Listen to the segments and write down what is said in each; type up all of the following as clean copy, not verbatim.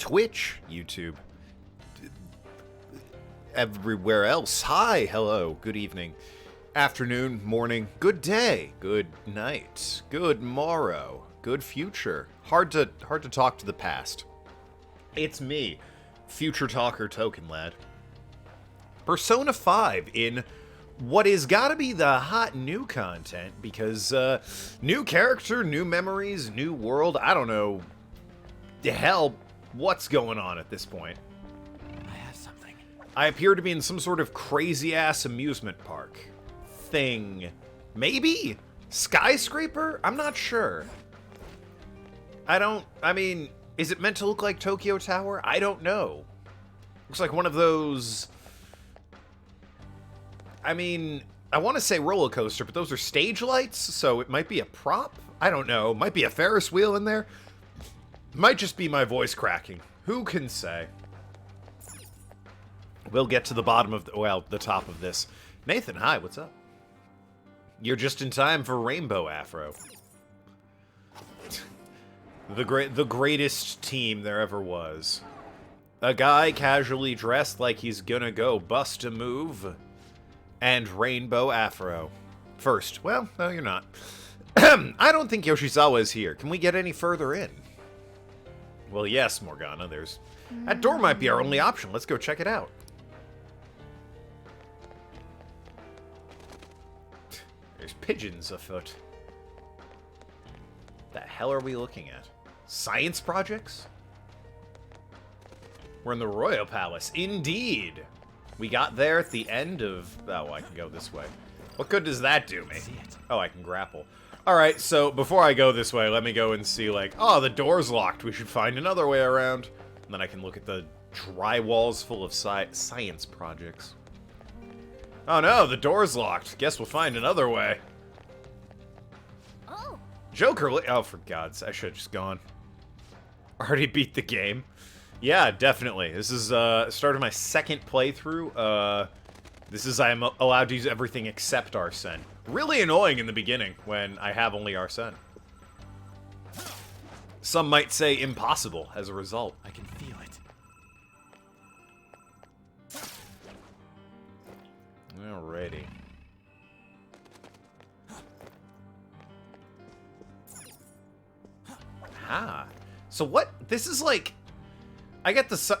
Twitch, YouTube, everywhere else. Hi, hello, good evening, afternoon, morning, good day, good night, good morrow, good future. Hard to talk to the past. It's me, Future Talker Token Lad. Persona 5 in what is gotta be the hot new content, because new character, new memories, new world, I don't know the hell what's going on at this point. I have something. I appear to be in some sort of crazy-ass amusement park thing. Maybe? Skyscraper? I'm not sure. I mean, is it meant to look like Tokyo Tower? I don't know. Looks like one of those... I mean, I want to say roller coaster, but those are stage lights, so it might be a prop? I don't know. Might be a Ferris wheel in there. Might just be my voice cracking. Who can say? We'll get to the bottom of the top of this. Nathan, hi, what's up? You're just in time for Rainbow Afro. The greatest team there ever was. A guy casually dressed like he's gonna go bust a move. And Rainbow Afro. First. Well, no, you're not. I don't think Yoshizawa is here. Can we get any further in? Well, yes, Morgana, there's... That door might be our only option. Let's go check it out. There's pigeons afoot. The hell are we looking at? Science projects? We're in the Royal Palace. Indeed! We got there at the end of... Oh, I can go this way. What good does that do me? Oh, I can grapple. Alright, so before I go this way, let me go and see, like, oh, the door's locked. We should find another way around. And then I can look at the dry walls full of science projects. Oh no, the door's locked. Guess we'll find another way. Oh. Joker... Oh, for God's sake, I should have just gone. Already beat the game. Yeah, definitely. This is, started my second playthrough. This is, I'm allowed to use everything except Arsene. Really annoying in the beginning, when I have only Arsene. Some might say impossible as a result. I can feel it. Alrighty. Ah. So what? This is like... I get the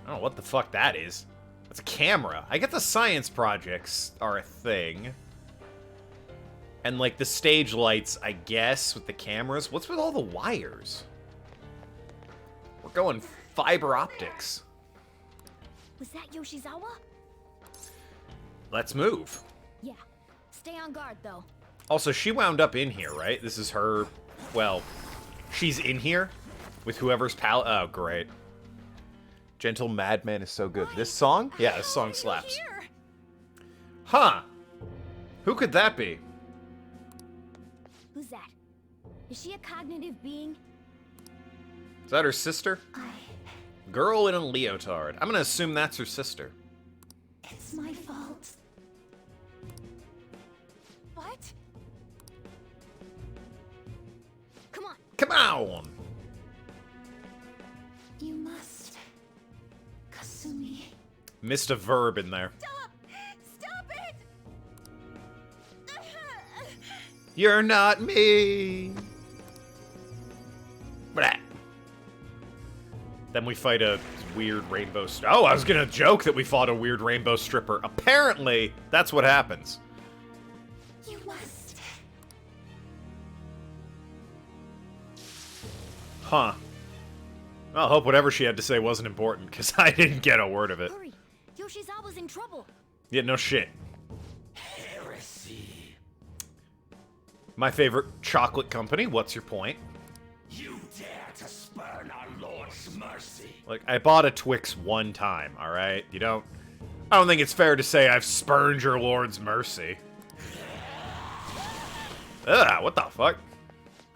I don't know what the fuck that is. That's a camera. I get the science projects are a thing. And, like, the stage lights, I guess, with the cameras. What's with all the wires? We're going fiber optics. Was that Yoshizawa? Let's move. Yeah. Stay on guard, though. Also, she wound up in here, right? This is her... Well, she's in here with whoever's pal... Oh, great. Gentle Madman is so good. This song? Yeah, this song slaps. Huh. Who could that be? Who's that? Is she a cognitive being? Is that her sister? Girl in a leotard. I'm gonna assume that's her sister. It's my fault. What? Come on. Come on! You must... Kasumi. Missed a verb in there. Stop! Stop it! You're not me! Blah. Then we fight a weird rainbow... Oh, I was gonna joke that we fought a weird rainbow stripper. Apparently, that's what happens. You must... Huh. Well, I hope whatever she had to say wasn't important, because I didn't get a word of it. Hurry! Yoshizawa's in trouble! Yeah, no shit. Heresy. My favorite chocolate company, what's your point? You dare to spurn our Lord's mercy. Like, I bought a Twix one time, alright? I don't think it's fair to say I've spurned your Lord's mercy. Ugh, what the fuck?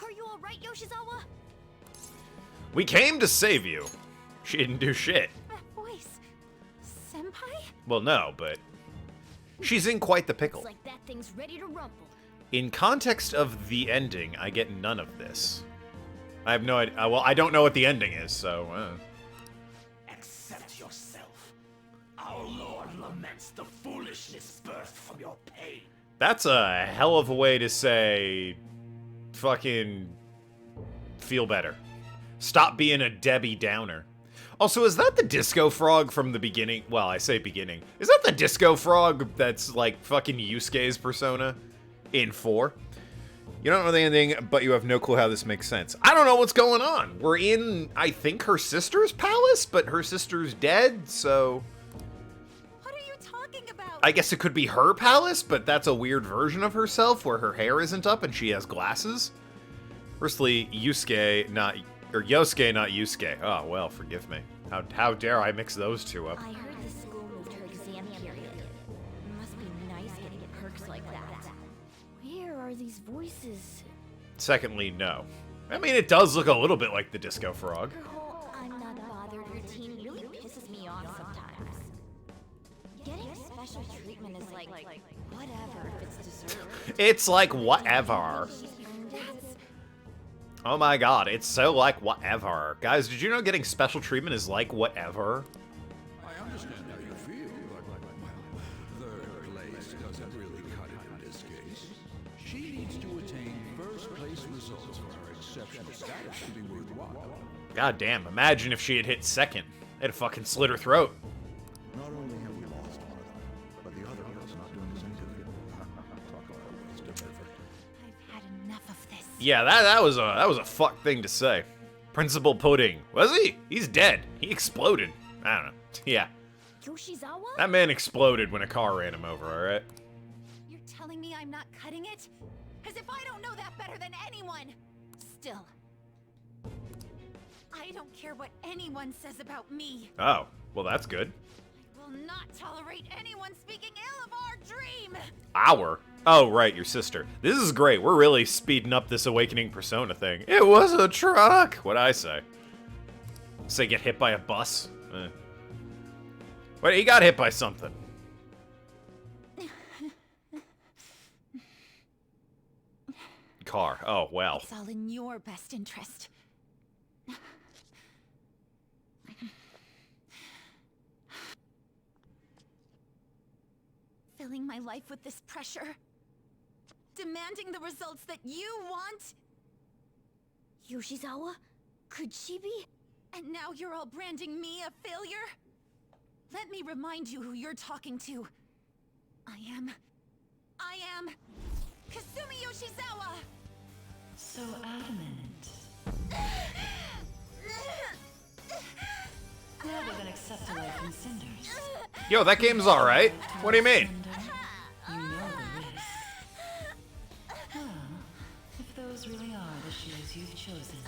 Are you alright, Yoshizawa? We came to save you. She didn't do shit. That voice... Senpai? Well, no, but... She's in quite the pickle. It's like that thing's ready to rumble. In context of the ending, I get none of this. I have no idea. Well, I don't know what the ending is, so... Accept yourself. Our Lord laments the foolishness birthed from your pain. That's a hell of a way to say... fucking... feel better. Stop being a Debbie Downer. Also, is that the Disco Frog from the beginning? Well, I say beginning. Is that the Disco Frog that's like fucking Yusuke's persona in 4? You don't know the ending, but you have no clue how this makes sense. I don't know what's going on. We're in, I think, her sister's palace, but her sister's dead, so... What are you talking about? I guess it could be her palace, but that's a weird version of herself where her hair isn't up and she has glasses. Firstly, Yosuke, not Yusuke. Oh, well, forgive me. How dare I mix those two up? I heard the school moved her exam period. It must be nice getting perks like that. Where are these voices? Secondly, no. I mean, it does look a little bit like the Disco Frog. Her whole I'm not bothered routine really pisses me off sometimes. Getting special treatment is like whatever if it's deserved. It's like whatever. That's Oh my god, it's so like whatever. Guys, did you know getting special treatment is like whatever? I understand how you feel, but, well, third place doesn't really cut it in this case. She needs to attain first place results for her exceptional status to be worthwhile. God damn, imagine if she had hit second. They'd have fucking slit her throat. Not only have we lost one of them, but the other girl's not doing us any good. Talk about a waste of effort. I've had enough of this. Yeah, that was a fuck thing to say. Principal Pudding. Was he? He's dead. He exploded. I don't know. Yeah. Yoshizawa? That man exploded when a car ran him over, alright? You're telling me I'm not cutting it? As if I don't know that better than anyone! Still, I don't care what anyone says about me. Oh, well that's good. I will not tolerate anyone speaking ill of our dream! Our? Oh, right, your sister. This is great. We're really speeding up this Awakening Persona thing. It was a truck! What'd I say? Say get hit by a bus? Wait, he got hit by something. Car. Oh, well. It's all in your best interest. Filling my life with this pressure. Demanding the results that you want. Yoshizawa? Could she be? And now you're all branding me a failure? Let me remind you who you're talking to. I am Kasumi Yoshizawa! So adamant. Rather than accept a life in cinders. Yo, that game's alright. What do you mean? You know the risk. Well, if those really are the shoes you've chosen.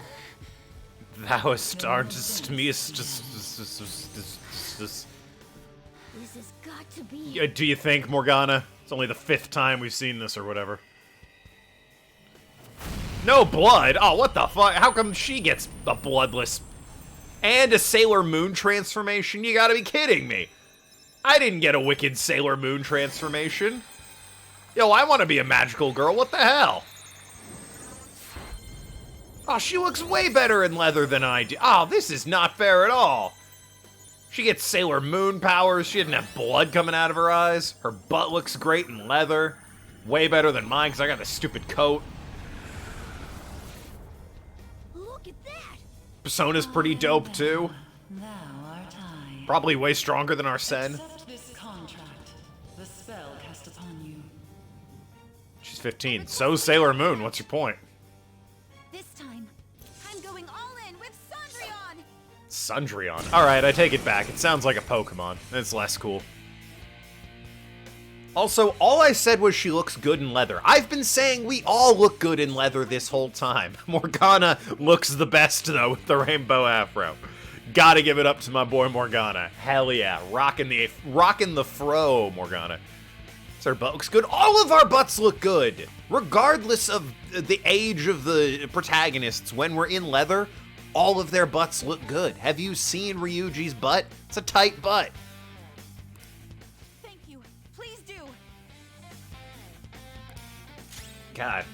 That was darn just me. This has got to be. Do you think, Morgana? It's only the 5th time we've seen this or whatever. No blood? Oh, what the fuck? How come she gets a bloodless and a Sailor Moon transformation? You gotta be kidding me. I didn't get a wicked Sailor Moon transformation. Yo, I want to be a magical girl. What the hell? Oh, she looks way better in leather than I do. Oh, this is not fair at all. She gets Sailor Moon powers. She didn't have blood coming out of her eyes. Her butt looks great in leather. Way better than mine because I got this stupid coat. Look at that! Persona's pretty dope too. Now our time. Probably way stronger than Arsene. Accept this contract. The spell cast upon you. She's 15. So's Sailor Moon. What's your point? This time, I'm going all in with Cendrillon! Sundreon. Alright, I take it back. It sounds like a Pokemon. It's less cool. Also, all I said was she looks good in leather. I've been saying we all look good in leather this whole time. Morgana looks the best, though, with the rainbow afro. Gotta give it up to my boy Morgana. Hell yeah. Rockin' the fro, Morgana. So her butt looks good. All of our butts look good. Regardless of the age of the protagonists, when we're in leather, all of their butts look good. Have you seen Ryuji's butt? It's a tight butt. Thank you. Please do. God.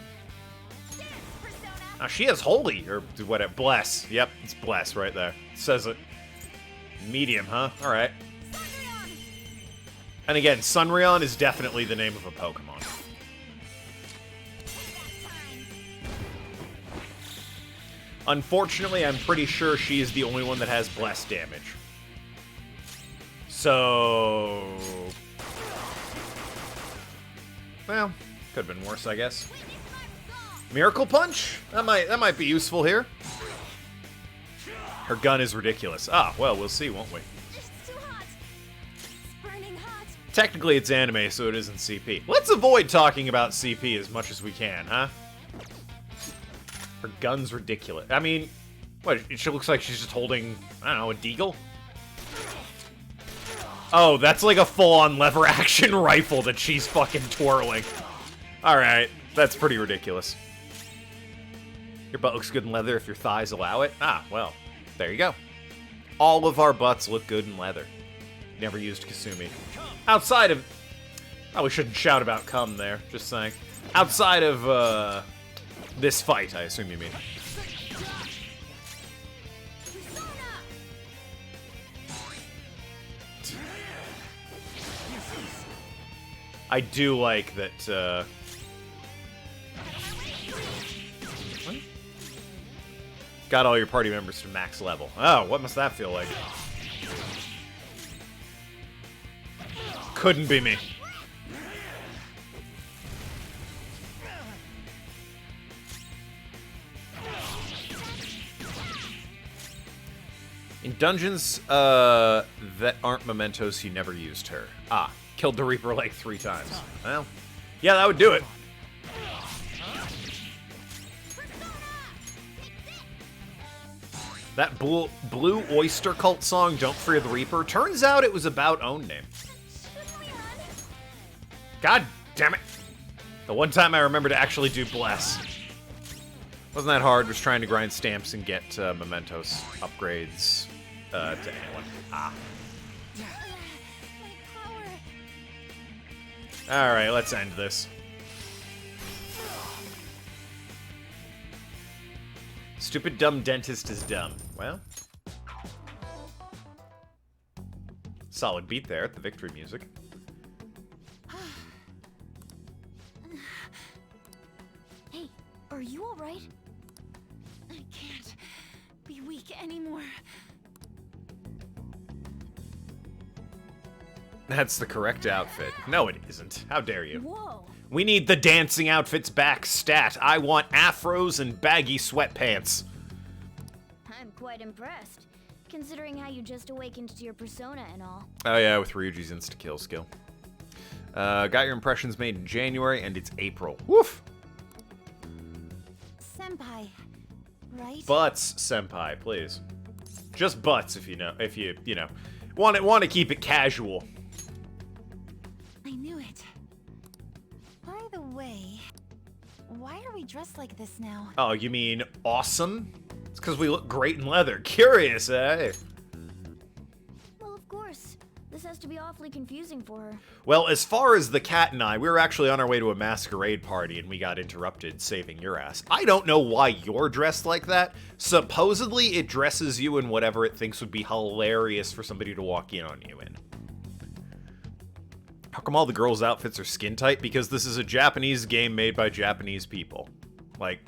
Dance, Persona! Oh, she has holy, or whatever. Bless. Yep, it's bless right there. It says it. Medium, huh? Alright. And again, Sunryon is definitely the name of a Pokemon. Unfortunately, I'm pretty sure she is the only one that has bless damage. So... well, could have been worse, I guess. Miracle Punch? That might be useful here. Her gun is ridiculous. Ah, well, we'll see, won't we? It's too hot. It's burning hot. Technically, it's anime, so it isn't CP. Let's avoid talking about CP as much as we can, huh? Her gun's ridiculous. I mean, what? She looks like she's just holding, I don't know, a deagle? Oh, that's like a full-on lever-action rifle that she's fucking twirling. Alright, that's pretty ridiculous. Your butt looks good in leather if your thighs allow it. Ah, well, there you go. All of our butts look good in leather. Never used Kasumi. Outside of... oh, we shouldn't shout about cum there, just saying. Outside of, this fight, I assume you mean. I do like that, what? Got all your party members to max level. Oh, what must that feel like? Couldn't be me. In dungeons that aren't mementos, he never used her. Ah, killed the Reaper like 3 times. Well, yeah, that would do it. That Blue Oyster Cult song, Don't Fear the Reaper, turns out it was about Own Name. God damn it. The one time I remember to actually do Bless. Wasn't that hard, was trying to grind stamps and get mementos upgrades to anyone. Ah. Alright, let's end this. Stupid dumb dentist is dumb. Well. Solid beat there at the victory music. Hey, are you alright? I can't be weak anymore. That's the correct outfit. No, it isn't. How dare you? Whoa. We need the dancing outfits back stat. I want afros and baggy sweatpants. I'm quite impressed, considering how you just awakened to your persona and all. Oh yeah, with Ryuji's insta-kill skill. Got your impressions made in January, and it's April. Woof! Senpai, right? Butts, senpai, please. Just butts, if you know, want to keep it casual. I knew it. By the way, why are we dressed like this now? Oh, you mean awesome? It's because we look great in leather. Curious, eh? Well, of course. This has to be awfully confusing for her. Well, as far as the cat and I, we were actually on our way to a masquerade party and we got interrupted saving your ass. I don't know why you're dressed like that. Supposedly, it dresses you in whatever it thinks would be hilarious for somebody to walk in on you in. How come all the girls' outfits are skin tight? Because this is a Japanese game made by Japanese people. Like,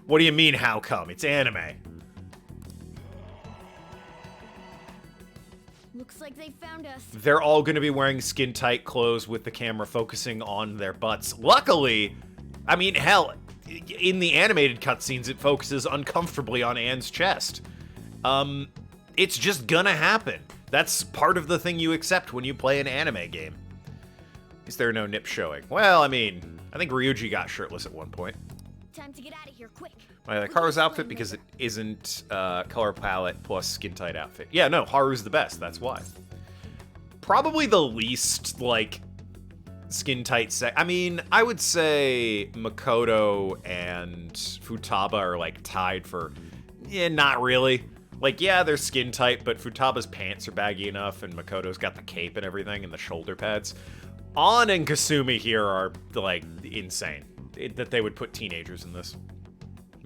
what do you mean, how come? It's anime. Looks like they found us. They're all going to be wearing skin-tight clothes with the camera focusing on their butts. Luckily, I mean, hell, in the animated cutscenes, it focuses uncomfortably on Anne's chest. It's just gonna happen. That's part of the thing you accept when you play an anime game. Is there no nip showing? Well, I mean, I think Ryuji got shirtless at one point. Time to get out of here, quick. I like Haru's outfit because it isn't color palette plus skin-tight outfit. Yeah, no, Haru's the best, that's why. Probably the least, like, skin-tight set. I mean, I would say Makoto and Futaba are, like, tied for... yeah, not really. Like, yeah, they're skin-tight, but Futaba's pants are baggy enough, and Makoto's got the cape and everything, and the shoulder pads. An and Kasumi here are, like, insane. That they would put teenagers in this.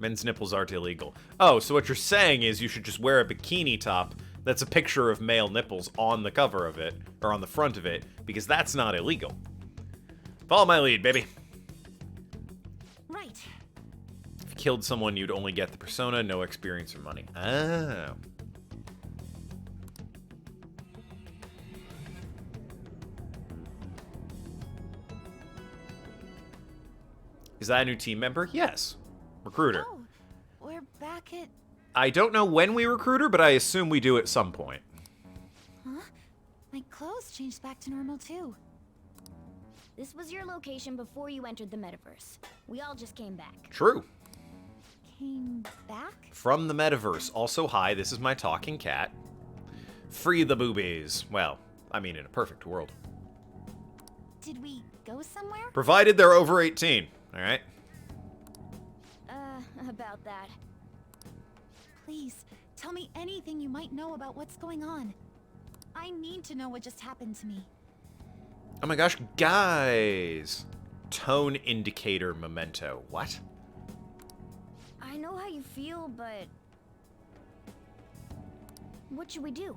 Men's nipples aren't illegal. Oh, so what you're saying is you should just wear a bikini top that's a picture of male nipples on the cover of it, or on the front of it, because that's not illegal. Follow my lead, baby. Right. If you killed someone, you'd only get the persona, no experience or money. Oh. Is that a new team member? Yes. Recruiter. Oh, we're back at... I don't know when we recruit her, but I assume we do at some point. Huh? My clothes changed back to normal, too. This was your location before you entered the metaverse. We all just came back. True. Came back? From the metaverse. Also, hi, this is my talking cat. Free the boobies. Well, I mean in a perfect world. Did we go somewhere? Provided they're over 18, alright? About that. Please, tell me anything you might know about what's going on. I need to know what just happened to me. Oh my gosh, guys! Tone indicator memento. What? I know how you feel, but... what should we do?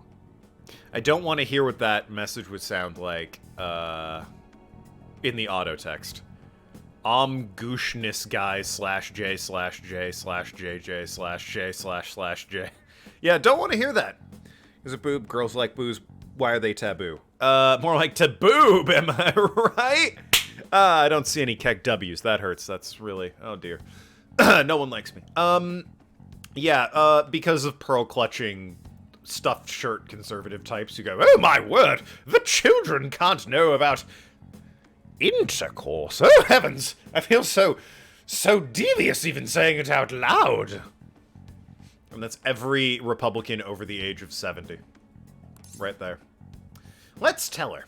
I don't want to hear what that message would sound like, in the auto text. Gushnis guy /J/J/JJ/J/J/J. Yeah, don't want to hear that. Is it boob? Girls like booze. Why are they taboo? More like taboob, am I right? I don't see any kek W's. That hurts. That's really... oh dear. No one likes me. Yeah, because of pearl-clutching, stuffed shirt conservative types who go, oh my word, the children can't know about... intercourse. Oh heavens! I feel so devious even saying it out loud. And that's every Republican over the age of 70. Right there. Let's tell her.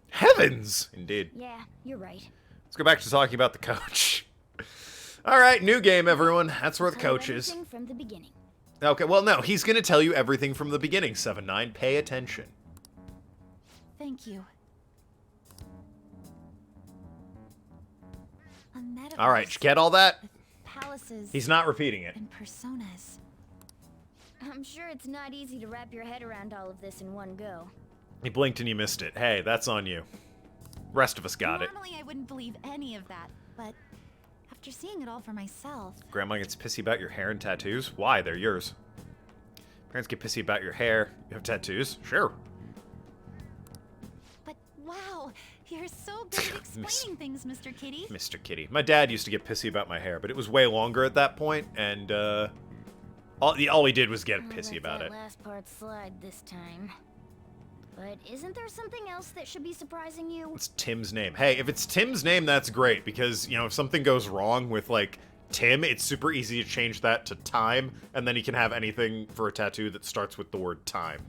Heavens! Indeed. Yeah, you're right. Let's go back to talking about the coach. Alright, new game, everyone. That's where the Tell you coach is. everything from the beginning. Okay, well, no. He's gonna tell you everything from the beginning, 7-9. Pay attention. Thank you. A metaverse Alright, you get all that? with palaces He's not repeating it. and personas. I'm sure it's not easy to wrap your head around all of this in one go. You blinked and you missed it. Hey, that's on you. Rest of us got it. Normally I wouldn't believe any of that, but after seeing it all for myself... Grandma gets pissy about your hair and tattoos? Why? They're yours. Parents get pissy about your hair. You have tattoos? Sure. But wow, you're so good at explaining things, Mr. Kitty. Mr. Kitty. My dad used to get pissy about my hair, but it was way longer at that point, and, all he did was get I'll pissy let about that it. last part slide this time. But isn't there something else that should be surprising you? It's Tim's name. Hey, if it's Tim's name, that's great, because, you know, if something goes wrong with, like, Tim, it's super easy to change that to Time, and then you can have anything for a tattoo that starts with the word time.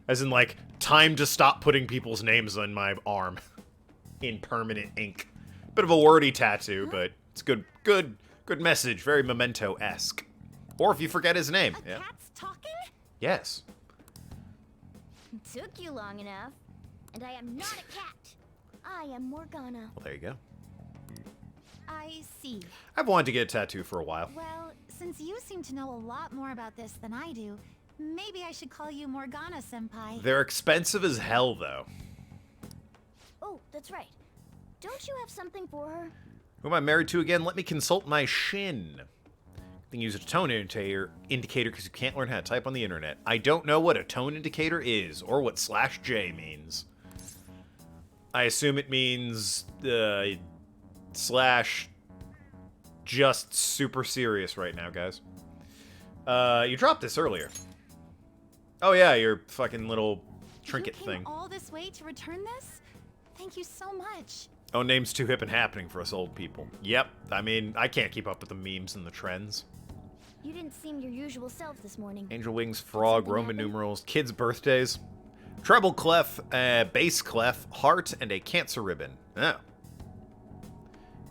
As in, like, time to stop putting people's names on my arm. In permanent ink. Bit of a wordy tattoo, but it's good message. Very Memento-esque. Or if you forget his name. A cat's talking? Yes. Took you long enough. And I am not a cat. I am Morgana. Well, there you go. I see. I've wanted to get a tattoo for a while. Well, since you seem to know a lot more about this than I do, maybe I should call you Morgana-senpai. They're expensive as hell, though. Oh, that's right. Don't you have something for her? Who am I married to again? Let me consult my shin. Then use a tone indicator because you can't learn how to type on the internet. I don't know what a tone indicator is, or what /J means. I assume it means, slash just super serious right now, guys. You dropped this earlier. Oh yeah, your fucking little trinket You came thing. all this way to return this? Thank you so much. Oh, name's too hip and happening for us old people. Yep, I mean, I can't keep up with the memes and the trends. You didn't seem your usual self this morning. Angel wings, frog, something Roman happen? numerals, kids' birthdays, treble clef, bass clef, heart, and a cancer ribbon. Oh.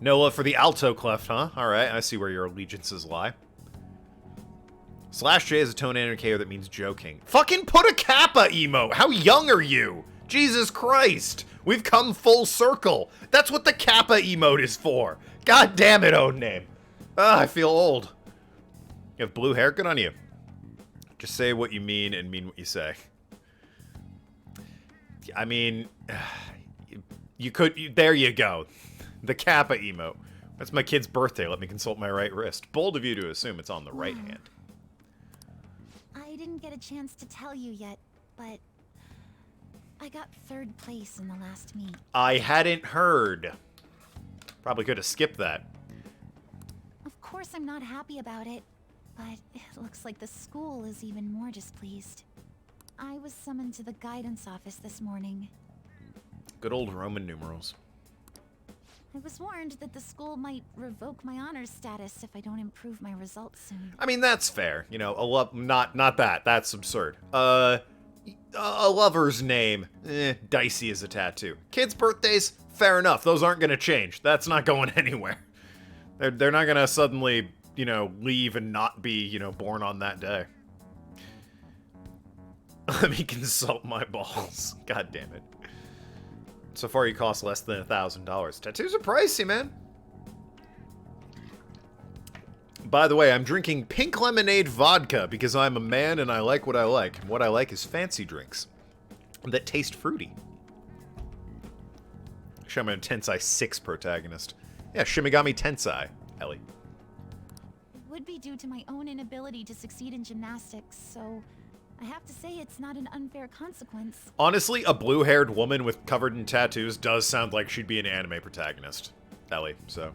No love for the alto clef, huh? Alright, I see where your allegiances lie. /J is a tone indicator that means joking. Fucking put a kappa emote! How young are you? Jesus Christ! We've come full circle! That's what the kappa emote is for! God damn it, own name! Ah, I feel old. You have blue hair? Good on you. Just say what you mean and mean what you say. I mean, you could... there you go. The Kappa emote. That's my kid's birthday. Let me consult my right wrist. Bold of you to assume it's on the right hand. I didn't get a chance to tell you yet, but I got 3rd place in the last meet. I hadn't heard. Probably could have skipped that. Of course I'm not happy about it, but it looks like the school is even more displeased. I was summoned to the guidance office this morning. Good old Roman numerals. I was warned that the school might revoke my honors status if I don't improve my results soon. I mean, that's fair. You know, not that. That's absurd. A lover's name, dicey as a tattoo. Kids' birthdays, fair enough. Those aren't gonna change. That's not going anywhere. They're not gonna suddenly, you know, leave and not be, you know, born on that day. Let me consult my balls. God damn it. So far, you cost less than $1,000. Tattoos are pricey, man. By the way, I'm drinking pink lemonade vodka because I'm a man and I like what I like. And what I like is fancy drinks that taste fruity. Show me a Tensei 6 protagonist. Yeah, Shimigami Tensei, Ellie. It would be due to my own inability to succeed in gymnastics, so I have to say it's not an unfair consequence. Honestly, a blue-haired woman with covered in tattoos does sound like she'd be an anime protagonist, Ellie, so.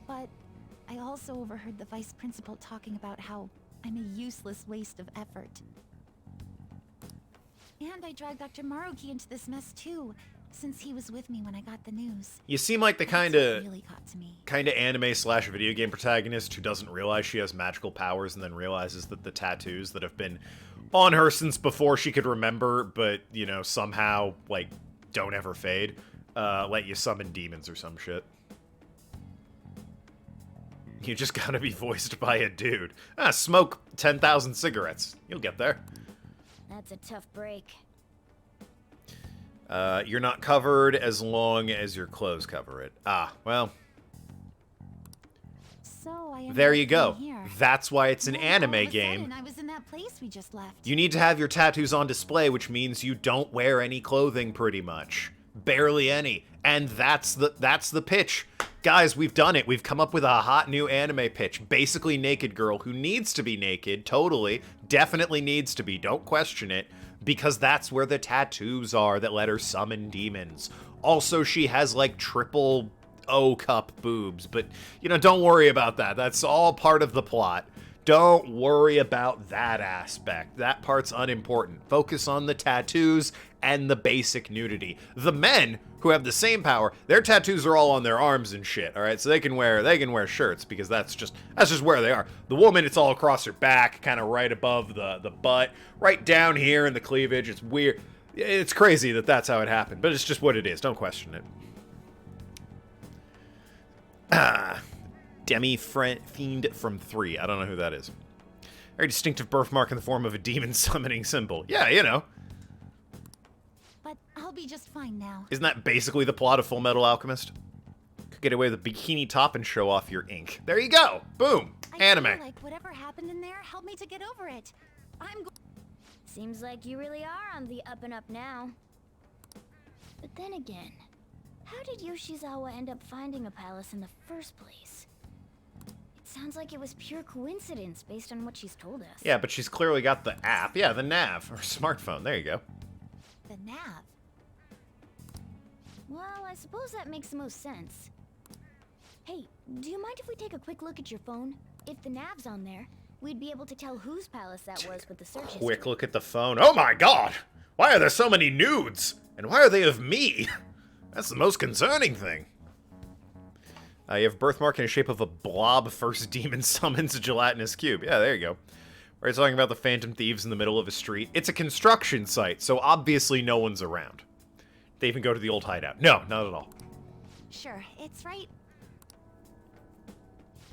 But I also overheard the vice principal talking about how I'm a useless waste of effort. And I dragged Dr. Maruki into this mess too, since he was with me when I got the news. You seem like the That's kind what of really got to me. anime/video game protagonist who doesn't realize she has magical powers and then realizes that the tattoos that have been on her since before she could remember, but, you know, somehow, like, don't ever fade, let you summon demons or some shit. You just gotta be voiced by a dude. Smoke 10,000 cigarettes. You'll get there. That's a tough break. You're not covered as long as your clothes cover it. Ah, well, So I ended there up you go. being here. That's why it's an Then all anime of a game. sudden, I was in that place we just left. You need to have your tattoos on display, which means you don't wear any clothing pretty much. Barely any. And that's the pitch. Guys, we've done it. We've come up with a hot new anime pitch. Basically naked girl who needs to be naked, totally, definitely needs to be, don't question it, because that's where the tattoos are that let her summon demons. Also, she has like triple O-cup boobs, but, you know, don't worry about that. That's all part of the plot. Don't worry about that aspect. That part's unimportant. Focus on the tattoos and the basic nudity. The men who have the same power, their tattoos are all on their arms and shit, all right? So they can wear shirts because that's just where they are. The woman, it's all across her back, kind of right above the butt, right down here in the cleavage. It's weird. It's crazy that that's how it happened, but it's just what it is. Don't question it. Fiend from 3. I don't know who that is. Very distinctive birthmark in the form of a demon summoning symbol. Yeah, you know. But I'll be just fine now. Isn't that basically the plot of Full Metal Alchemist? Could get away with a bikini top and show off your ink. There you go. Boom. Anime. I feel like whatever happened in there helped me to get over it. Seems like you really are on the up and up now. But then again, how did Yoshizawa end up finding a palace in the first place? It sounds like it was pure coincidence based on what she's told us. Yeah, but she's clearly got the app. Yeah, the nav, or smartphone. There you go. The nav. Well, I suppose that makes the most sense. Hey, do you mind if we take a quick look at your phone? If the nav's on there, we'd be able to tell whose palace that was with the search history. Quick look at the phone. Oh my god! Why are there so many nudes? And why are they of me? That's the most concerning thing. You have birthmark in the shape of a blob. First demon summons a gelatinous cube. Yeah, there you go. We're talking about the Phantom Thieves in the middle of a street. It's a construction site, so obviously no one's around. They even go to the old hideout. No, not at all. Sure, it's right.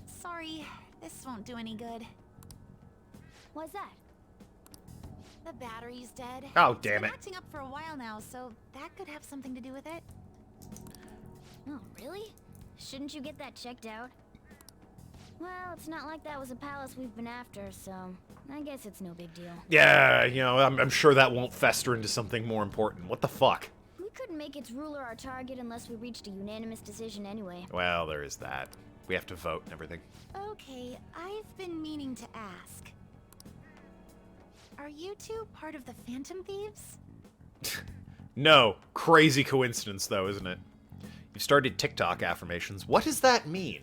Sorry, this won't do any good. Why's that? The battery's dead. Oh, damn It's it. been acting up for a while now, so that could have something to do with it. Oh, really? Shouldn't you get that checked out? Well, it's not like that was a palace we've been after, so I guess it's no big deal. Yeah, you know, I'm sure that won't fester into something more important. What the fuck? We couldn't make its ruler our target unless we reached a unanimous decision anyway. Well, there is that. We have to vote and everything. Okay, I've been meaning to ask. Are you two part of the Phantom Thieves? No. Crazy coincidence, though, isn't it? You've started TikTok affirmations. What does that mean?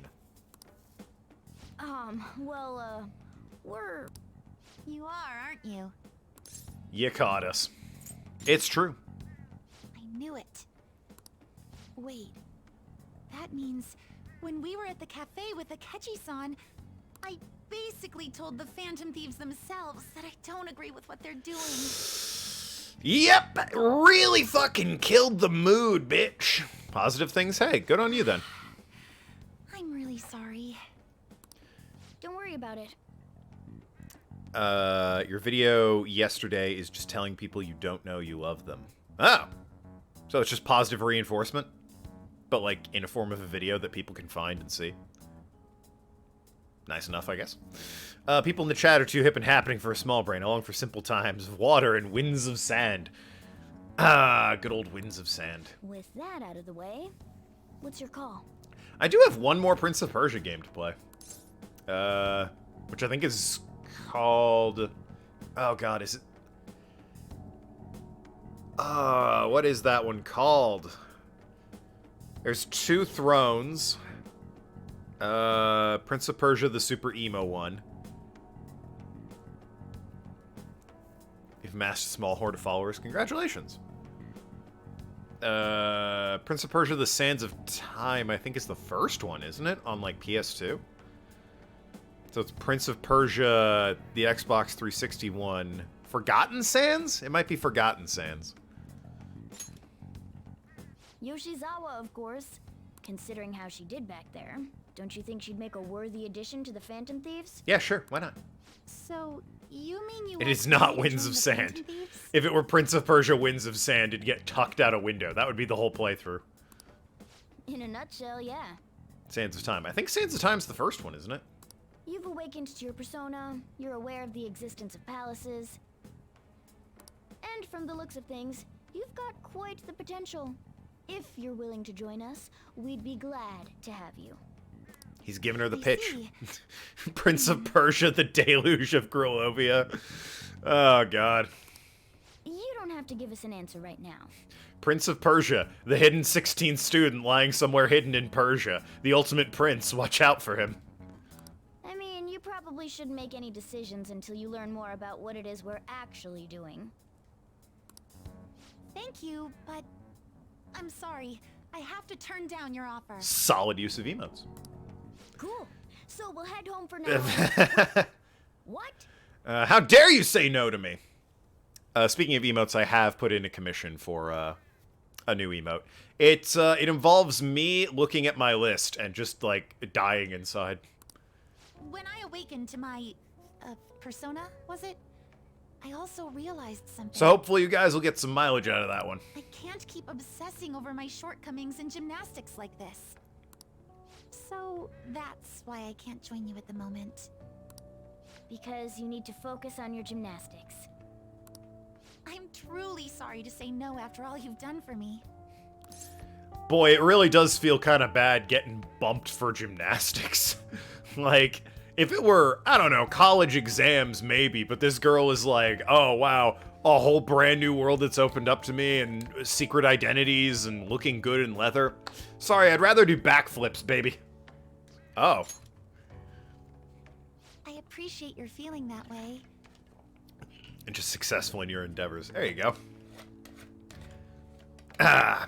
We're... You are, aren't you? You caught us. It's true. I knew it. Wait. That means when we were at the cafe with Akechi-san, I basically told the Phantom Thieves themselves that I don't agree with what they're doing. Yep! Really fucking killed the mood, bitch. Positive things? Hey, good on you then. I'm really sorry. Don't worry about it. Your video yesterday is just telling people you don't know you love them. Oh! So it's just positive reinforcement? But, like, in a form of a video that people can find and see. Nice enough, I guess. People in the chat are too hip and happening for a small brain, along for simple times of water and winds of sand. Ah, good old winds of sand. With that out of the way, what's your call? I do have one more Prince of Persia game to play. Which I think is called... Oh god, is it... what is that one called? There's Two Thrones. Prince of Persia, the super emo one. You've amassed a small horde of followers. Congratulations. Prince of Persia, the Sands of Time, I think is the first one, isn't it? On, like, PS2? So it's Prince of Persia, the Xbox 360 one. Forgotten Sands? It might be Forgotten Sands. Yoshizawa, of course. Considering how she did back there, don't you think she'd make a worthy addition to the Phantom Thieves? Yeah, sure. Why not? So, you mean you It want is not me to Winds join of the Sand. Phantom Thieves? If it were Prince of Persia Winds of Sand, it'd get tucked out a window. That would be the whole playthrough. In a nutshell, yeah. Sands of Time. I think Sands of Time's the first one, isn't it? You've awakened to your persona, you're aware of the existence of palaces, and from the looks of things, you've got quite the potential. If you're willing to join us, we'd be glad to have you. He's giving her the I pitch. see. Prince of Persia, the Deluge of Grulovia. Oh, God. You don't have to give us an answer right now. Prince of Persia, the hidden 16th student lying somewhere hidden in Persia. The ultimate prince, watch out for him. I mean, you probably shouldn't make any decisions until you learn more about what it is we're actually doing. Thank you, but I'm sorry. I have to turn down your offer. Solid use of emotes. Cool. So we'll head home for now. What? How dare you say no to me? Speaking of emotes, I have put in a commission for a new emote. It involves me looking at my list and just, like, dying inside. When I awakened to my persona, was it? I also realized something. So hopefully you guys will get some mileage out of that one. I can't keep obsessing over my shortcomings in gymnastics like this. So that's why I can't join you at the moment. Because you need to focus on your gymnastics. I'm truly sorry to say no after all you've done for me. Boy, it really does feel kind of bad getting bumped for gymnastics. Like, if it were, I don't know, college exams maybe, but this girl is like, oh wow, a whole brand new world that's opened up to me and secret identities and looking good in leather. Sorry, I'd rather do backflips, baby. Oh. I appreciate your feeling that way. And just successful in your endeavors. There you go. Ah.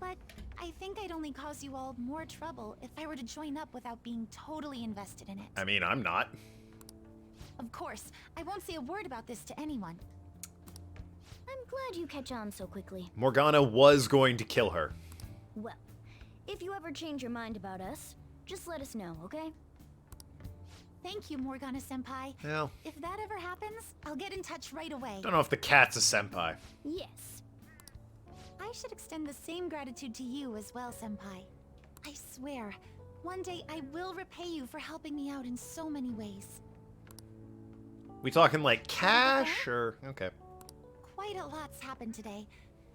But I think I'd only cause you all more trouble if I were to join up without being totally invested in it. I mean, I'm not. Of course, I won't say a word about this to anyone. I'm glad you catch on so quickly. Morgana was going to kill her. Well, if you ever change your mind about us, just let us know, okay? Thank you, Morgana-senpai. Well, If that ever happens, I'll get in touch right away. don't know if the cat's a senpai. Yes. I should extend the same gratitude to you as well, senpai. I swear, One day I will repay you for helping me out in so many ways. We talking like cash or okay? Quite a lot's happened today,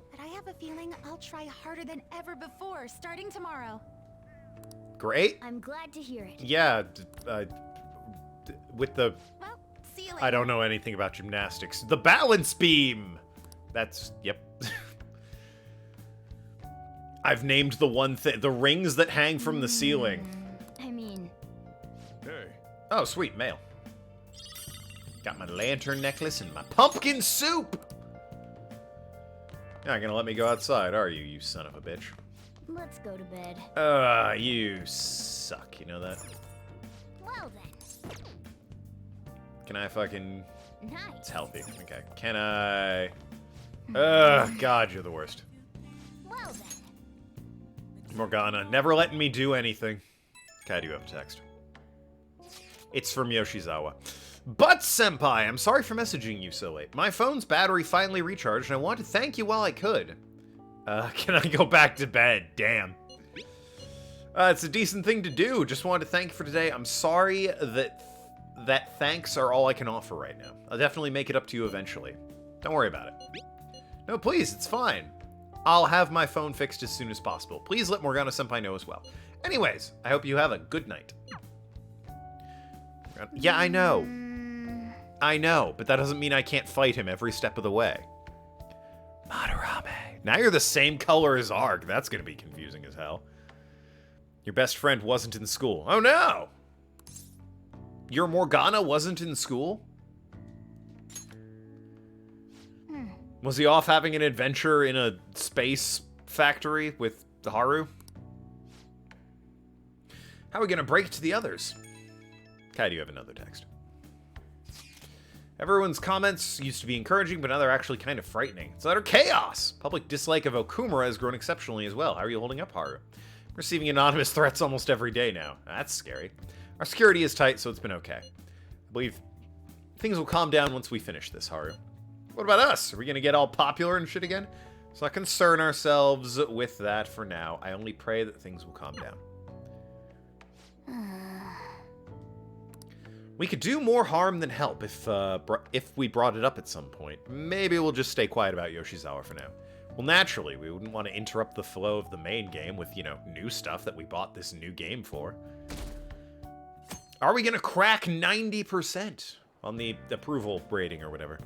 but I have a feeling I'll try harder than ever before, starting tomorrow. Great. I'm glad to hear it. Yeah, with the Well, see you later. I don't know anything about gymnastics. The balance beam. That's yep. I've named the one thing, the rings that hang from the ceiling. I mean, Hey, Oh, sweet mail. Got my lantern necklace and my pumpkin soup. You're not gonna let me go outside, are you son of a bitch? let's go to bed. You suck. You know that? Well then. Can I fucking... Nice. It's healthy. Okay. Can I... God, you're the worst. Well then. Morgana, never letting me do anything. Okay, I do have a text. It's from Yoshizawa. But, Senpai, I'm sorry for messaging you so late. My phone's battery finally recharged, and I want to thank you while I could. Can I go back to bed? Damn. It's a decent thing to do. Just wanted to thank you for today. I'm sorry that thanks are all I can offer right now. I'll definitely make it up to you eventually. Don't worry about it. No, please, it's fine. I'll have my phone fixed as soon as possible. Please let Morgana-senpai know as well. Anyways, I hope you have a good night. Yeah, I know. I know, but that doesn't mean I can't fight him every step of the way. Madarame. Now you're the same color as Arg. That's gonna be confusing as hell. Your best friend wasn't in school. Oh no! Your Morgana wasn't in school? Was he off having an adventure in a space factory with Haru? How are we gonna break it to the others? Okay, I do have another text. Everyone's comments used to be encouraging, but now they're actually kind of frightening. It's utter chaos! Public dislike of Okumura has grown exceptionally as well. How are you holding up, Haru? I'm receiving anonymous threats almost every day now. That's scary. Our security is tight, so it's been okay. I believe things will calm down once we finish this, Haru. What about us? Are we gonna get all popular and shit again? Let's not concern ourselves with that for now. I only pray that things will calm down. We could do more harm than help if we brought it up at some point. Maybe we'll just stay quiet about Yoshizawa for now. Well, naturally, we wouldn't want to interrupt the flow of the main game with, you know, new stuff that we bought this new game for. Are we gonna crack 90% on the approval rating or whatever?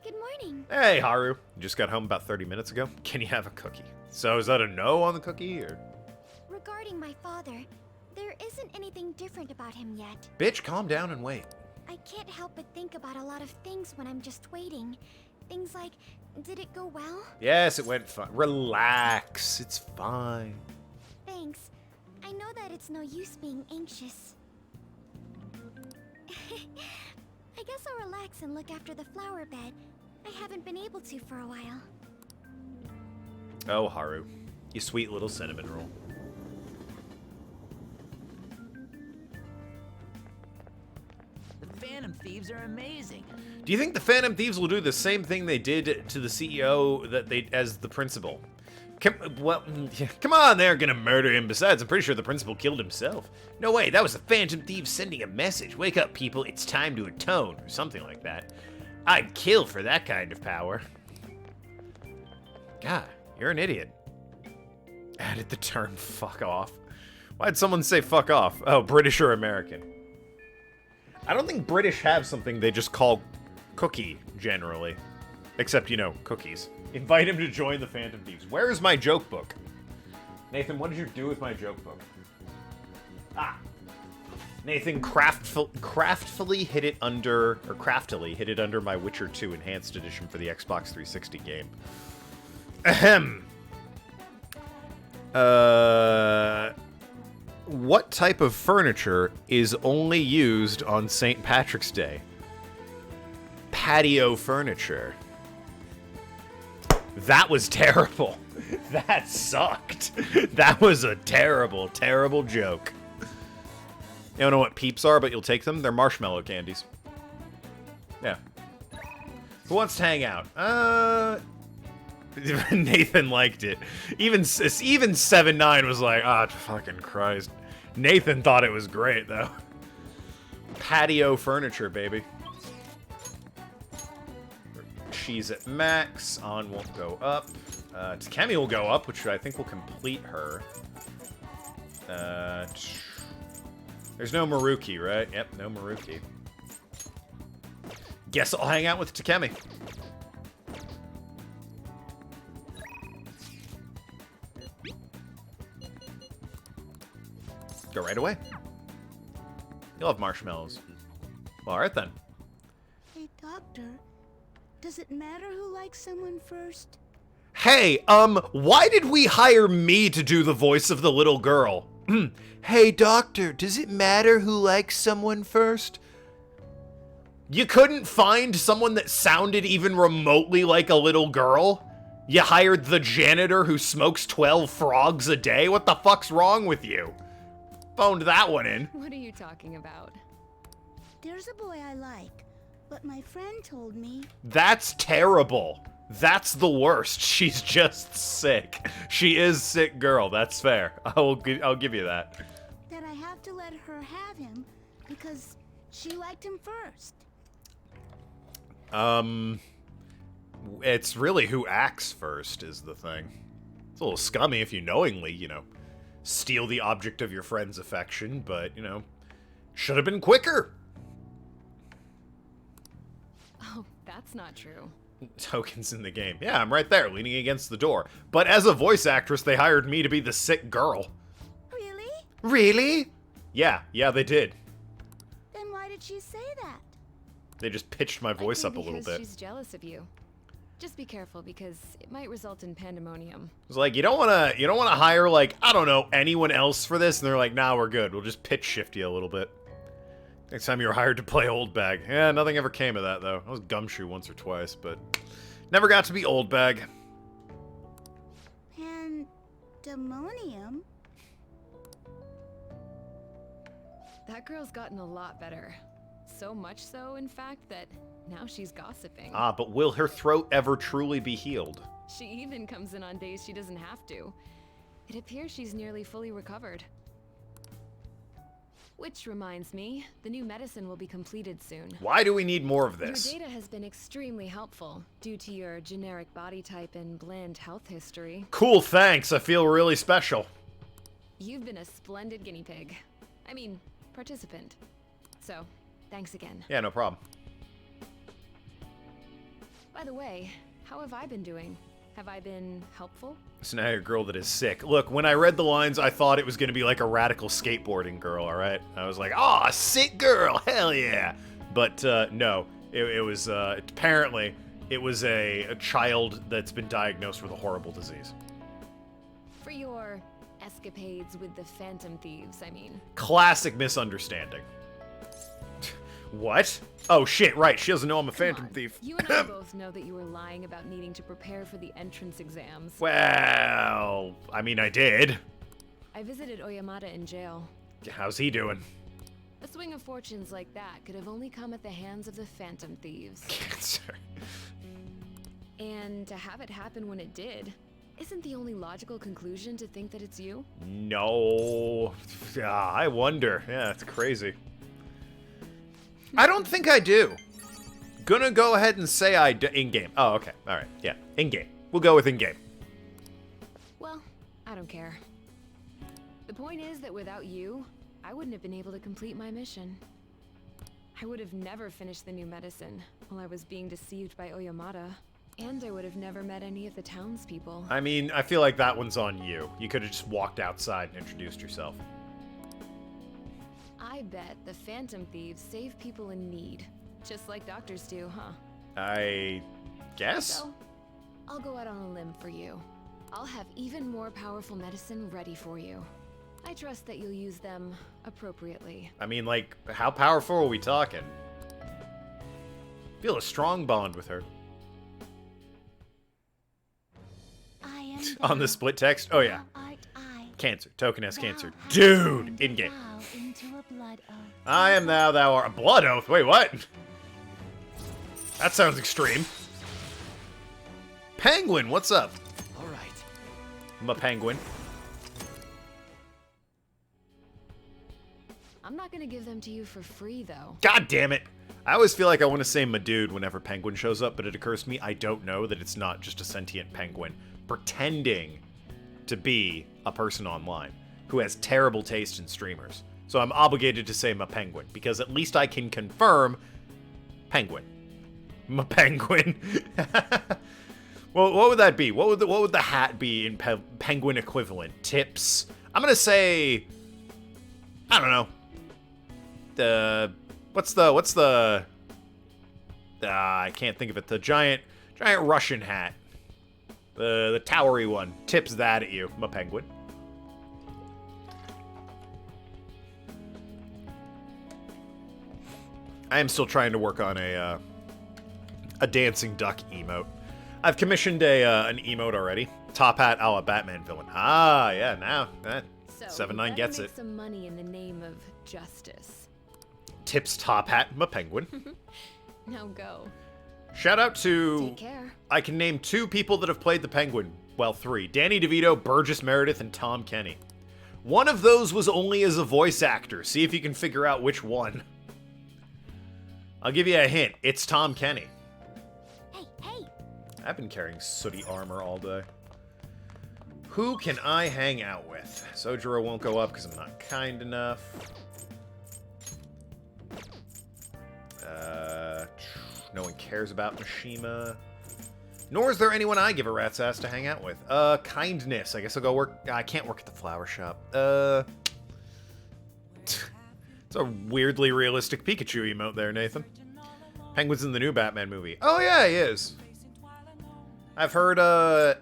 Good morning. Hey, Haru. You just got home about 30 minutes ago. Can you have a cookie? So is that a no on the cookie, or...? Regarding my father, there isn't anything different about him yet. Bitch, calm down and wait. I can't help but think about a lot of things when I'm just waiting. Things like, did it go well? Yes, it went fine. Relax. It's fine. Thanks. I know that it's no use being anxious. I guess I'll relax and look after the flower bed. I haven't been able to for a while. Oh, Haru. You sweet little cinnamon roll. The Phantom Thieves are amazing. Do you think the Phantom Thieves will do the same thing they did to the CEO as the principal? Come on, they're gonna murder him. Besides, I'm pretty sure the principal killed himself. No way, that was the Phantom Thieves sending a message. Wake up, people, it's time to atone, or something like that. I'd kill for that kind of power. God, you're an idiot. Added the term fuck off. Why'd someone say fuck off? Oh, British or American? I don't think British have something they just call cookie, generally. Except, you know, cookies. Invite him to join the Phantom Thieves. Where's my joke book? Nathan, what did you do with my joke book? Ah! Nathan craftily hid it under my Witcher 2 Enhanced Edition for the Xbox 360 game. Ahem. What type of furniture is only used on St. Patrick's Day? Patio furniture. That was terrible. That sucked. That was a terrible, terrible joke. You don't know what peeps are, but you'll take them? They're marshmallow candies. Yeah. Who wants to hang out? Nathan liked it. Even 7-9 was like, ah, fucking Christ. Nathan thought it was great, though. Patio furniture, baby. She's at max. On won't go up. Takemi will go up, which I think will complete her. There's no Maruki, right? Yep, no Maruki. Guess I'll hang out with Takemi. Go right away. You'll have marshmallows. Well, alright then. Hey, Doctor. Does it matter who likes someone first? Hey, why did we hire me to do the voice of the little girl? Hey, Doctor, does it matter who likes someone first? You couldn't find someone that sounded even remotely like a little girl? You hired the janitor who smokes 12 frogs a day? What the fuck's wrong with you? Phoned that one in. What are you talking about? There's a boy I like, but my friend told me That's terrible. That's the worst. She's just sick. She is sick girl. That's fair. I'll give you that. that I have to let her have him because she liked him first. It's really who acts first is the thing. It's a little scummy if you knowingly, steal the object of your friend's affection, but, should have been quicker. Oh, that's not true. Tokens in the game. Yeah, I'm right there, leaning against the door. But as a voice actress, they hired me to be the sick girl. Really? Really? Yeah, they did. Then why did she say that? They just pitched my voice up a little bit. She's jealous of you. Just be careful because it might result in pandemonium. It's like, you don't wanna hire, like, I don't know, anyone else for this, and they're like, nah, we're good. We'll just pitch shift you a little bit. Next time you were hired to play Old Bag. Yeah, nothing ever came of that, though. I was Gumshoe once or twice, but never got to be Old Bag. Pandemonium? That girl's gotten a lot better. So much so, in fact, that now she's gossiping. Ah, but will her throat ever truly be healed? She even comes in on days she doesn't have to. It appears she's nearly fully recovered. Which reminds me, the new medicine will be completed soon. Why do we need more of this? Your data has been extremely helpful due to your generic body type and bland health history. Cool, thanks. I feel really special. You've been a splendid guinea pig. I mean, participant. So, thanks again. Yeah, no problem. By the way, how have I been doing? Have I been helpful? So now you're a girl that is sick. Look, when I read the lines, I thought it was going to be like a radical skateboarding girl, alright? I was like, oh, a sick girl, hell yeah! But, no. It was, apparently, it was a child that's been diagnosed with a horrible disease. For your escapades with the Phantom Thieves, I mean. Classic misunderstanding. What? Oh shit, right, she doesn't know I'm a Phantom Thief. You and I both know that you were lying about needing to prepare for the entrance exams. Well, I mean, I did. I visited Oyamata in jail. How's he doing? A swing of fortunes like that could have only come at the hands of the Phantom Thieves. Cancer. And to have it happen when it did, isn't the only logical conclusion to think that it's you? No. I wonder. Yeah, it's crazy. I don't think I do. Gonna go ahead and say I do. In-game. Oh, okay. Alright. Yeah. In-game. We'll go with in-game. Well, I don't care. The point is that without you, I wouldn't have been able to complete my mission. I would have never finished the new medicine while I was being deceived by Oyamata. And I would have never met any of the townspeople. I mean, I feel like that one's on you. You could have just walked outside and introduced yourself. I bet the Phantom Thieves save people in need. Just like doctors do, huh? I guess? So, I'll go out on a limb for you. I'll have even more powerful medicine ready for you. I trust that you'll use them appropriately. I mean, like, how powerful are we talking? Feel a strong bond with her. I am On the split text? Oh, yeah. art I. Cancer. Token has cancer. Thou hast Dude! turned In-game. thou into a blood oath. I am thou, thou art. A blood oath? Wait, what? That sounds extreme. Penguin, what's up? All right. I'm a penguin. I'm not gonna give them to you for free, though. God damn it! I always feel like I want to say my dude whenever Penguin shows up, but it occurs to me I don't know that it's not just a sentient penguin pretending to be a person online who has terrible taste in streamers. So I'm obligated to say my penguin, because at least I can confirm penguin. My penguin. Well, what would that be? What would the hat be in penguin equivalent? Tips? I'm gonna say, I don't know. I can't think of it. The giant Russian hat. The towery one. Tips that at you, my penguin. I am still trying to work on a dancing duck emote. I've commissioned an emote already. Top hat a la Batman villain. Ah, yeah, now that So, 7-9 gets make it. some money in the name of justice. Tips top hat, my penguin. Now go. Shout out to... Take care. I can name 2 people that have played the Penguin. Well, 3. Danny DeVito, Burgess Meredith, and Tom Kenny. One of those was only as a voice actor. See if you can figure out which one. I'll give you a hint. It's Tom Kenny. Hey! I've been carrying sooty armor all day. Who can I hang out with? Sojiro won't go up because I'm not kind enough. No one cares about Mishima. Nor is there anyone I give a rat's ass to hang out with. Kindness. I guess I'll go work... I can't work at the flower shop. It's a weirdly realistic Pikachu emote there, Nathan. Penguin's in the new Batman movie. Oh, yeah, he is. I've heard,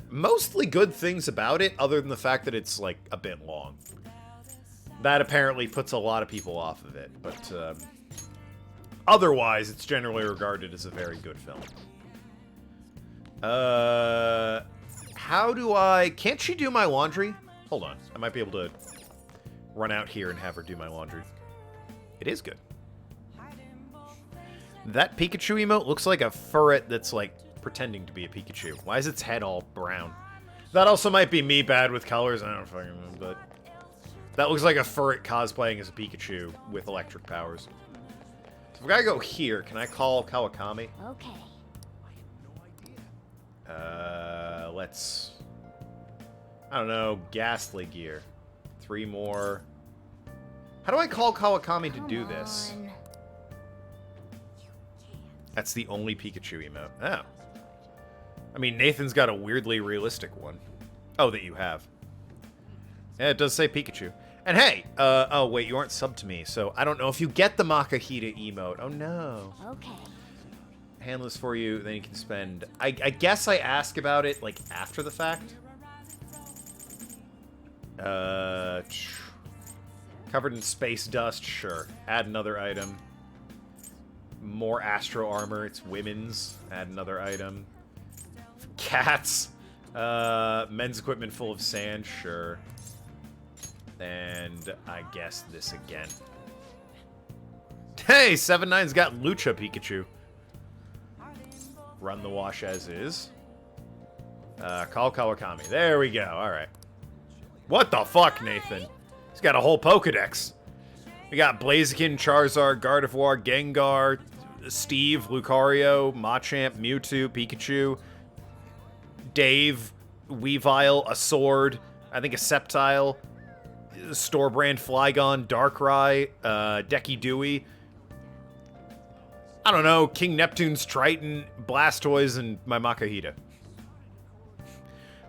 mostly good things about it, other than the fact that it's, like, a bit long. That apparently puts a lot of people off of it, but, otherwise, it's generally regarded as a very good film. How do I... Can't she do my laundry? Hold on. I might be able to run out here and have her do my laundry. It is good. That Pikachu emote looks like a furret that's, like, pretending to be a Pikachu. Why is its head all brown? That also might be me bad with colors. I don't fucking know, but... That looks like a furret cosplaying as a Pikachu with electric powers. So if I go here, can I call Kawakami? Okay. Let's... I don't know, Ghastly Gear. 3 more... How do I call Kawakami to do this? On. That's the only Pikachu emote. Oh. I mean, Nathan's got a weirdly realistic one. Oh, that you have. Yeah, it does say Pikachu. And hey, oh wait, you aren't subbed to me, so I don't know if you get the Makahita emote. Oh no. Okay. Handle this for you, then you can spend... I guess I ask about it, like, after the fact. Covered in space dust, sure. Add another item. More Astro Armor, it's women's. Add another item. Cats. Men's equipment full of sand, sure. And I guess this again. Hey, 7-9's got Lucha Pikachu. Run the wash as is. Call Kawakami. There we go. Alright. What the fuck, Nathan? He's got a whole Pokedex. We got Blaziken, Charizard, Gardevoir, Gengar, Steve, Lucario, Machamp, Mewtwo, Pikachu, Dave, Weavile, a Sword, I think a Sceptile, store brand Flygon, Darkrai, Decky Dewey. I don't know, King Neptune's Triton, Blastoise, and my Makahita.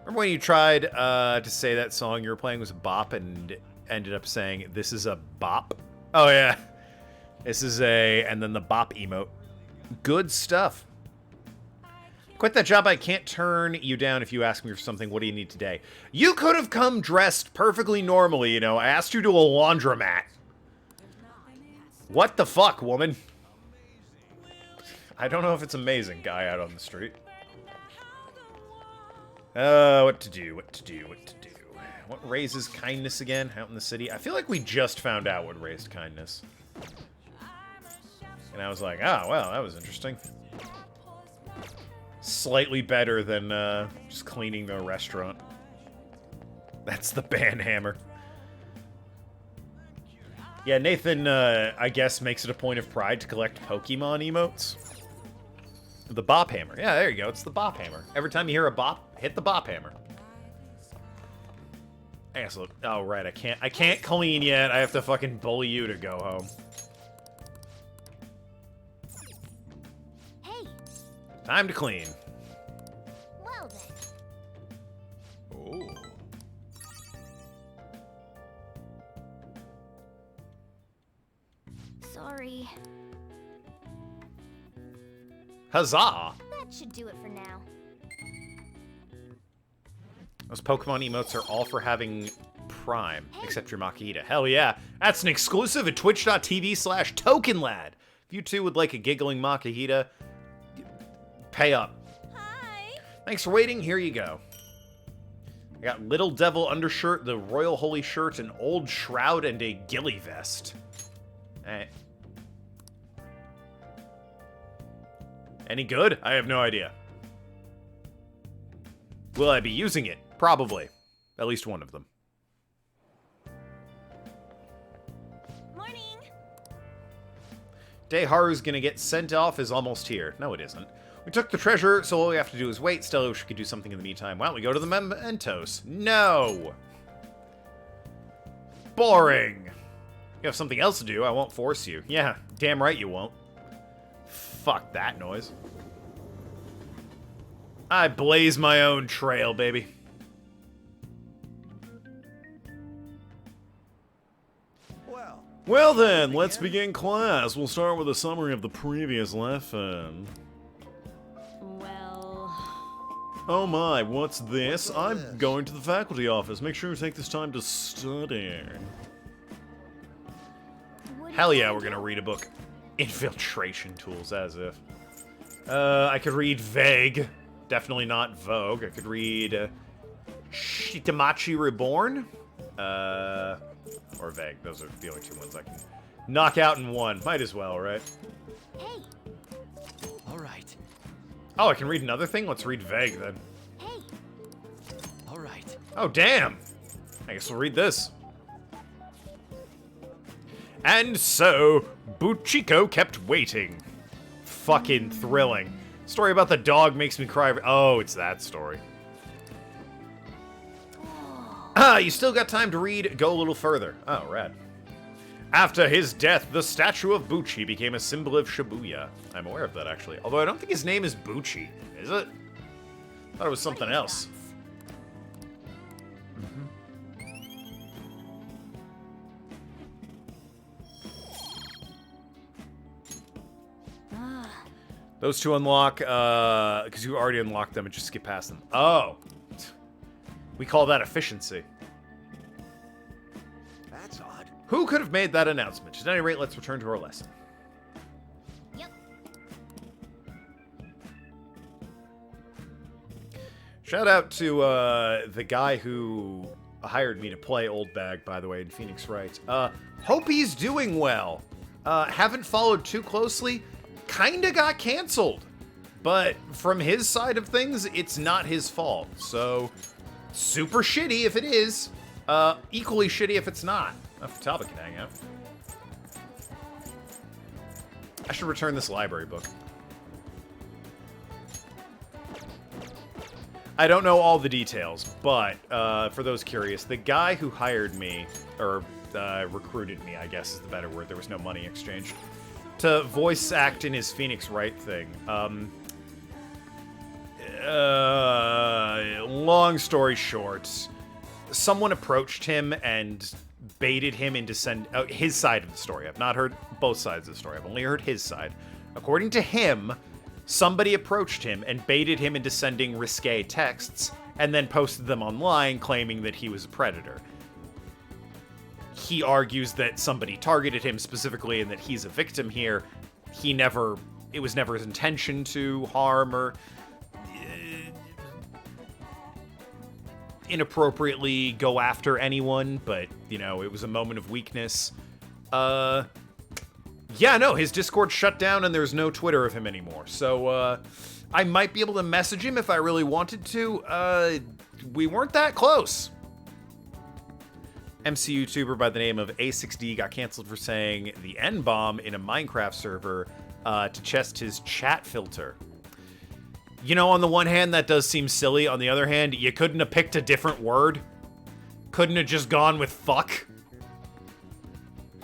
Remember when you tried to say that song you were playing was a bop and ended up saying, this is a bop? Oh, yeah. This is a... and then the bop emote. Good stuff. Quit that job. I can't turn you down if you ask me for something. What do you need today? You could have come dressed perfectly normally, you know. I asked you to a laundromat. What the fuck, woman? I don't know if it's amazing, guy out on the street. What to do, what to do, what to do. What raises kindness again out in the city? I feel like we just found out what raised kindness. And I was like, oh, well, that was interesting. Slightly better than just cleaning the restaurant. That's the banhammer. Yeah, Nathan, I guess, makes it a point of pride to collect Pokemon emotes. The Bop Hammer. Yeah, there you go. It's the Bop Hammer. Every time you hear a bop, hit the Bop Hammer. Excellent. Oh, right. I can't clean yet. I have to fucking bully you to go home. Hey. Time to clean. Well then. Oh. Sorry. Huzzah! That should do it for now. Those Pokemon emotes are all for having Prime, except your Makihita. Hell yeah. That's an exclusive at twitch.tv/TokenLad. If you too would like a giggling Makihita, pay up. Hi. Thanks for waiting. Here you go. I got Little Devil undershirt, the Royal Holy shirt, an old shroud, and a ghillie vest. Eh. Any good? I have no idea. Will I be using it? Probably. At least one of them. Morning. Day Haru's gonna get sent off is almost here. No, it isn't. We took the treasure, so all we have to do is wait. Stella wish we could do something in the meantime. Why don't we go to the mementos? No! Boring! You have something else to do, I won't force you. Yeah, damn right you won't. Fuck that noise. I blaze my own trail, baby. Well then, let's begin class. We'll start with a summary of the previous lesson. Well... Oh my, what's this? I'm going to the faculty office. Make sure you take this time to study. Hell yeah, we're gonna read a book. Infiltration tools, as if. I could read Vague. Definitely not Vogue. I could read Shitamachi Reborn. Or Vague. Those are the only two ones I can knock out in one. Might as well, right? Hey. All right. Oh, I can read another thing? Let's read Vague, then. Hey. All right. Oh, damn! I guess we'll read this. And so, Buchiko kept waiting. Fucking thrilling. Story about the dog makes me cry. Oh, it's that story. Ah, you still got time to read. Go a little further. Oh, rad. After his death, the statue of Buchi became a symbol of Shibuya. I'm aware of that, actually. Although I don't think his name is Buchi. Is it? I thought it was something else. Those two unlock, because you already unlocked them and just skip past them. Oh. We call that efficiency. That's odd. Who could have made that announcement? At any rate, let's return to our lesson. Yep. Shout out to the guy who hired me to play Old Bag, by the way, in Phoenix Wright. Hope he's doing well. Haven't followed too closely. Kinda got canceled. But from his side of things, it's not his fault. So, super shitty if it is. Equally shitty if it's not. Talbot can hang out. I should return this library book. I don't know all the details, but for those curious, the guy who hired me, or recruited me, I guess is the better word, there was no money exchanged, to voice act in his Phoenix Wright thing. Long story short, someone approached him and baited him into his side of the story. I've not heard both sides of the story. I've only heard his side. According to him, somebody approached him and baited him into sending risque texts and then posted them online claiming that he was a predator. He argues that somebody targeted him specifically and that he's a victim here. It was never his intention to harm or inappropriately go after anyone, but, you know, it was a moment of weakness. Yeah, no, his Discord shut down and there's no Twitter of him anymore. So, I might be able to message him if I really wanted to. We weren't that close. MC YouTuber by the name of A6D got canceled for saying the N-bomb in a Minecraft server to test his chat filter. You know, on the one hand, that does seem silly. On the other hand, you couldn't have picked a different word. Couldn't have just gone with fuck.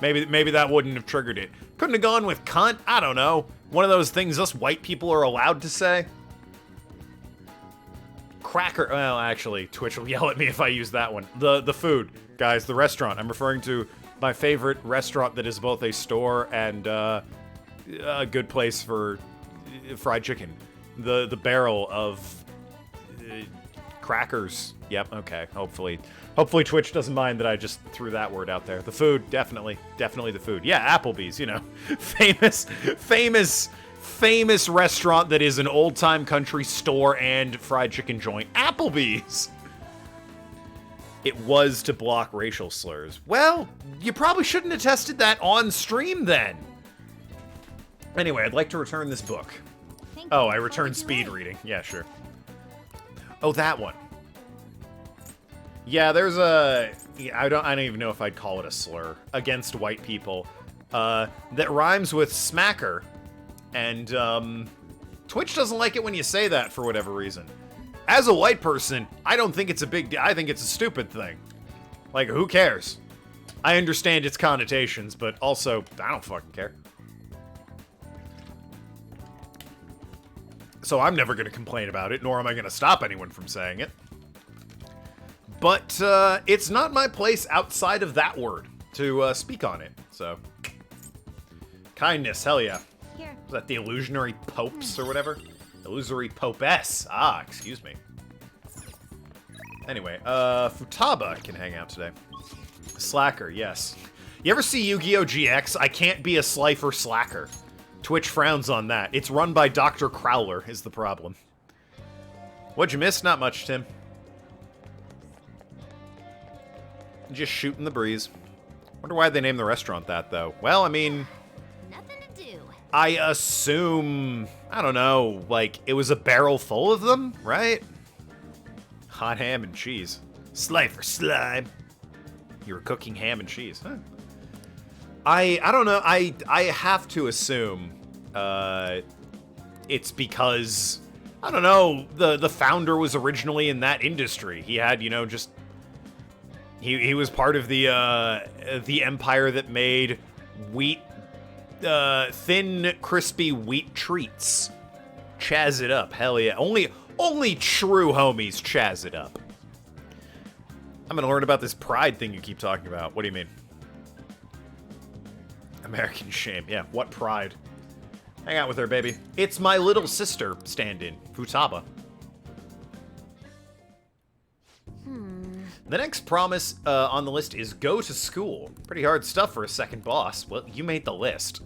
Maybe that wouldn't have triggered it. Couldn't have gone with cunt. I don't know. One of those things us white people are allowed to say. Cracker. Well, actually, Twitch will yell at me if I use that one. The food, guys. The restaurant. I'm referring to my favorite restaurant that is both a store and a good place for fried chicken. The barrel of crackers. Yep. Okay. Hopefully Twitch doesn't mind that I just threw that word out there. The food, definitely the food. Yeah, Applebee's. You know, famous restaurant that is an old-time country store and fried chicken joint. Applebee's. It was to block racial slurs. Well, you probably shouldn't have tested that on stream then. Anyway, I'd like to return this book. Oh, I returned speed reading. Yeah, sure. Oh, that one. Yeah, there's a... I don't even know if I'd call it a slur against white people. That rhymes with smacker. And, Twitch doesn't like it when you say that for whatever reason. As a white person, I don't think it's a big deal. I think it's a stupid thing. Like, who cares? I understand its connotations, but also, I don't fucking care. So I'm never going to complain about it, nor am I going to stop anyone from saying it. But it's not my place outside of that word to speak on it, so. Kindness, hell yeah. Here. Is that the illusionary popes or whatever? Illusory popess. Ah, excuse me. Anyway, Futaba can hang out today. Slacker, yes. You ever see Yu-Gi-Oh! GX? I can't be a Slifer Slacker. Twitch frowns on that. It's run by Dr. Crowler, is the problem. What'd you miss? Not much, Tim. Just shooting the breeze. Wonder why they named the restaurant that, though. Well, I mean... Nothing to do. I assume... I don't know, like, it was a barrel full of them, right? Hot ham and cheese. Slifer slime. You were cooking ham and cheese, huh? I don't know, I have to assume it's because, I don't know, the founder was originally in that industry. He had, you know, just... He was part of the empire that made wheat, thin, crispy wheat treats. Chaz it up, hell yeah. Only true homies chaz it up. I'm gonna learn about this pride thing you keep talking about. What do you mean? American shame. Yeah, what pride? Hang out with her, baby. It's my little sister stand-in, Futaba. The next promise on the list is go to school. Pretty hard stuff for a second boss. Well, you made the list.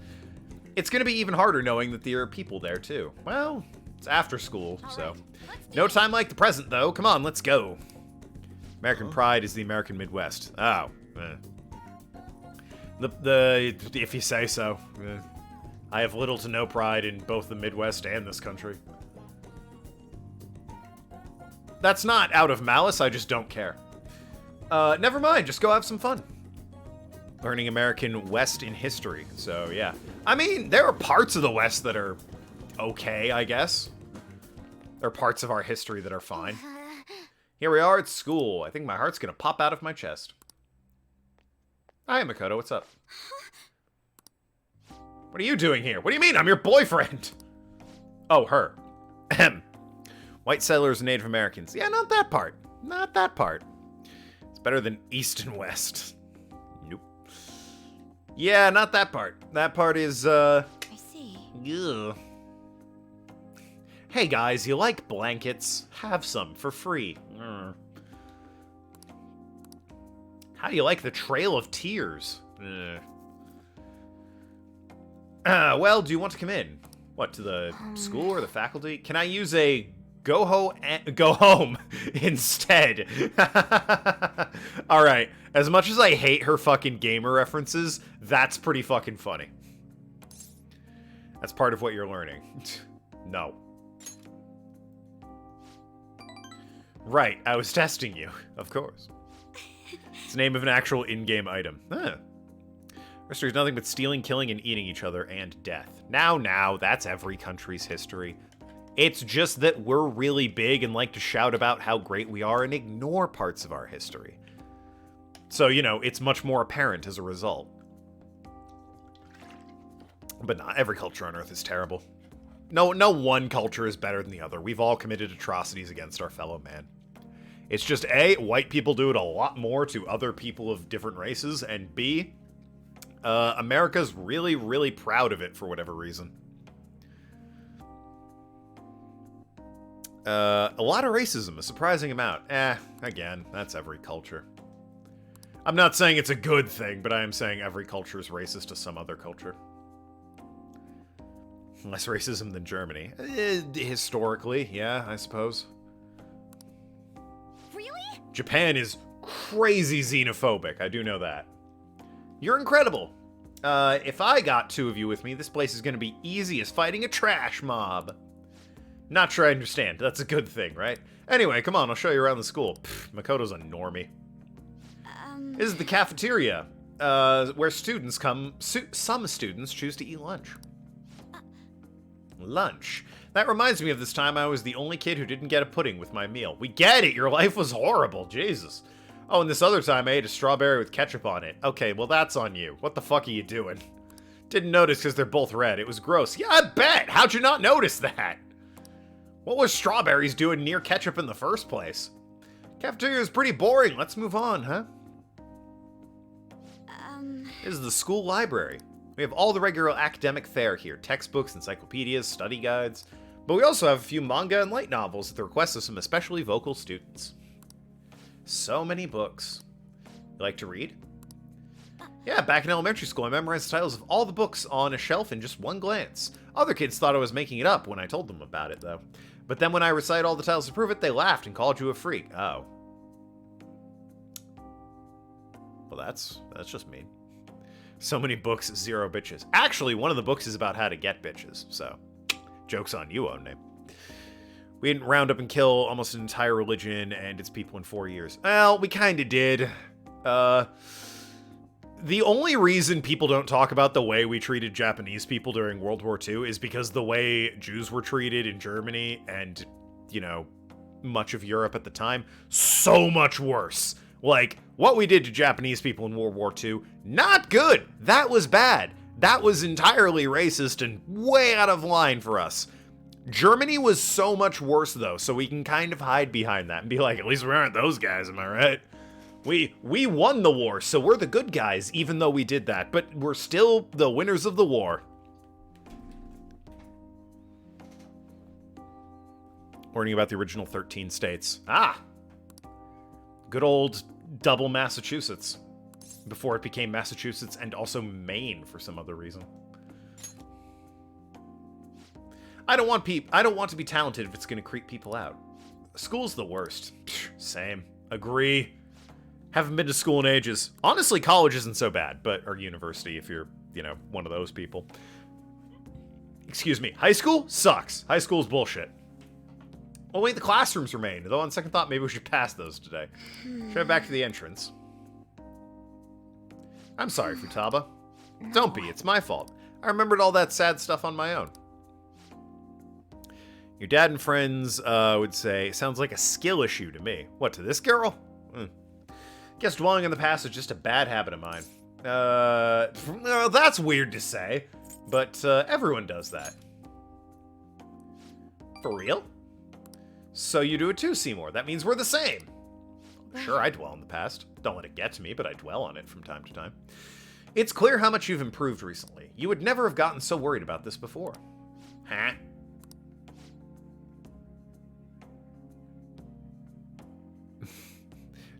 It's gonna be even harder knowing that there are people there, too. Well, it's after school, so. No time like the present, though. Come on, let's go. American pride is the American Midwest. Oh. If you say so. I have little to no pride in both the Midwest and this country. That's not out of malice, I just don't care. Never mind, just go have some fun. Learning American West in history, so yeah. I mean, there are parts of the West that are okay, I guess. There are parts of our history that are fine. Here we are at school. I think my heart's gonna pop out of my chest. Hi, Makoto, what's up? What are you doing here? What do you mean? I'm your boyfriend! Oh, her. Ahem. White settlers and Native Americans. Yeah, not that part. Not that part. It's better than East and West. Nope. Yeah, not that part. That part is, I see. Ugh. Hey guys, you like blankets? Have some for free. How do you like the Trail of Tears? Well, do you want to come in? What, to the school or the faculty? Can I use a go home instead? Alright, as much as I hate her fucking gamer references, that's pretty fucking funny. That's part of what you're learning. No. Right, I was testing you, of course. It's the name of an actual in-game item. Huh. History is nothing but stealing, killing, and eating each other, and death. Now, that's every country's history. It's just that we're really big and like to shout about how great we are and ignore parts of our history. So, you know, it's much more apparent as a result. But not every culture on Earth is terrible. No one culture is better than the other. We've all committed atrocities against our fellow man. It's just A, white people do it a lot more to other people of different races, and B, America's really, really proud of it for whatever reason. A lot of racism, a surprising amount. Again, that's every culture. I'm not saying it's a good thing, but I am saying every culture is racist to some other culture. Less racism than Germany. Historically, yeah, I suppose. Really? Japan is crazy xenophobic, I do know that. You're incredible. If I got two of you with me, this place is gonna be easy as fighting a trash mob. Not sure I understand. That's a good thing, right? Anyway, come on, I'll show you around the school. Pfft, Makoto's a normie. This is the cafeteria, where students come... some students choose to eat lunch. Lunch. That reminds me of this time I was the only kid who didn't get a pudding with my meal. We get it, your life was horrible, Jesus. Oh, and this other time I ate a strawberry with ketchup on it. Okay, well that's on you. What the fuck are you doing? Didn't notice because they're both red. It was gross. Yeah, I bet! How'd you not notice that? What was strawberries doing near ketchup in the first place? Cafeteria is pretty boring. Let's move on, huh? This is the school library. We have all the regular academic fare here. Textbooks, encyclopedias, study guides. But we also have a few manga and light novels at the request of some especially vocal students. So many books. You like to read? Yeah, back in elementary school, I memorized the titles of all the books on a shelf in just one glance. Other kids thought I was making it up when I told them about it, though. But then when I recited all the titles to prove it, they laughed and called you a freak. Oh. Well, that's just mean. So many books, zero bitches. Actually, one of the books is about how to get bitches, so joke's on you, Own Name. We didn't round up and kill almost an entire religion and its people in 4 years. Well, we kinda did. The only reason people don't talk about the way we treated Japanese people during World War II is because the way Jews were treated in Germany and, you know, much of Europe at the time, so much worse. Like, what we did to Japanese people in World War II, not good. That was bad. That was entirely racist and way out of line for us. Germany was so much worse, though, so we can kind of hide behind that and be like, at least we aren't those guys, am I right? We won the war, so we're the good guys, even though we did that, but we're still the winners of the war. Learning about the original 13 states. Ah! Good old double Massachusetts. Before it became Massachusetts and also Maine for some other reason. I don't want to be talented if it's going to creep people out. School's the worst. Same. Agree. Haven't been to school in ages. Honestly, college isn't so bad, or university if you're, you know, one of those people. Excuse me. High school sucks. High school's bullshit. Oh wait, the classrooms remain. Though on second thought, maybe we should pass those today. Should head back to the entrance. I'm sorry, Futaba. Don't be, it's my fault. I remembered all that sad stuff on my own. Your dad and friends would say, sounds like a skill issue to me. What, to this girl? Guess dwelling in the past is just a bad habit of mine. No, that's weird to say, but everyone does that. For real? So you do it too, Seymour. That means we're the same. Sure, I dwell in the past. Don't let it get to me, but I dwell on it from time to time. It's clear how much you've improved recently. You would never have gotten so worried about this before. Huh?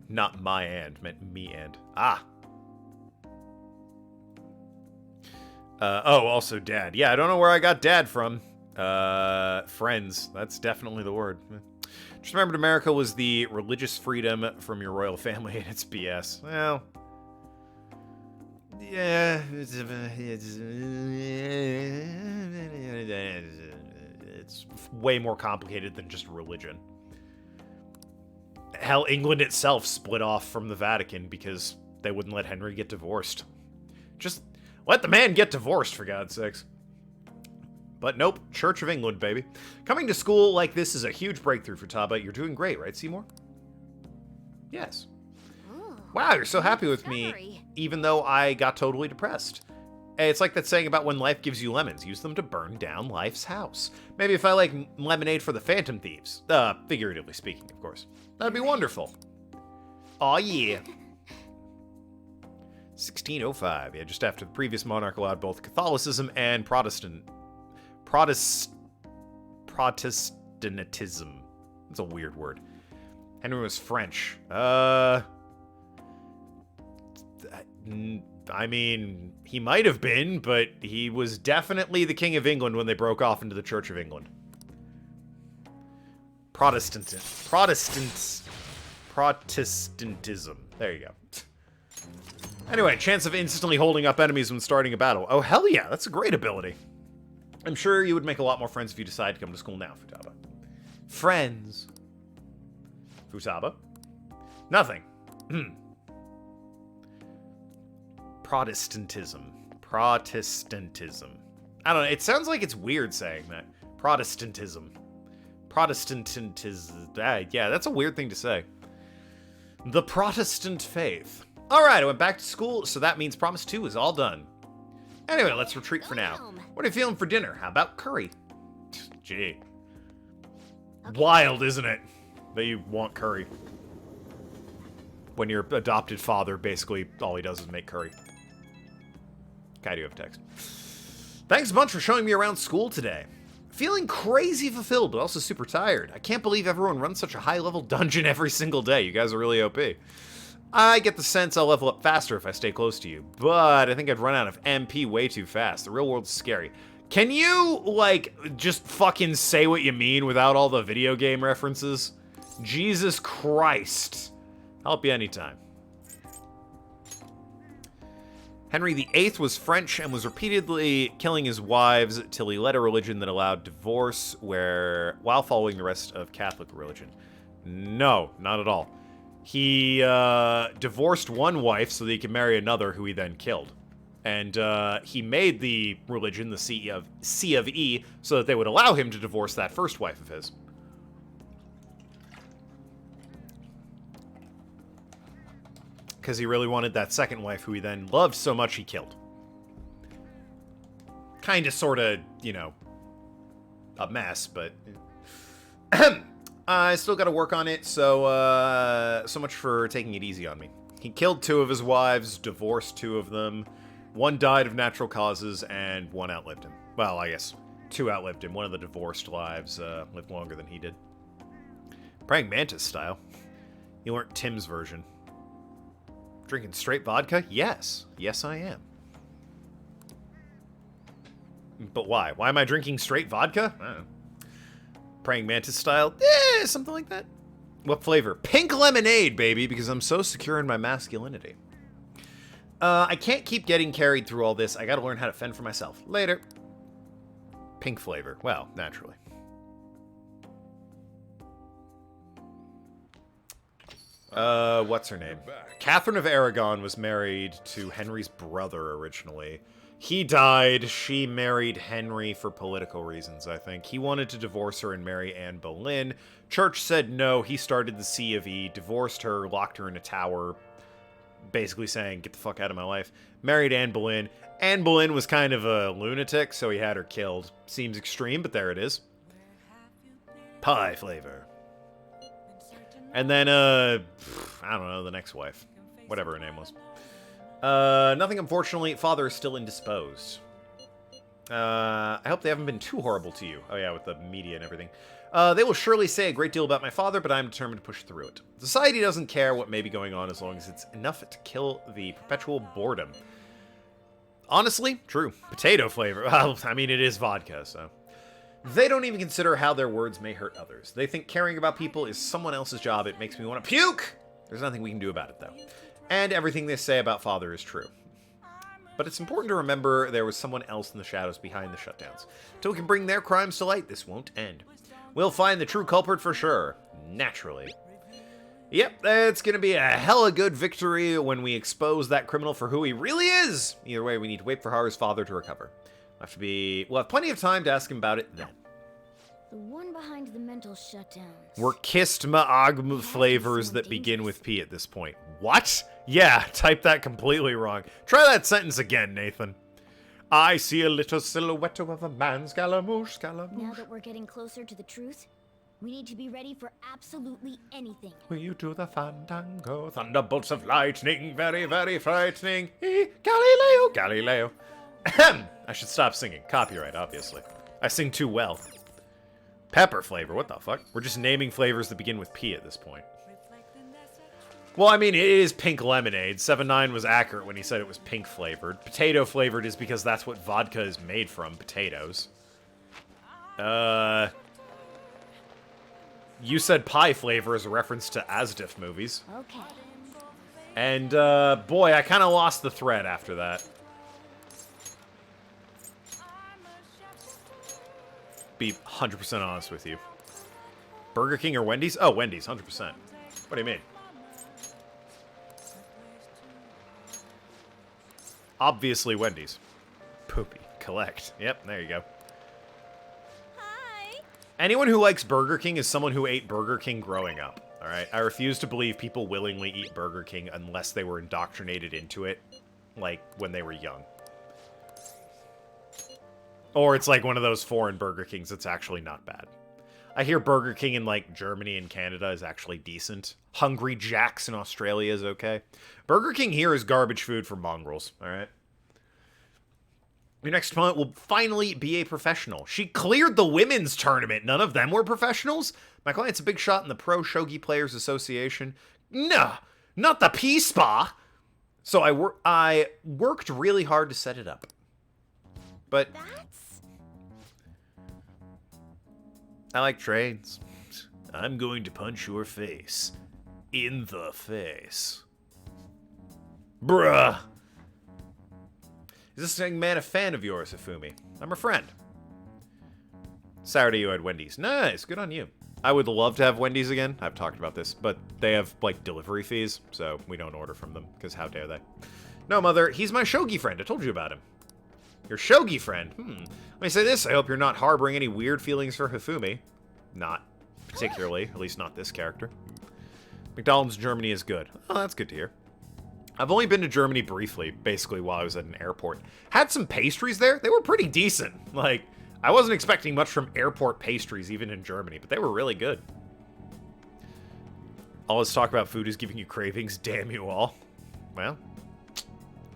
Not my and, meant me and. Ah. Oh, also dad. Yeah, I don't know where I got dad from. Friends. That's definitely the word. Just remembered America was the religious freedom from your royal family, and it's BS. Well, yeah, it's way more complicated than just religion. Hell, England itself split off from the Vatican because they wouldn't let Henry get divorced. Just let the man get divorced, for God's sakes. But nope, Church of England, baby. Coming to school like this is a huge breakthrough for Taba. You're doing great, right, Seymour? Yes. Wow, you're so happy with me, even though I got totally depressed. It's like that saying about when life gives you lemons, use them to burn down life's house. Maybe if I like lemonade for the Phantom Thieves. Figuratively speaking, of course. That'd be wonderful. Aw, yeah. 1605, yeah, just after the previous monarch allowed both Catholicism and Protestantism. That's a weird word. Henry was French. I mean, he might have been, but he was definitely the King of England when they broke off into the Church of England. Protestantism. There you go. Anyway, chance of instantly holding up enemies when starting a battle. Oh, hell yeah, that's a great ability. I'm sure you would make a lot more friends if you decide to come to school now, Futaba. Friends. Futaba? Nothing. Protestantism. I don't know, it sounds like it's weird saying that. Protestantism. Yeah, that's a weird thing to say. The Protestant faith. Alright, I went back to school, so that means Promise 2 is all done. Anyway, let's retreat for now. What are you feeling for dinner? How about curry? Gee. Wild, isn't it? That you want curry. When your adopted father, basically, all he does is make curry. Okay, I do have text. Thanks a bunch for showing me around school today. Feeling crazy fulfilled, but also super tired. I can't believe everyone runs such a high-level dungeon every single day. You guys are really OP. I get the sense I'll level up faster if I stay close to you, but I think I'd run out of MP way too fast. The real world's scary. Can you, like, just fucking say what you mean without all the video game references? Jesus Christ. I'll help you anytime. Henry VIII was French and was repeatedly killing his wives till he led a religion that allowed divorce while following the rest of Catholic religion. No, not at all. He divorced one wife so that he could marry another who he then killed. And he made the religion the C of E so that they would allow him to divorce that first wife of his. Because he really wanted that second wife who he then loved so much he killed. Kinda, sorta, you know, a mess, but... I still gotta work on it, so much for taking it easy on me. He killed 2 of his wives, divorced 2 of them. 1 died of natural causes, and 1 outlived him. Well, I guess 2 outlived him. One of the divorced wives lived longer than he did. Praying Mantis style. You learned Tim's version. Drinking straight vodka? Yes. Yes, I am. But why? Why am I drinking straight vodka? I don't know. Praying Mantis style? Something like that. What flavor? Pink lemonade, baby, because I'm so secure in my masculinity. I can't keep getting carried through all this. I gotta learn how to fend for myself. Later. Pink flavor. Well, naturally. What's her name? Catherine of Aragon was married to Henry's brother originally. He died. She married Henry for political reasons, I think. He wanted to divorce her and marry Anne Boleyn. Church said no. He started the C of E, divorced her, locked her in a tower, basically saying, get the fuck out of my life. Married Anne Boleyn. Anne Boleyn was kind of a lunatic, so he had her killed. Seems extreme, but there it is. Pie flavor. And then, I don't know, the next wife. Whatever her name was. Nothing, unfortunately. Father is still indisposed. I hope they haven't been too horrible to you. Oh yeah, with the media and everything. They will surely say a great deal about my father, but I'm determined to push through it. Society doesn't care what may be going on as long as it's enough to kill the perpetual boredom. Honestly, true. Potato flavor. Well, I mean, it is vodka, so... They don't even consider how their words may hurt others. They think caring about people is someone else's job. It makes me want to puke! There's nothing we can do about it, though. And everything they say about Father is true. But it's important to remember there was someone else in the shadows behind the shutdowns. Till we can bring their crimes to light, this won't end. We'll find the true culprit for sure. Naturally. Yep, it's gonna be a hella good victory when we expose that criminal for who he really is. Either way, we need to wait for Haru's father to recover. We'll have plenty of time to ask him about it then. The one behind the mental shutdowns. We're kissed ma'agm flavors that begin with P at this point. What? Yeah, type that completely wrong. Try that sentence again, Nathan. I see a little silhouette of a man, Scaramouche, Scaramouche. Now that we're getting closer to the truth, we need to be ready for absolutely anything. Will you do the fandango? Thunderbolts of lightning, very, very frightening. Galileo, Galileo. Ahem. I should stop singing. Copyright, obviously. I sing too well. Pepper flavor, what the fuck? We're just naming flavors that begin with P at this point. Well, I mean, it is pink lemonade. 7-9 was accurate when he said it was pink flavored. Potato flavored is because that's what vodka is made from, potatoes. You said pie flavor as a reference to Asdif movies. Okay. And, boy, I kind of lost the thread after that. Be 100% honest with you. Burger King or Wendy's? Oh, Wendy's, 100%. What do you mean? Obviously Wendy's. Poopy. Collect. Yep, there you go. Hi. Anyone who likes Burger King is someone who ate Burger King growing up. Alright? I refuse to believe people willingly eat Burger King unless they were indoctrinated into it, like, when they were young. Or it's like one of those foreign Burger Kings that's actually not bad. I hear Burger King in, like, Germany and Canada is actually decent. Hungry Jack's in Australia is okay. Burger King here is garbage food for mongrels, alright? Your next opponent will finally be a professional. She cleared the women's tournament. None of them were professionals? My client's a big shot in the Pro Shogi Players Association. No, not the P-Spa. So I worked really hard to set it up. But I like trains. I'm going to punch your face. In the face. Bruh. Is this young man a fan of yours, Hifumi? I'm a friend. Saturday you had Wendy's. Nice, good on you. I would love to have Wendy's again. I've talked about this, but they have, like, delivery fees, so we don't order from them, because how dare they? No, Mother, he's my shogi friend. I told you about him. Your shogi friend? Let me say this. I hope you're not harboring any weird feelings for Hifumi. Not particularly. At least not this character. McDonald's Germany is good. Oh, that's good to hear. I've only been to Germany briefly, basically while I was at an airport. Had some pastries there. They were pretty decent. Like, I wasn't expecting much from airport pastries, even in Germany, but they were really good. All this talk about food is giving you cravings. Damn you all. Well,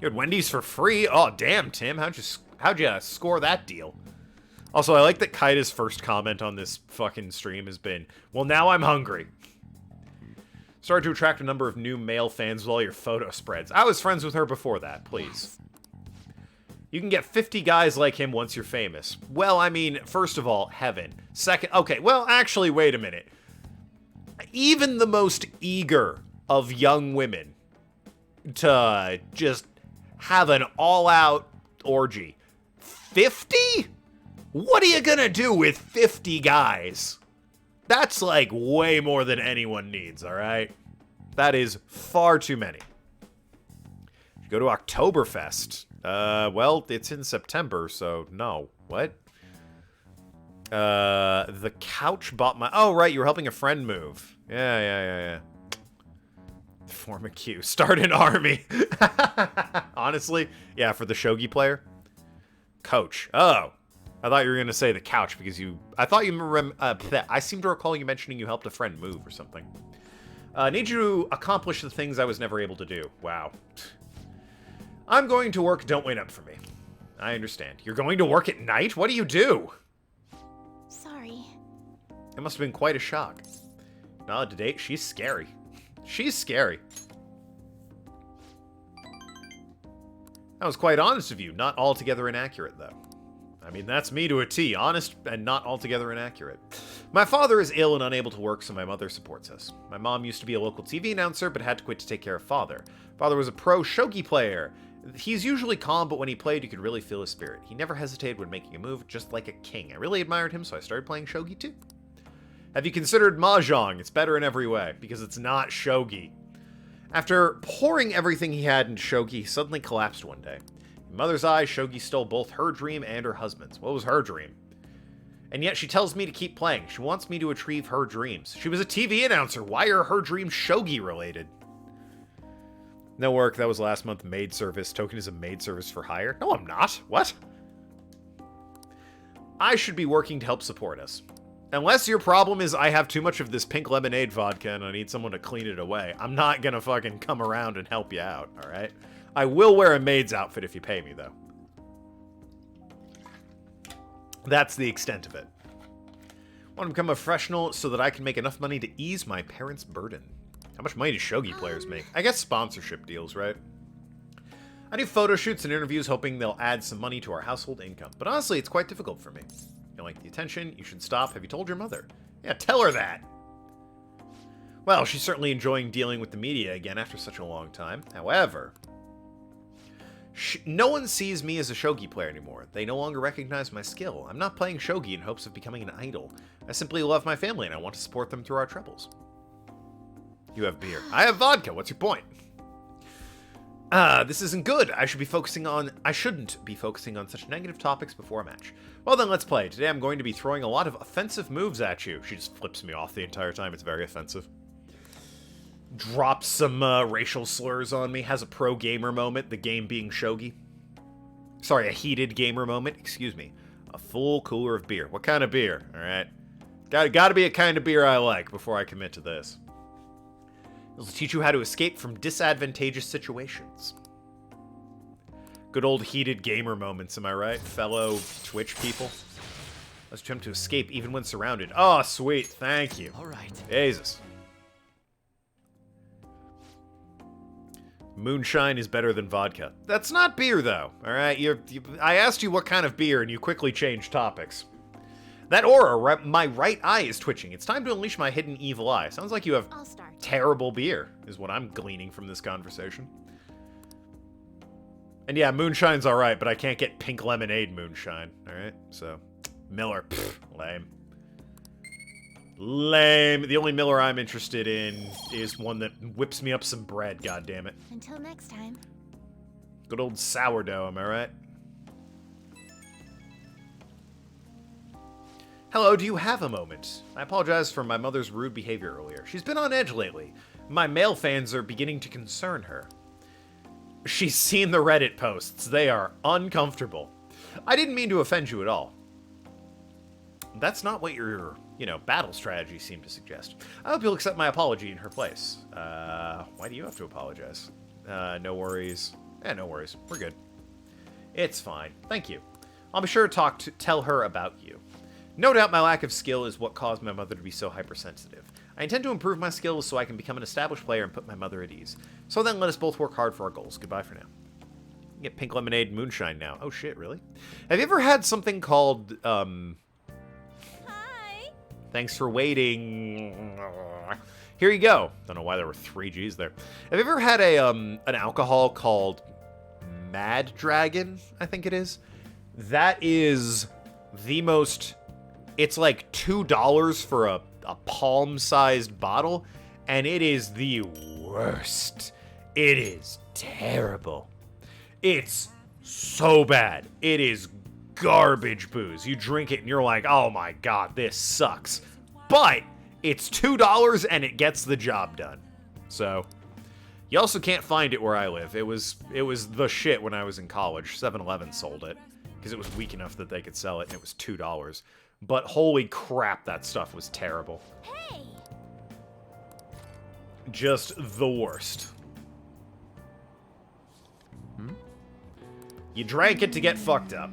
you had Wendy's for free. Oh, damn, Tim. How'd you score that deal? Also, I like that Kaida's first comment on this fucking stream has been, well, now I'm hungry. Started to attract a number of new male fans with all your photo spreads. I was friends with her before that, please. You can get 50 guys like him once you're famous. Well, I mean, first of all, heaven. Second, okay, well, actually, wait a minute. Even the most eager of young women to just have an all-out orgy. 50? What are you gonna do with 50 guys? That's like way more than anyone needs, alright? That is far too many. You go to Oktoberfest. Well, it's in September, so no. What? The couch bought my... Oh, right, you were helping a friend move. Yeah. Form a queue. Start an army. Honestly, yeah, for the shogi player. Coach. Oh. I thought you were going to say the couch because you... I thought you... I seem to recall you mentioning you helped a friend move or something. Need you to accomplish the things I was never able to do. Wow. I'm going to work. Don't wait up for me. I understand. You're going to work at night? What do you do? Sorry. It must have been quite a shock. Not to date, she's scary. She's scary. That was quite honest of you. Not altogether inaccurate, though. I mean, that's me to a T. Honest and not altogether inaccurate. My father is ill and unable to work, so my mother supports us. My mom used to be a local TV announcer, but had to quit to take care of father. Father was a pro shogi player. He's usually calm, but when he played, you could really feel his spirit. He never hesitated when making a move, just like a king. I really admired him, so I started playing shogi too. Have you considered Mahjong? It's better in every way, because it's not shogi. After pouring everything he had into shogi, he suddenly collapsed one day. In Mother's eyes, shogi stole both her dream and her husband's. What was her dream? And yet she tells me to keep playing. She wants me to achieve her dreams. She was a TV announcer. Why are her dreams shogi related? No work. That was last month. Maid service. Token is a maid service for hire. No, I'm not. What? I should be working to help support us. Unless your problem is I have too much of this pink lemonade vodka and I need someone to clean it away, I'm not gonna fucking come around and help you out, alright? I will wear a maid's outfit if you pay me, though. That's the extent of it. I want to become a professional so that I can make enough money to ease my parents' burden. How much money do shogi players make? I guess sponsorship deals, right? I do photo shoots and interviews hoping they'll add some money to our household income. But honestly, it's quite difficult for me. You don't like the attention? You should stop. Have you told your mother? Yeah, tell her that. Well, she's certainly enjoying dealing with the media again after such a long time. However, no one sees me as a shogi player anymore. They no longer recognize my skill. I'm not playing shogi in hopes of becoming an idol. I simply love my family and I want to support them through our troubles. You have beer. I have vodka. What's your point? This isn't good. I shouldn't be focusing on such negative topics before a match. Well then, let's play. Today I'm going to be throwing a lot of offensive moves at you. She just flips me off the entire time. It's very offensive. Drops some racial slurs on me. Has a pro gamer moment, the game being shogi. Sorry, a heated gamer moment. Excuse me. A full cooler of beer. What kind of beer? Alright. Gotta be a kind of beer I like before I commit to this. It'll teach you how to escape from disadvantageous situations. Good old heated gamer moments, am I right? Fellow Twitch people. Let's attempt to escape even when surrounded. Oh, sweet. Thank you. All right. Jesus. Moonshine is better than vodka. That's not beer, though. All right? I asked you what kind of beer, and you quickly changed topics. That aura, my right eye is twitching. It's time to unleash my hidden evil eye. Sounds like you have terrible beer, is what I'm gleaning from this conversation. And yeah, moonshine's alright, but I can't get pink lemonade moonshine. Alright, so, Miller, pfft, lame. Lame. The only Miller I'm interested in is one that whips me up some bread, goddammit. Until next time. Good old sourdough, am I right? Hello, do you have a moment? I apologize for my mother's rude behavior earlier. She's been on edge lately. My male fans are beginning to concern her. She's seen the Reddit posts. They are uncomfortable. I didn't mean to offend you at all. That's not what your, battle strategy seemed to suggest. I hope you'll accept my apology in her place. Why do you have to apologize? No worries. No worries. We're good. It's fine. Thank you. I'll be sure to tell her about you. No doubt my lack of skill is what caused my mother to be so hypersensitive. I intend to improve my skills so I can become an established player and put my mother at ease. So then let us both work hard for our goals. Goodbye for now. Get pink lemonade moonshine now. Oh shit, really? Have you ever had something called, Hi! Thanks for waiting. Here you go. Don't know why there were 3 G's there. Have you ever had an alcohol called Mad Dragon, I think it is? That is the most... It's like $2 for a palm-sized bottle, and it is the worst. It is terrible. It's so bad. It is garbage booze. You drink it and you're like, oh my god, this sucks. But it's $2 and it gets the job done. So, you also can't find it where I live. It was the shit when I was in college. 7-Eleven sold it because it was weak enough that they could sell it, and it was $2. But holy crap, that stuff was terrible. Hey! Just the worst. You drank it to get fucked up.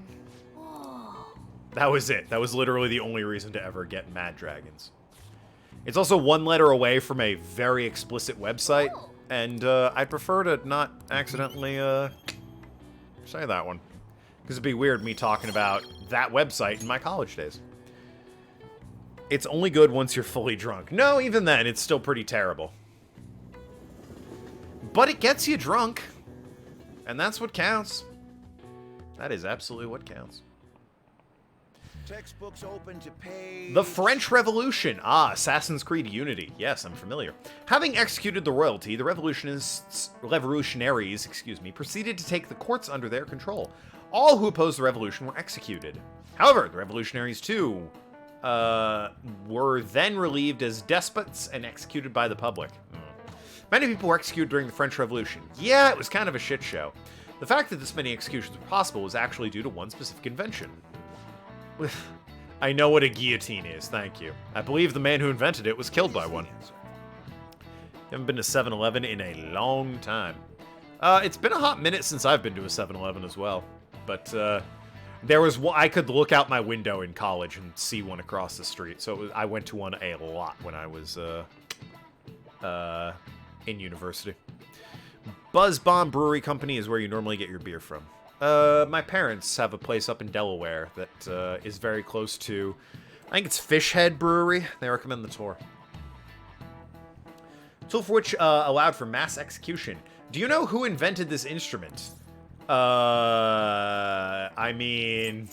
That was it. That was literally the only reason to ever get Mad Dragons. It's also 1 letter away from a very explicit website, and I prefer to not accidentally say that one. Because it'd be weird me talking about that website in my college days. It's only good once you're fully drunk. No, even then, it's still pretty terrible. But it gets you drunk. And that's what counts. That is absolutely what counts. Textbooks open to page... The French Revolution. Ah, Assassin's Creed Unity. Yes, I'm familiar. Having executed the royalty, the revolutionaries, proceeded to take the courts under their control. All who opposed the revolution were executed. However, the revolutionaries too were then relieved as despots and executed by the public. Many people were executed during the French Revolution. Yeah, it was kind of a shit show. The fact that this many executions were possible was actually due to one specific invention. I know what a guillotine is, thank you. I believe the man who invented it was killed by one. Haven't been to 7-Eleven in a long time. It's been a hot minute since I've been to a 7-Eleven as well. But there was one, I could look out my window in college and see one across the street. So I went to one a lot when I was in university. Buzz Bomb Brewery Company is where you normally get your beer from. My parents have a place up in Delaware that is very close to, I think it's Fishhead Brewery. They recommend the tour. Tool for which allowed for mass execution. Do you know who invented this instrument? I mean,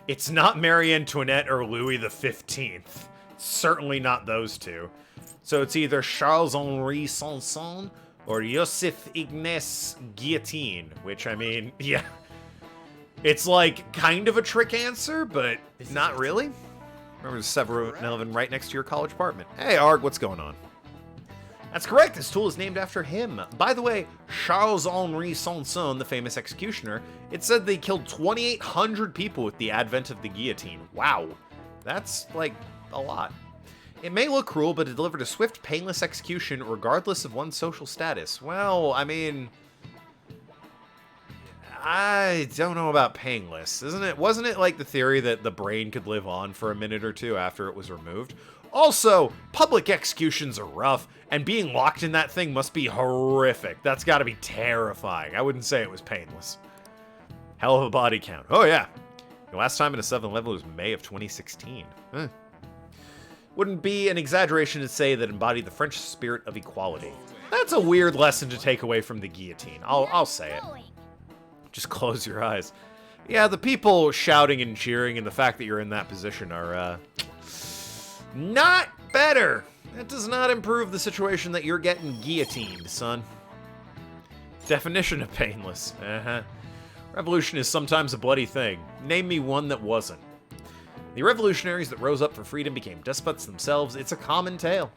it's not Marie Antoinette or Louis XV. Certainly not those two. So it's either Charles-Henri Sanson or Joseph Ignace Guillotine, which, I mean, yeah. It's like kind of a trick answer, but not really. Remember, there's 7-Eleven right next to your college apartment. Hey, Arg, what's going on? That's correct. This tool is named after him. By the way, Charles-Henri Sanson, the famous executioner, it said they killed 2,800 people with the advent of the guillotine. Wow. That's, like, a lot. It may look cruel, but it delivered a swift, painless execution regardless of one's social status. Well, I mean, I don't know about painless, isn't it? Wasn't it like the theory that the brain could live on for a minute or two after it was removed? Also, public executions are rough, and being locked in that thing must be horrific. That's gotta be terrifying. I wouldn't say it was painless. Hell of a body count. Oh yeah. The last time in a 7-Eleven was May of 2016. Wouldn't be an exaggeration to say that it embodied the French spirit of equality. That's a weird lesson to take away from the guillotine. I'll say it. Just close your eyes. Yeah, the people shouting and cheering and the fact that you're in that position are, not better. That does not improve the situation that you're getting guillotined, son. Definition of painless. Revolution is sometimes a bloody thing. Name me one that wasn't. The revolutionaries that rose up for freedom became despots themselves. It's a common tale.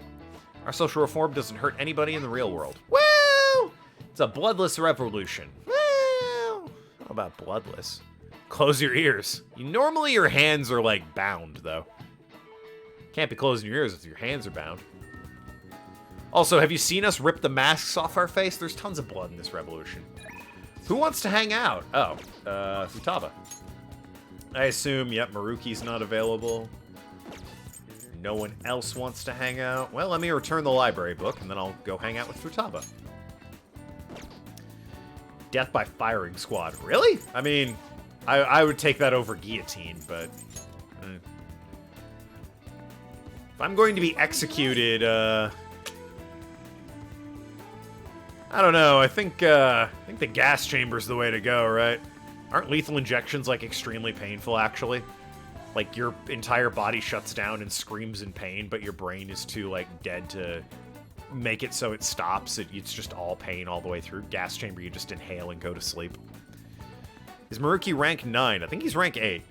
Our social reform doesn't hurt anybody in the real world. Well, it's a bloodless revolution. Well, how about bloodless? Close your ears. Normally your hands are, like, bound, though. Can't be closing your ears if your hands are bound. Also, have you seen us rip the masks off our face? There's tons of blood in this revolution. Who wants to hang out? Oh, Futaba. I assume, yep, Maruki's not available. No one else wants to hang out. Well, let me return the library book, and then I'll go hang out with Futaba. Death by firing squad. Really? I mean, I would take that over guillotine, but... If I'm going to be executed, I don't know. I think the gas chamber's the way to go, right? Aren't lethal injections, like, extremely painful, actually? Like, your entire body shuts down and screams in pain, but your brain is too, like, dead to make it so it stops. It's just all pain all the way through. Gas chamber, you just inhale and go to sleep. Is Maruki rank 9? I think he's rank 8.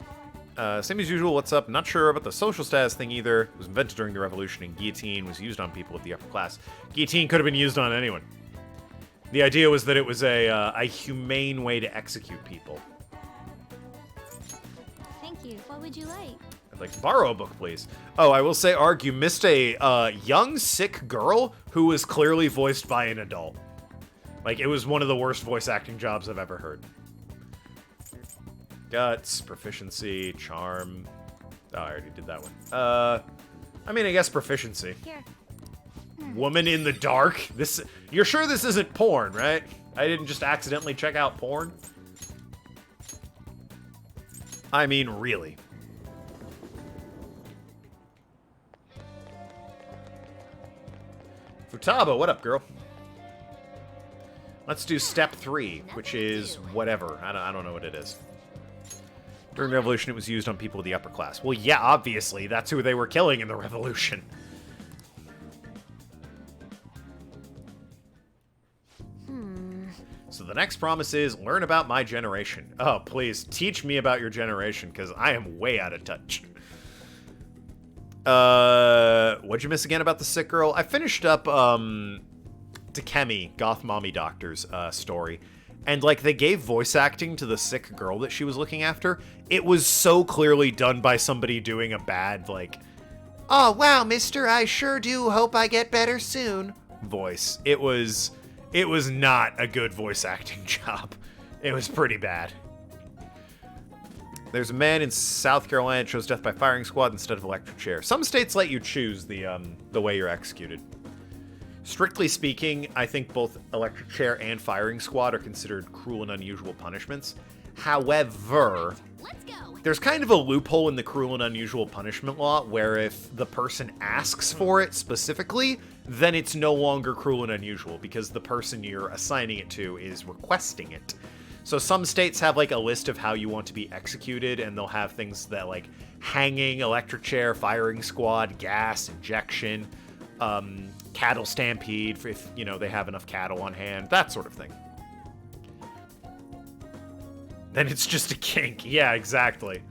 Same as usual, what's up? Not sure about the social status thing either. It was invented during the revolution, and guillotine was used on people of the upper class. Guillotine could have been used on anyone. The idea was that it was a humane way to execute people. Thank you. What would you like? I'd like to borrow a book, please. Oh, I will say, Arg, you missed a young, sick girl who was clearly voiced by an adult. Like, it was one of the worst voice acting jobs I've ever heard. Guts, proficiency, charm. Oh, I already did that one. I mean, I guess proficiency. Here. Woman in the dark? You're sure this isn't porn, right? I didn't just accidentally check out porn? I mean, really. Futaba, what up, girl? Let's do step 3, which is whatever. I don't know what it is. During the Revolution, it was used on people of the upper class. Well, yeah, obviously. That's who they were killing in the Revolution. So the next promise is, learn about my generation. Oh, please, teach me about your generation, because I am way out of touch. What'd you miss again about the sick girl? I finished up, Takemi, Goth Mommy Doctor's, story. And, like, they gave voice acting to the sick girl that she was looking after. It was so clearly done by somebody doing a bad, like, oh, wow, mister, I sure do hope I get better soon voice. It was not a good voice acting job. It was pretty bad. There's a man in South Carolina that chose death by firing squad instead of electric chair. Some states let you choose the way you're executed. Strictly speaking, I think both electric chair and firing squad are considered cruel and unusual punishments. However, there's kind of a loophole in the cruel and unusual punishment law where if the person asks for it specifically, then it's no longer cruel and unusual because the person you're assigning it to is requesting it. So some states have like a list of how you want to be executed, and they'll have things that like hanging, electric chair, firing squad, gas, injection, cattle stampede if, you know, they have enough cattle on hand, that sort of thing. Then it's just a kink. Yeah, exactly.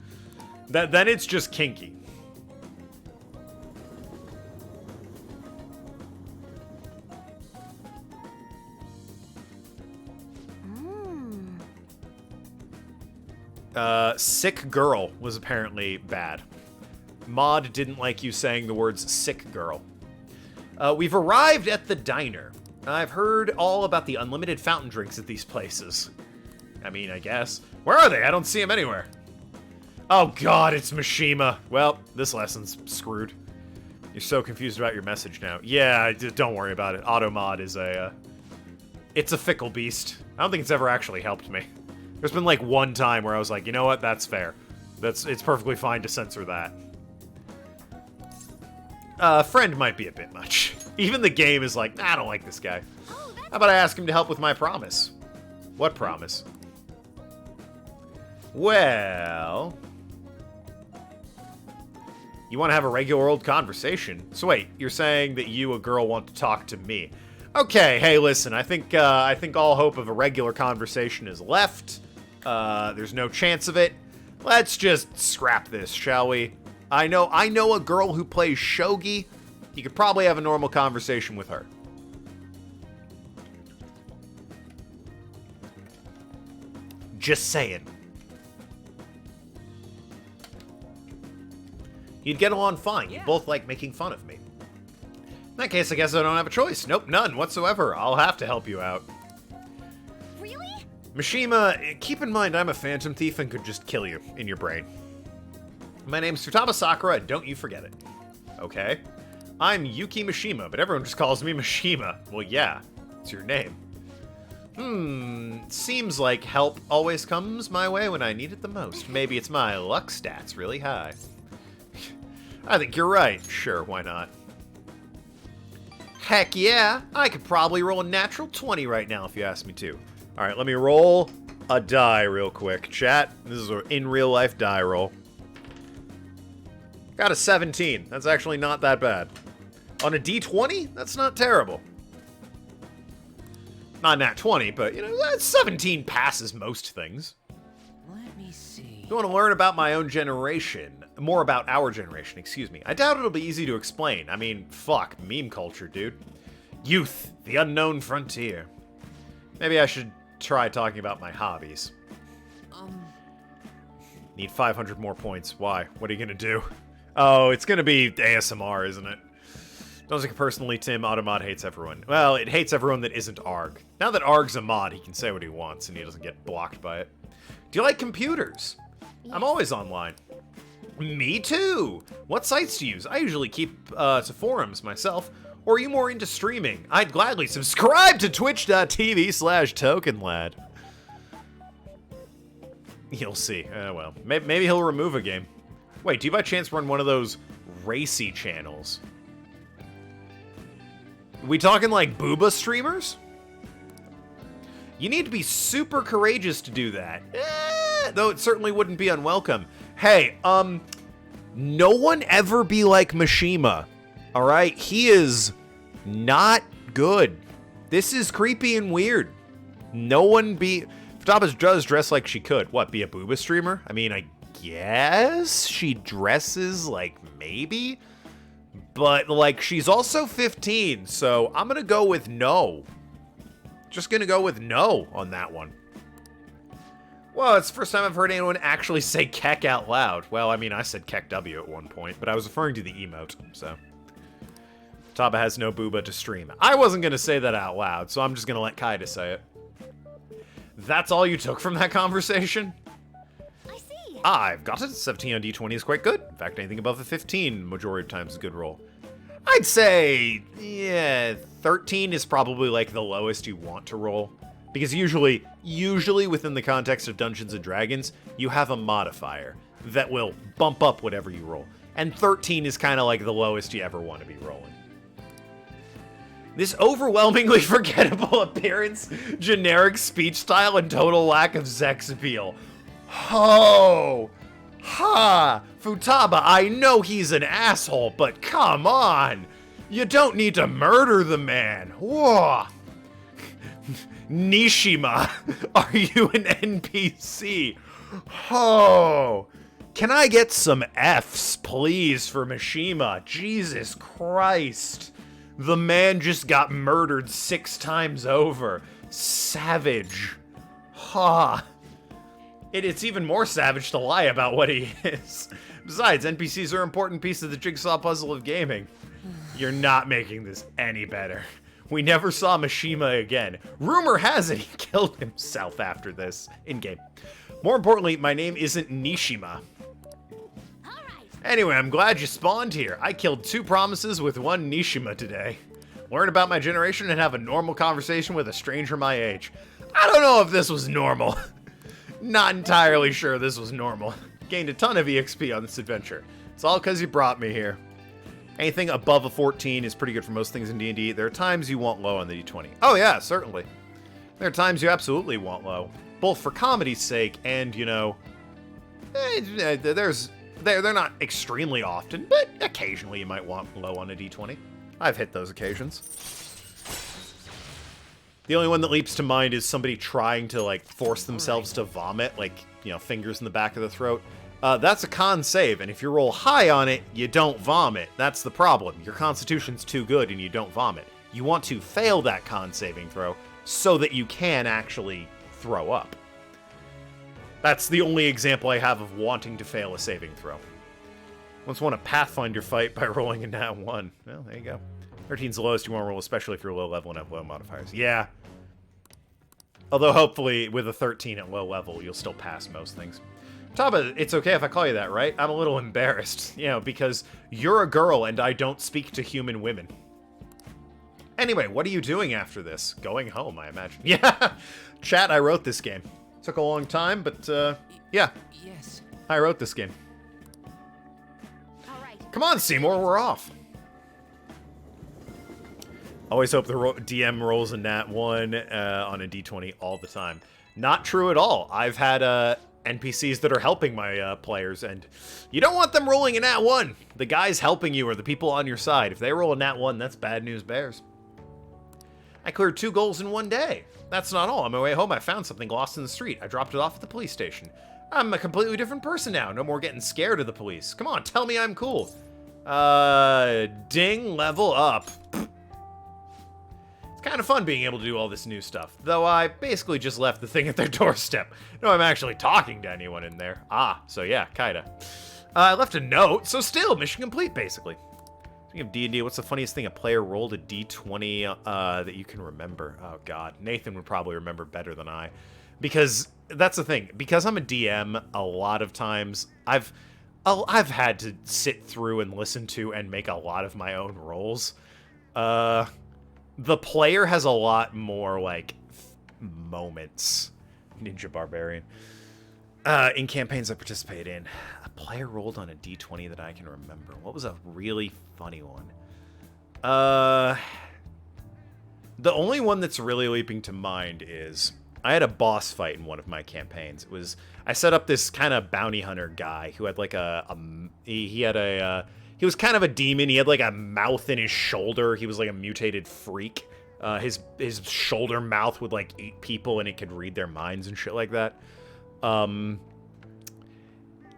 Then it's just kinky. Sick girl was apparently bad. Mod didn't like you saying the words sick girl. We've arrived at the diner. I've heard all about the unlimited fountain drinks at these places. I mean, I guess. Where are they? I don't see them anywhere. Oh god, it's Mishima. Well, this lesson's screwed. You're so confused about your message now. Yeah, don't worry about it. Automod is it's a fickle beast. I don't think it's ever actually helped me. There's been like one time where I was like, you know what, that's fair. It's perfectly fine to censor that. Friend might be a bit much. Even the game is like, I don't like this guy. How about I ask him to help with my promise? What promise? Well... You want to have a regular old conversation. So wait, you're saying that you, a girl, want to talk to me. Okay, hey, listen, I think all hope of a regular conversation is left. There's no chance of it. Let's just scrap this, shall we? I know a girl who plays shogi. You could probably have a normal conversation with her. Just saying. You'd get along fine. You both like making fun of me. In that case, I guess I don't have a choice. Nope, none whatsoever. I'll have to help you out. Really? Mishima, keep in mind I'm a phantom thief and could just kill you in your brain. My name's Futaba Sakura, and don't you forget it. Okay? I'm Yuki Mishima, but everyone just calls me Mishima. Well, yeah, it's your name. Seems like help always comes my way when I need it the most. Maybe it's my luck stats really high. I think you're right. Sure, why not? Heck yeah, I could probably roll a natural 20 right now if you ask me to. Alright, let me roll a die real quick. Chat, this is an in real life die roll. Got a 17. That's actually not that bad. On a d20, that's not terrible. Not nat 20, but, you know, that 17 passes most things. Let me see. If you want to learn about my own generation, more about our generation, excuse me, I doubt it'll be easy to explain. I mean, fuck, meme culture, dude. Youth, the unknown frontier. Maybe I should try talking about my hobbies. Need 500 more points. Why? What are you gonna do? Oh, it's gonna be ASMR, isn't it? Don't take it personally, Tim. Automod hates everyone. Well, it hates everyone that isn't Arg. Now that Arg's a mod, he can say what he wants and he doesn't get blocked by it. Do you like computers? I'm always online. Me too! What sites do you use? I usually keep to forums myself. Or are you more into streaming? I'd gladly subscribe to twitch.tv/tokenlad. You'll see. Well, maybe he'll remove a game. Wait, do you by chance run one of those racy channels? We talking like booba streamers? You need to be super courageous to do that. though it certainly wouldn't be unwelcome. Hey, no one ever be like Mishima, all right? He is not good. This is creepy and weird. No one be... Futaba does dress like she could. What, be a booba streamer? I mean, I guess she dresses like maybe, but like she's also 15, so I'm gonna go with no. Just gonna go with no on that one. Well, it's the first time I've heard anyone actually say Kek out loud. Well, I mean, I said Kek W at one point, but I was referring to the emote, so. Futaba has no booba to stream. I wasn't gonna say that out loud, so I'm just gonna let Kaida say it. That's all you took from that conversation? I see. I've got it. 17 on D20 is quite good. In fact, anything above a 15 majority of times is a good roll. I'd say, yeah, 13 is probably like the lowest you want to roll. Because usually within the context of Dungeons & Dragons, you have a modifier that will bump up whatever you roll. And 13 is kind of like the lowest you ever want to be rolling. This overwhelmingly forgettable appearance, generic speech style, and total lack of sex appeal. Ho! Ha! Futaba, I know he's an asshole, but come on! You don't need to murder the man. Whoa! Nishima, are you an NPC? Ho! Can I get some Fs, please, for Mishima? Jesus Christ. The man just got murdered 6 times over. Savage. Ha. It's even more savage to lie about what he is. Besides, NPCs are an important piece of the jigsaw puzzle of gaming. You're not making this any better. We never saw Mishima again. Rumor has it he killed himself after this, in-game. More importantly, my name isn't Nishima. Anyway, I'm glad you spawned here. I killed 2 promises with 1 Nishima today. Learn about my generation and have a normal conversation with a stranger my age. I don't know if this was normal. Not entirely sure this was normal. Gained a ton of EXP on this adventure. It's all because you brought me here. Anything above a 14 is pretty good for most things in D&D. There are times you want low on the D20. Oh yeah, certainly. There are times you absolutely want low. Both for comedy's sake and, you know... They're not extremely often, but occasionally you might want low on a D20. I've hit those occasions. The only one that leaps to mind is somebody trying to, like, force themselves to vomit, like, you know, fingers in the back of the throat. That's a con save, and if you roll high on it, you don't vomit. That's the problem. Your constitution's too good and you don't vomit. You want to fail that con saving throw so that you can actually throw up. That's the only example I have of wanting to fail a saving throw. Once won a Pathfinder fight by rolling a nat 1. Well, there you go. 13's the lowest you want to roll, especially if you're low level and have low modifiers. Yeah. Although hopefully with a 13 at low level, you'll still pass most things. Taba, it's okay if I call you that, right? I'm a little embarrassed, you know, because you're a girl and I don't speak to human women. Anyway, what are you doing after this? Going home, I imagine. Yeah. Chat, I wrote this game. Took a long time, but, yeah. Yes. I wrote this game. All right. Come on, Seymour, we're off. Always hope the DM rolls a nat 1 on a d20 all the time. Not true at all. I've had NPCs that are helping my players, and you don't want them rolling a nat 1. The guys helping you are the people on your side. If they roll a nat 1, that's bad news bears. I cleared 2 goals in 1 day. That's not all. On my way home, I found something lost in the street. I dropped it off at the police station. I'm a completely different person now. No more getting scared of the police. Come on, tell me I'm cool. Ding, level up. It's kind of fun being able to do all this new stuff. Though I basically just left the thing at their doorstep. No, I'm actually talking to anyone in there. Ah, so yeah, kinda. I left a note, so still, mission complete, basically. Speaking of D&D, what's the funniest thing a player rolled a D20 that you can remember? Oh god, Nathan would probably remember better than I. Because, that's the thing, because I'm a DM, a lot of times, I've had to sit through and listen to and make a lot of my own rolls. The player has a lot more, like, moments. Ninja Barbarian. In campaigns I participate in, a player rolled on a D20 that I can remember. What was a really funny one? The only one that's really leaping to mind is I had a boss fight in one of my campaigns. It was I set up this kind of bounty hunter guy who had like he was kind of a demon. He had like a mouth in his shoulder. He was like a mutated freak. His shoulder mouth would like eat people and it could read their minds and shit like that.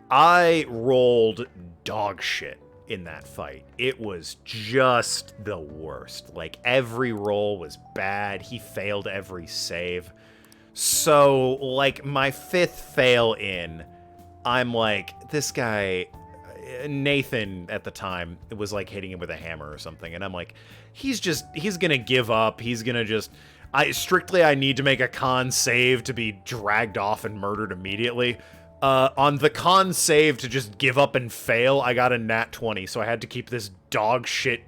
I rolled dog shit in that fight. It was just the worst. Like, every roll was bad. He failed every save. So, like, my 5th fail in, I'm like, this guy, Nathan at the time, was like hitting him with a hammer or something. And I'm like, he's gonna give up. He's gonna just, I need to make a con save to be dragged off and murdered immediately. On the con save to just give up and fail, I got a nat 20, so I had to keep this dog shit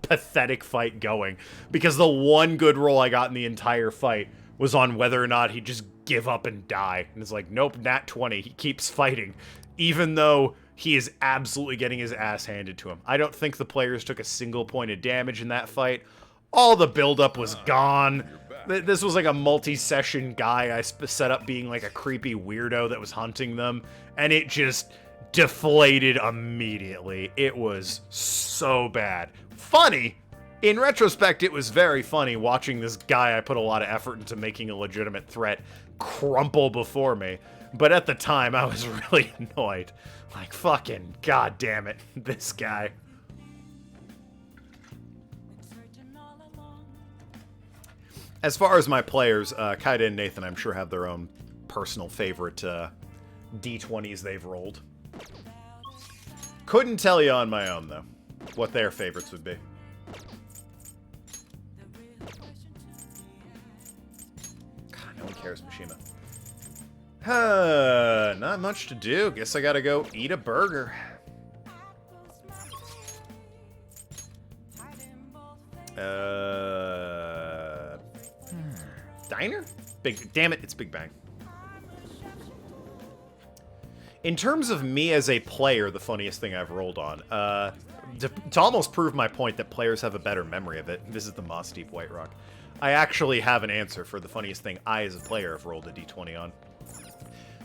pathetic fight going, because the one good roll I got in the entire fight was on whether or not he'd just give up and die. And it's like, nope, nat 20, he keeps fighting, even though he is absolutely getting his ass handed to him. I don't think the players took a single point of damage in that fight. All the buildup was gone. This was like a multi-session guy I set up being like a creepy weirdo that was hunting them, and it just deflated immediately. It was so bad. Funny. In retrospect, it was very funny watching this guy I put a lot of effort into making a legitimate threat crumple before me. But at the time, I was really annoyed. Like, fucking goddamn it, this guy. As far as my players, Kaida and Nathan, I'm sure, have their own personal favorite D20s they've rolled. Couldn't tell you on my own, though, what their favorites would be. God, no one cares, Mishima. Not much to do. Guess I gotta go eat a burger. Diner? Damn it, it's Big Bang. In terms of me as a player, the funniest thing I've rolled on, to almost prove my point that players have a better memory of it, this is the Moss Deep White Rock, I actually have an answer for the funniest thing I as a player have rolled a d20 on.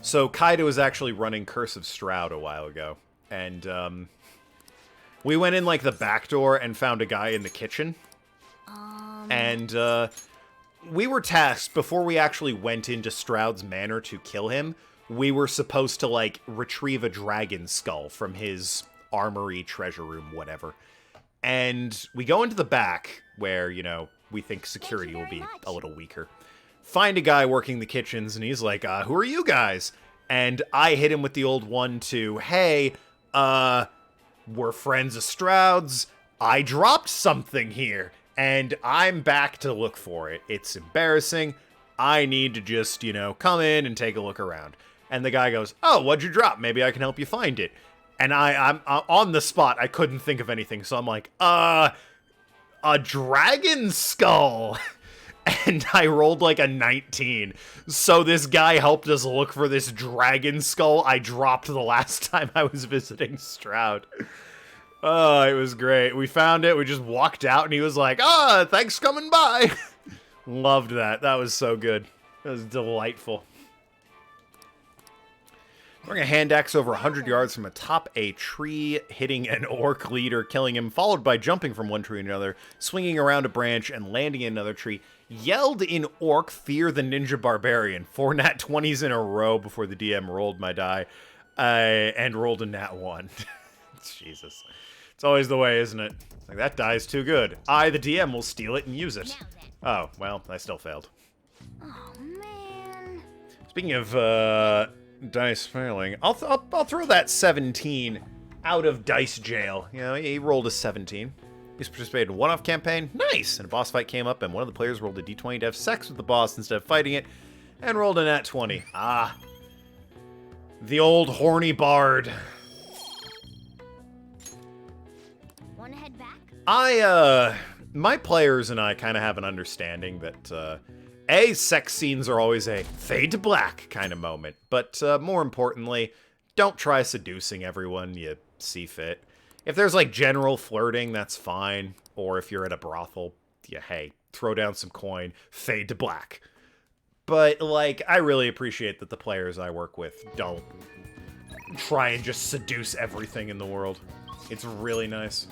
So Kaida was actually running Curse of Strahd a while ago, and we went in like the back door and found a guy in the kitchen. And we were tasked, before we actually went into Stroud's manor to kill him, we were supposed to, like, retrieve a dragon skull from his armory, treasure room, whatever. And we go into the back, where, you know, we think security will be a little weaker. Find a guy working the kitchens, and he's like, who are you guys? And I hit him with the old 1-2, hey, we're friends of Stroud's, I dropped something here. And I'm back to look for it. It's embarrassing. I need to just, you know, come in and take a look around. And the guy goes, oh, what'd you drop? Maybe I can help you find it. And I'm on the spot. I couldn't think of anything. So I'm like, a dragon skull. And I rolled like a 19. So this guy helped us look for this dragon skull I dropped the last time I was visiting Stroud. Oh, it was great. We found it, we just walked out, and he was like, thanks for coming by. Loved that. That was so good. That was delightful. Throwing a hand axe over 100 yards from atop a tree, hitting an orc leader, killing him, followed by jumping from one tree to another, swinging around a branch, and landing in another tree. Yelled in orc, fear the ninja barbarian. 4 nat 20s in a row before the DM rolled my die, and rolled a nat 1. Jesus. It's always the way, isn't it? Like, that die's too good. I, the DM, will steal it and use it. Oh, well, I still failed. Oh, man. Speaking of, dice failing, I'll throw that 17 out of dice jail. You know, he rolled a 17. He's participated in a one-off campaign. Nice! And a boss fight came up, and one of the players rolled a d20 to have sex with the boss instead of fighting it, and rolled a nat 20. Ah. The old horny bard. Wanna head back? My players and I kind of have an understanding that, sex scenes are always a fade to black kind of moment, but more importantly, don't try seducing everyone you see fit. If there's, like, general flirting, that's fine, or if you're at a brothel, yeah, hey, throw down some coin, fade to black. But, like, I really appreciate that the players I work with don't try and just seduce everything in the world. It's really nice.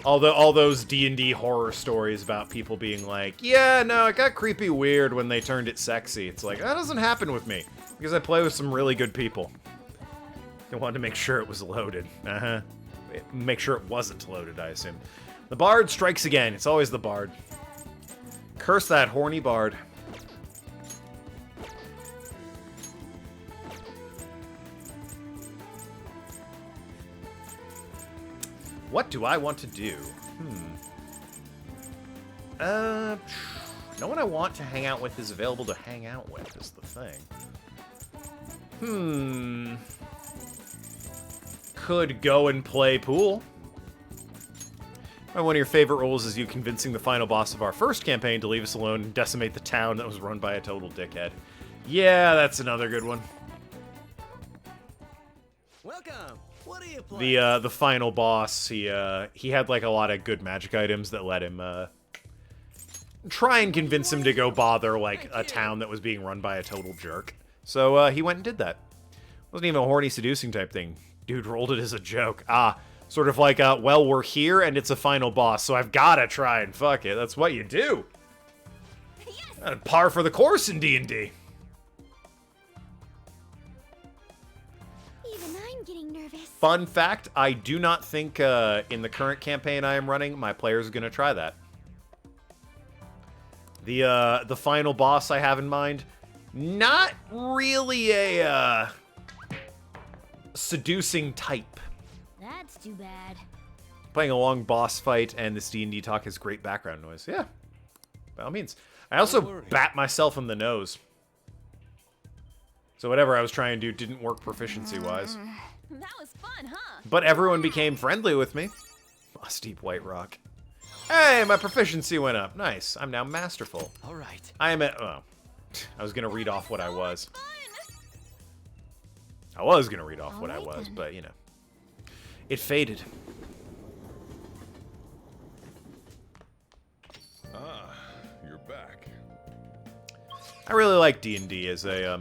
Although all those D&D horror stories about people being like, yeah, no, it got creepy weird when they turned it sexy. It's like, that doesn't happen with me. Because I play with some really good people. They wanted to make sure it was loaded. Make sure it wasn't loaded, I assume. The Bard strikes again. It's always the Bard. Curse that horny Bard. What do I want to do? No one I want to hang out with is available to hang out with, is the thing. Could go and play pool. One of your favorite roles is you convincing the final boss of our first campaign to leave us alone and decimate the town that was run by a total dickhead. Yeah, that's another good one. Welcome. What are you playing? The final boss, he had like a lot of good magic items that let him try and convince him to go bother like a town that was being run by a total jerk. So he went and did that. Wasn't even a horny seducing type thing. Dude rolled it as a joke. Sort of like, well, we're here and it's a final boss, so I've gotta try and fuck it. That's what you do. Yes. Par for the course in D&D. Even I'm getting nervous. Fun fact, I do not think in the current campaign I am running, my players are gonna try that. The final boss I have in mind, not really a seducing type. That's too bad. Playing a long boss fight and this D&D talk has great background noise. Yeah, by all means. I also bat myself in the nose. So whatever I was trying to do didn't work proficiency-wise. That was fun, huh? But everyone became friendly with me. Moss Deep White Rock. Hey, my proficiency went up. Nice. I'm now masterful. All right. I am at... Oh. I was going to read off what I was. I was going to read off what I was, but, you know. It faded. You're back. I really like D&D as a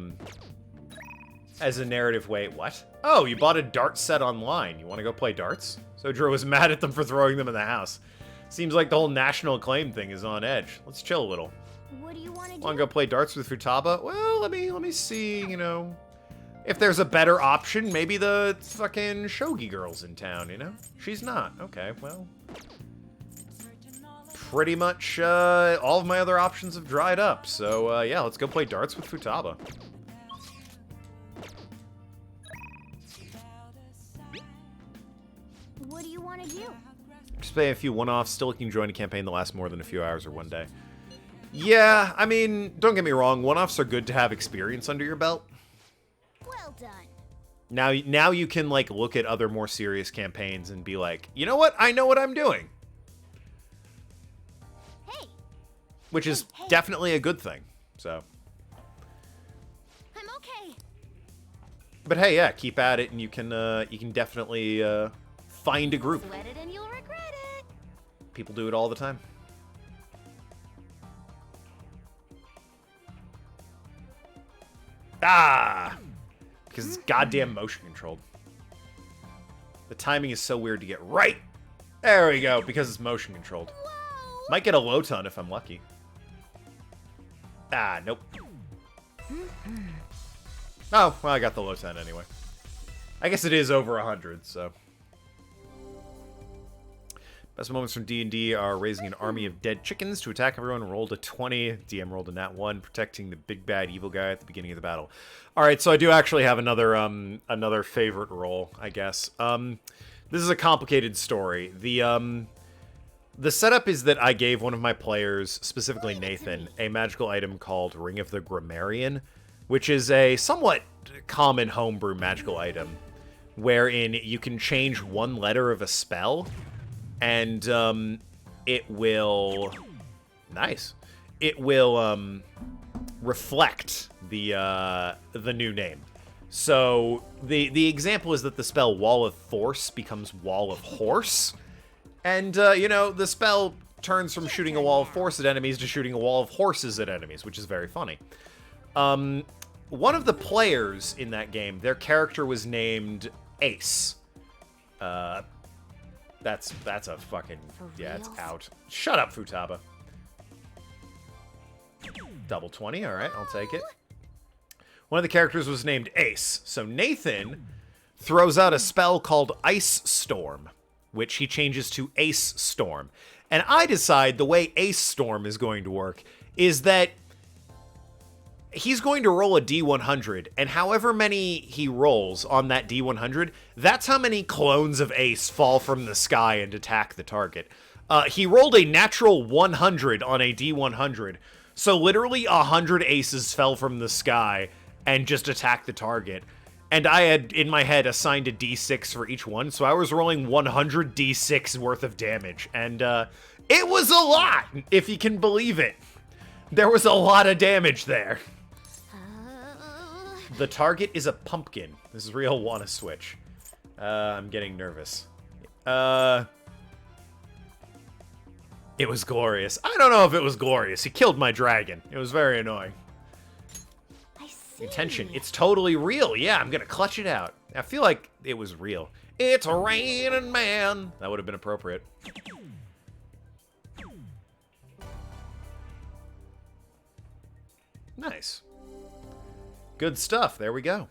narrative way. What? Oh, you bought a dart set online. You want to go play darts? So Drew was mad at them for throwing them in the house. Seems like the whole national acclaim thing is on edge. Let's chill a little. What do you want to do? Want to go play darts with Futaba? Well, let me see, you know. If there's a better option, maybe the fucking Shogi girl's in town, you know? She's not. Okay, well. Pretty much all of my other options have dried up. So, yeah, let's go play darts with Futaba. What do you want to do? Just play a few one-offs, still looking to join a campaign that lasts more than a few hours or one day. Yeah, I mean, don't get me wrong, one-offs are good to have experience under your belt. Well done. Now you can, like, look at other more serious campaigns and be like, you know what? I know what I'm doing. Hey. Which is definitely a good thing, so. I'm okay. But hey, yeah, keep at it, and you can definitely find a group. Sweat it and you'll regret it. People do it all the time. Because it's goddamn motion controlled. The timing is so weird to get right. There we go, because it's motion controlled. Whoa. Might get a low ton if I'm lucky. Nope. Oh, well, I got the low 10 anyway. I guess it is over 100, so. Best moments from D&D are raising an army of dead chickens to attack everyone. Rolled a 20. DM rolled a nat 1, protecting the big bad evil guy at the beginning of the battle. All right, so I do actually have another favorite role, I guess. This is a complicated story. The setup is that I gave one of my players, specifically Nathan, a magical item called Ring of the Grammarian, which is a somewhat common homebrew magical item, wherein you can change one letter of a spell, and it will... Nice. It will reflect the new name. So the example is that the spell Wall of Force becomes Wall of Horse. And, you know, the spell turns from shooting a wall of force at enemies to shooting a wall of horses at enemies, which is very funny. One of the players in that game, their character was named Ace. That's a fucking... Yeah, it's out. Shut up, Futaba. Double 20, alright, I'll take it. One of the characters was named Ace. So Nathan throws out a spell called Ice Storm, which he changes to Ace Storm. And I decide the way Ace Storm is going to work is that he's going to roll a D100, and however many he rolls on that D100, that's how many clones of Ace fall from the sky and attack the target. He rolled a natural 100 on a D100, so literally 100 aces fell from the sky and just attacked the target. And I had, in my head, assigned a D6 for each one, so I was rolling 100 D6 worth of damage. And it was a lot, if you can believe it. There was a lot of damage there. The target is a pumpkin. This is real wanna switch. I'm getting nervous. It was glorious. I don't know if it was glorious. He killed my dragon. It was very annoying. I see. Intention. It's totally real. Yeah, I'm gonna clutch it out. I feel like it was real. It's raining, man. That would have been appropriate. Nice. Good stuff. There we go.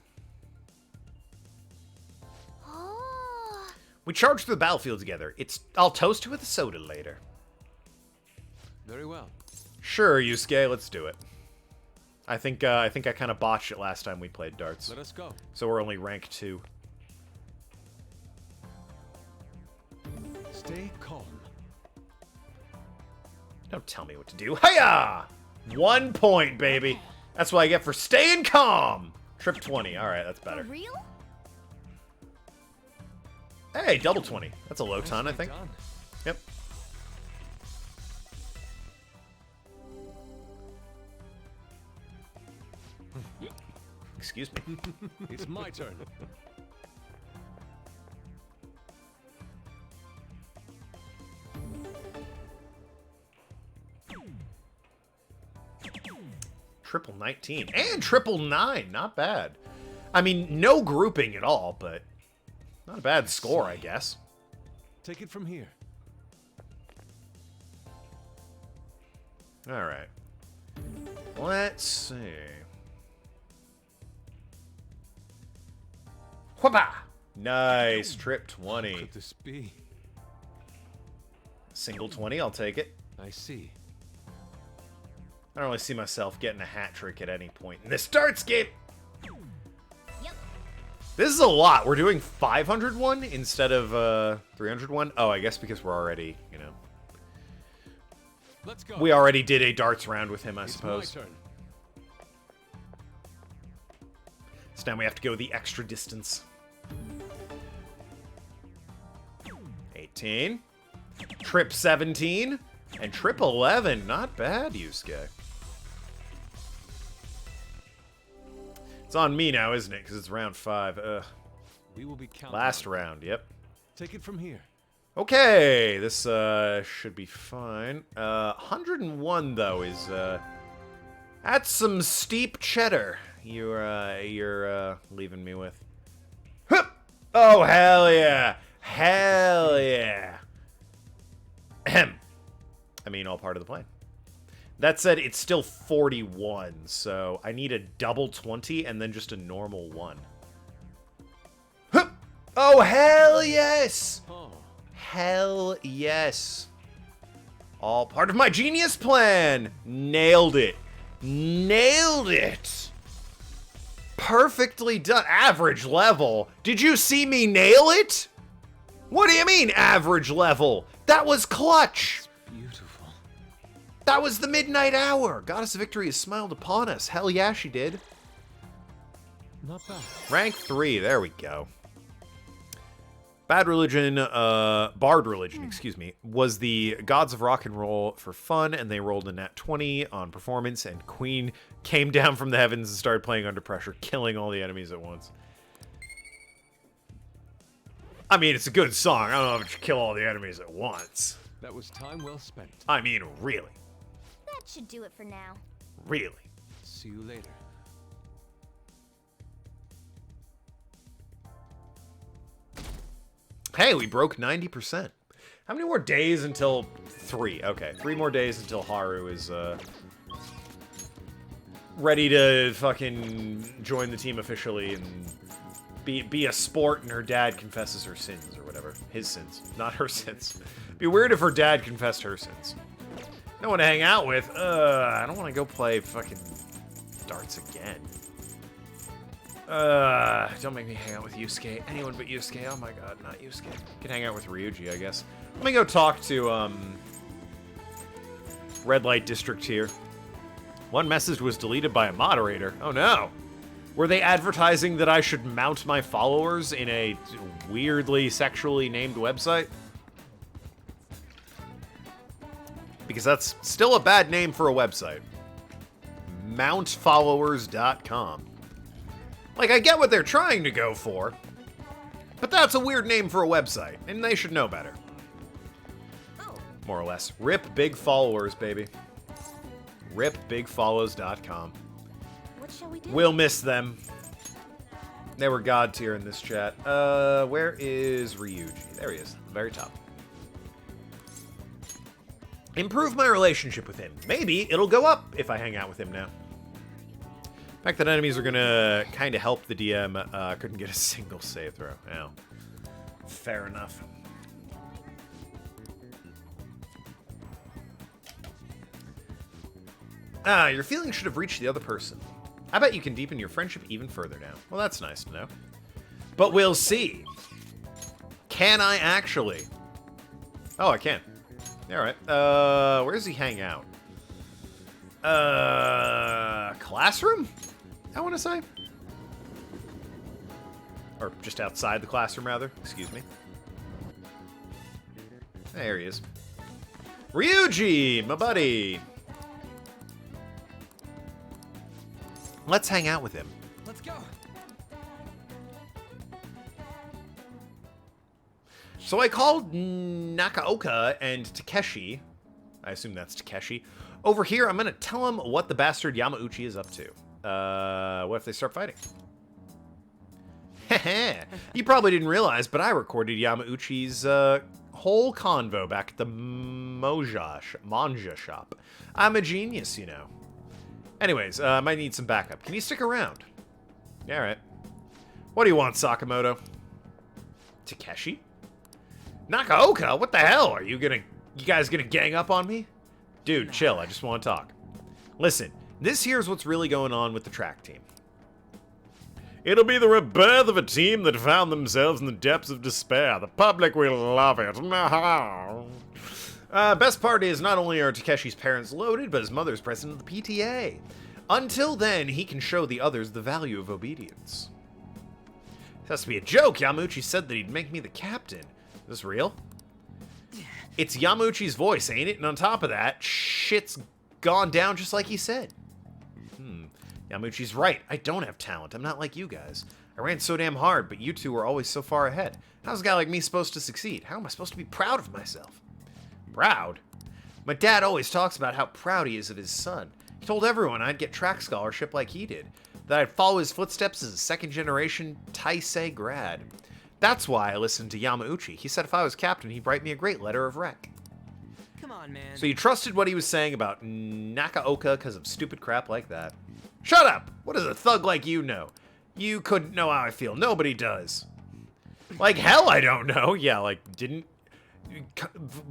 Oh. We charged through the battlefield together. I'll toast you with a soda later. Very well. Sure, Yusuke, let's do it. I think I kind of botched it last time we played darts. Let us go. So we're only rank 2. Stay calm. Don't tell me what to do. Hiya! 1 point, baby. That's what I get for staying calm. Trip 20. All right, that's better. For real? Hey, double 20. That's a low ton, I think. Done. Yep. Excuse me. It's my turn. Triple 19 and triple 9. Not bad. I mean, no grouping at all, but not a bad score, I guess. Take it from here. All right. Let's see. Whoopah! Nice. Trip 20. Could this be? Single 20, I'll take it. I see. I don't really see myself getting a hat trick at any point in this darts game. Yep. This is a lot. We're doing 501 instead of 301. Oh, I guess because we're already, you know. Let's go. We already did a darts round with him, I It's suppose. my turn. So now we have to go the extra distance. 18. Trip 17. And trip 11. Not bad, Yusuke. It's on me now, isn't it? Because it's round 5. Ugh. We will be counting. Last round, yep. Take it from here. Okay, this should be fine. 101 though is that's some steep cheddar you're leaving me with. Hup! Oh hell yeah, hell yeah. Ahem. I mean, all part of the plan. That said, it's still 41, so I need a double 20 and then just a normal 1. Hup! Oh hell yes! Oh. Hell yes. All part of my genius plan. Nailed it. Nailed it. Perfectly done. Average level. Did you see me nail it? What do you mean, average level? That was clutch. Beautiful. That was the midnight hour. Goddess of Victory has smiled upon us. Hell yeah, she did. Not bad. Rank 3. There we go. Bard Religion, excuse me, was the Gods of Rock and Roll for fun, and they rolled a nat 20 on performance, and Queen came down from the heavens and started playing Under Pressure, killing all the enemies at once. I mean, it's a good song. I don't know if it should kill all the enemies at once. That was time well spent. I mean, really. That should do it for now. Really. See you later. Hey, we broke 90%. How many more days until 3? Okay, 3 more days until Haru is ready to fucking join the team officially and be a sport, and her dad confesses her sins or whatever. His sins, not her sins. Be weird if her dad confessed her sins. No one to hang out with. I don't want to go play fucking darts again. Don't make me hang out with Yusuke. Anyone but Yusuke. Oh my god, not Yusuke. Can hang out with Ryuji, I guess. Let me go talk to, Red Light District here. One message was deleted by a moderator. Oh no. Were they advertising that I should mount my followers in a weirdly sexually named website? Because that's still a bad name for a website. Mountfollowers.com. Like, I get what they're trying to go for, but that's a weird name for a website, and they should know better. More or less. Rip big followers, baby. RipBigFollows.com. What shall we do? We'll miss them. They were god tier in this chat. Where is Ryuji? There he is, at the very top. Improve my relationship with him. Maybe it'll go up if I hang out with him now. The fact that enemies are gonna kind of help the DM. Couldn't get a single save throw. Well, fair enough. Your feelings should have reached the other person. I bet you can deepen your friendship even further now. Well, that's nice to know. But we'll see. Can I actually? Oh, I can. Alright. Where does he hang out? Classroom? I want to say. Or just outside the classroom, rather. Excuse me. There he is. Ryuji, my buddy. Let's hang out with him. Let's go. So I called Nakaoka and Takeshi. I assume that's Takeshi. Over here, I'm going to tell him what the bastard Yamauchi is up to. What if they start fighting? Heh. You probably didn't realize, but I recorded Yamauchi's whole convo back at the Manja shop. I'm a genius, you know. Anyways, I might need some backup. Can you stick around? All right. What do you want, Sakamoto? Takeshi? Nakaoka? What the hell? Are you guys gonna gang up on me? Dude, chill. I just want to talk. Listen, this here's what's really going on with the track team. It'll be the rebirth of a team that found themselves in the depths of despair. The public will love it. Best part is not only are Takeshi's parents loaded, but his mother's president of the PTA. Until then, he can show the others the value of obedience. This has to be a joke. Yamauchi said that he'd make me the captain. Is this real? It's Yamauchi's voice, ain't it? And on top of that, shit's gone down just like he said. Yamauchi's right. I don't have talent. I'm not like you guys. I ran so damn hard, but you two were always so far ahead. How's a guy like me supposed to succeed? How am I supposed to be proud of myself? Proud? My dad always talks about how proud he is of his son. He told everyone I'd get track scholarship like he did, that I'd follow his footsteps as a second-generation Taisei grad. That's why I listened to Yamauchi. He said if I was captain, he'd write me a great letter of rec. Come on, man. So you trusted what he was saying about Nakaoka because of stupid crap like that? Shut up! What does a thug like you know? You couldn't know how I feel. Nobody does. Like hell I don't know. Yeah, like, didn't...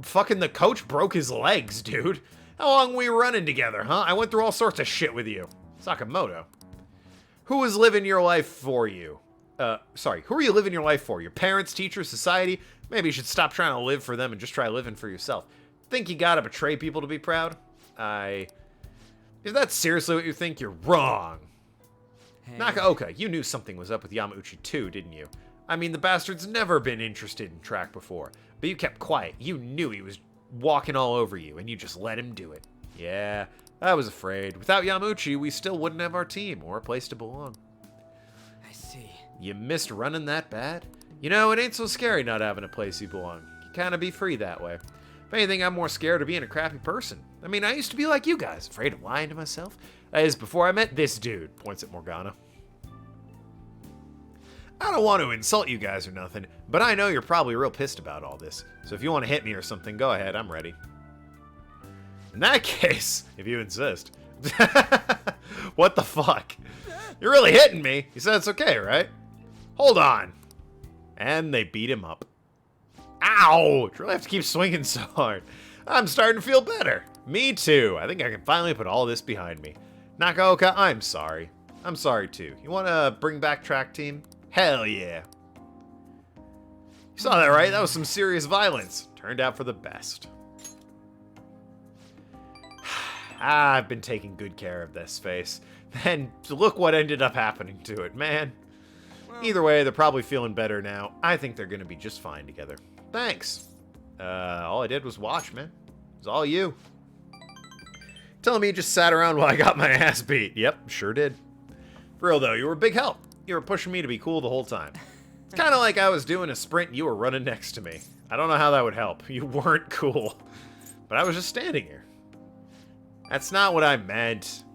Fucking the coach broke his legs, dude. How long we running together, huh? I went through all sorts of shit with you. Sakamoto. Who was living your life for you? Who are you living your life for? Your parents, teachers, society? Maybe you should stop trying to live for them and just try living for yourself. Think you gotta betray people to be proud? If that's seriously what you think, you're wrong. Hey. Nakaoka, you knew something was up with Yamauchi too, didn't you? I mean, the bastard's never been interested in track before, but you kept quiet. You knew he was walking all over you, and you just let him do it. Yeah, I was afraid. Without Yamauchi, we still wouldn't have our team or a place to belong. I see. You missed running that bad? You know, it ain't so scary not having a place you belong. You kind of be free that way. If anything, I'm more scared of being a crappy person. I mean, I used to be like you guys, afraid of lying to myself. That is before I met this dude, points at Morgana. I don't want to insult you guys or nothing, but I know you're probably real pissed about all this. So if you want to hit me or something, go ahead, I'm ready. In that case, if you insist. What the fuck? You're really hitting me. You said it's okay, right? Hold on. And they beat him up. Ow! Do I really have to keep swinging so hard? I'm starting to feel better. Me too. I think I can finally put all this behind me. Nakaoka, I'm sorry. I'm sorry too. You want to bring back track team? Hell yeah. You saw that, right? That was some serious violence. Turned out for the best. I've been taking good care of this face. And look what ended up happening to it, man. Either way, they're probably feeling better now. I think they're going to be just fine together. Thanks. All I did was watch, man. It was all you. Telling me you just sat around while I got my ass beat. Yep, sure did. For real, though, you were a big help. You were pushing me to be cool the whole time. It's kind of like I was doing a sprint and you were running next to me. I don't know how that would help. You weren't cool. But I was just standing here. That's not what I meant.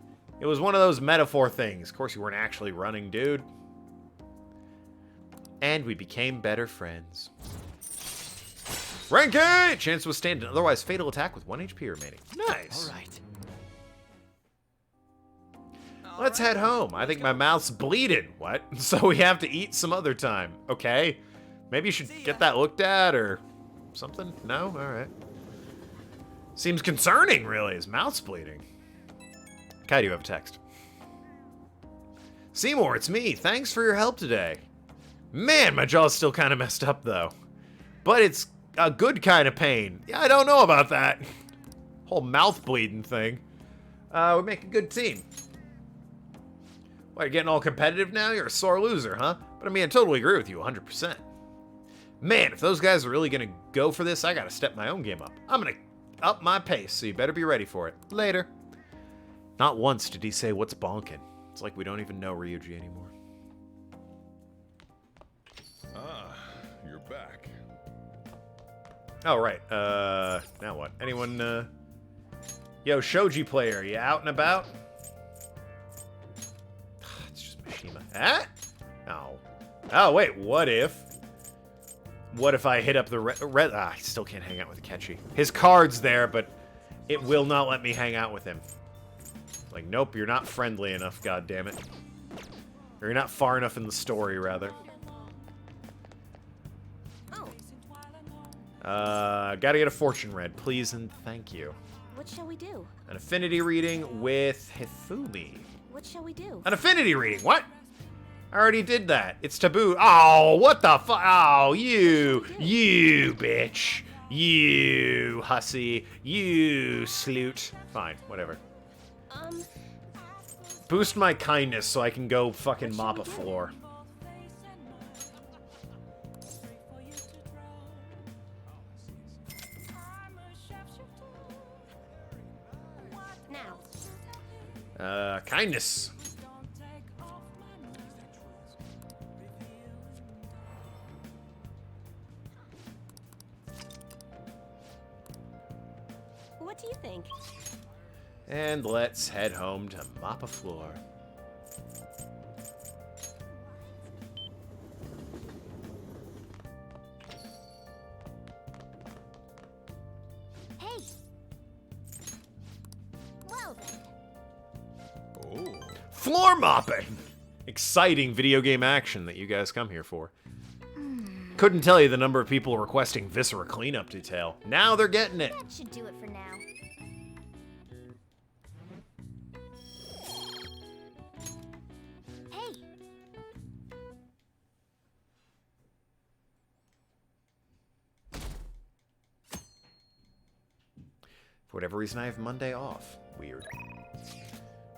It was one of those metaphor things. Of course, you weren't actually running, dude. And we became better friends. Ranky! Chance to withstand an otherwise fatal attack with 1 HP remaining. Nice. All right. Let's head home. I think my mouth's bleeding. What? So we have to eat some other time. Okay. Maybe you should get that looked at or something? No? Alright. Seems concerning, really. His mouth's bleeding. Kai, do you have a text? Seymour, it's me. Thanks for your help today. Man, my jaw's still kind of messed up, though. But it's a good kind of pain. Yeah, I don't know about that. Whole mouth bleeding thing. We make a good team. What, you're getting all competitive now? You're a sore loser, huh? But I mean, I totally agree with you 100%. Man, if those guys are really going to go for this, I got to step my own game up. I'm going to up my pace, so you better be ready for it. Later. Not once did he say what's bonkin'. It's like we don't even know Ryuji anymore. Ah, you're back. Oh, right. Now what? Anyone, Yo, Shoji player, you out and about? It's just Mishima. Ah? No. Oh, wait, what if I hit up the red... I still can't hang out with Akechi. His card's there, but it will not let me hang out with him. Like, nope, you're not friendly enough, goddammit. Or you're not far enough in the story, rather. Gotta get a fortune read, please and thank you. What shall we do? An affinity reading with Hifumi. What shall we do? An affinity reading? What? I already did that. It's taboo. Oh, what the fuck? Oh, you bitch. You hussy. You sloot. Fine, whatever. Boost my kindness so I can go fucking mop a floor. Kindness. What do you think? And let's head home to mop a floor. Hey. Well then. Oh. Floor mopping! Exciting video game action that you guys come here for. Couldn't tell you the number of people requesting Viscera cleanup detail. Now they're getting it. That should do it for now. Hey, For whatever reason, I have Monday off. Weird.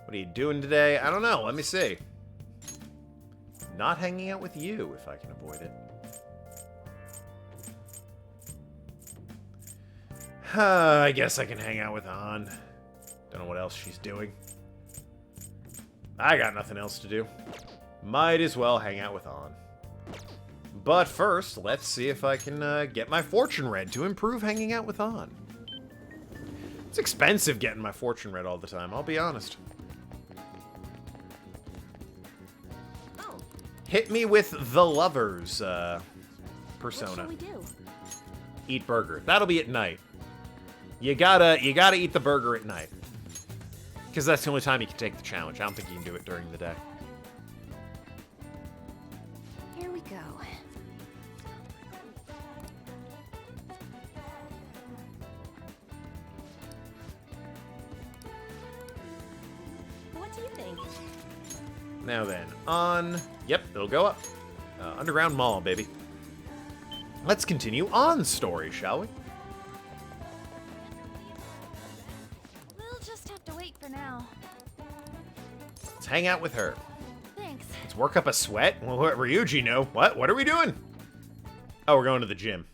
What are you doing today? I don't know. Let me see. Not hanging out with you, if I can avoid it. I guess I can hang out with An. Don't know what else she's doing. I got nothing else to do. Might as well hang out with An. But first, let's see if I can get my fortune read to improve hanging out with An. It's expensive getting my fortune read all the time, I'll be honest. Hit me with the lovers persona. What shall we do? Eat burger. That'll be at night. You gotta eat the burger at night. Because that's the only time you can take the challenge. I don't think you can do it during the day. Here we go. What do you think? Now then, on... Yep, it'll go up. Underground Mall, baby. Let's continue on story, shall we? We'll just have to wait for now. Let's hang out with her. Thanks. Let's work up a sweat. Well, what, Ryuji, no. What? What are we doing? Oh, we're going to the gym.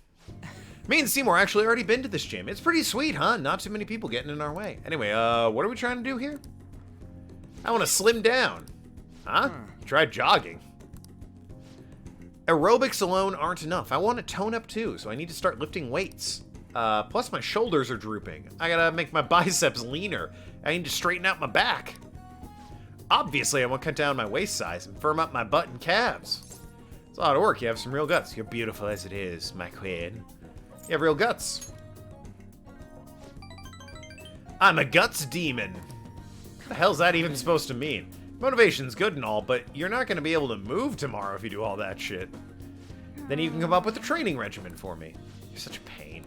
Me and Seymour actually already been to this gym. It's pretty sweet, huh? Not too many people getting in our way. Anyway, what are we trying to do here? I want to slim down. Huh? Try jogging. Aerobics alone aren't enough. I want to tone up too, so I need to start lifting weights. Plus my shoulders are drooping. I gotta make my biceps leaner. I need to straighten out my back. Obviously, I want to cut down my waist size and firm up my butt and calves. It's a lot of work. You have some real guts. You're beautiful as it is, my queen. You have real guts. I'm a guts demon. What the hell's that even supposed to mean? Motivation's good and all, but you're not going to be able to move tomorrow if you do all that shit. Then you can come up with a training regimen for me. You're such a pain.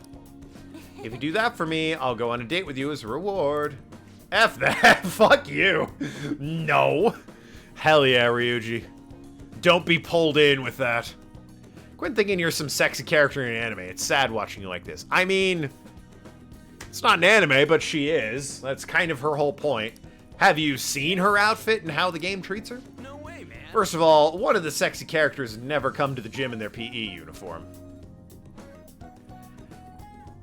If you do that for me, I'll go on a date with you as a reward. F that. Fuck you. No. Hell yeah, Ryuji. Don't be pulled in with that. Quit thinking you're some sexy character in an anime. It's sad watching you like this. I mean, it's not an anime, but she is. That's kind of her whole point. Have you seen her outfit and how the game treats her? No way, man. First of all, one of the sexy characters never come to the gym in their PE uniform.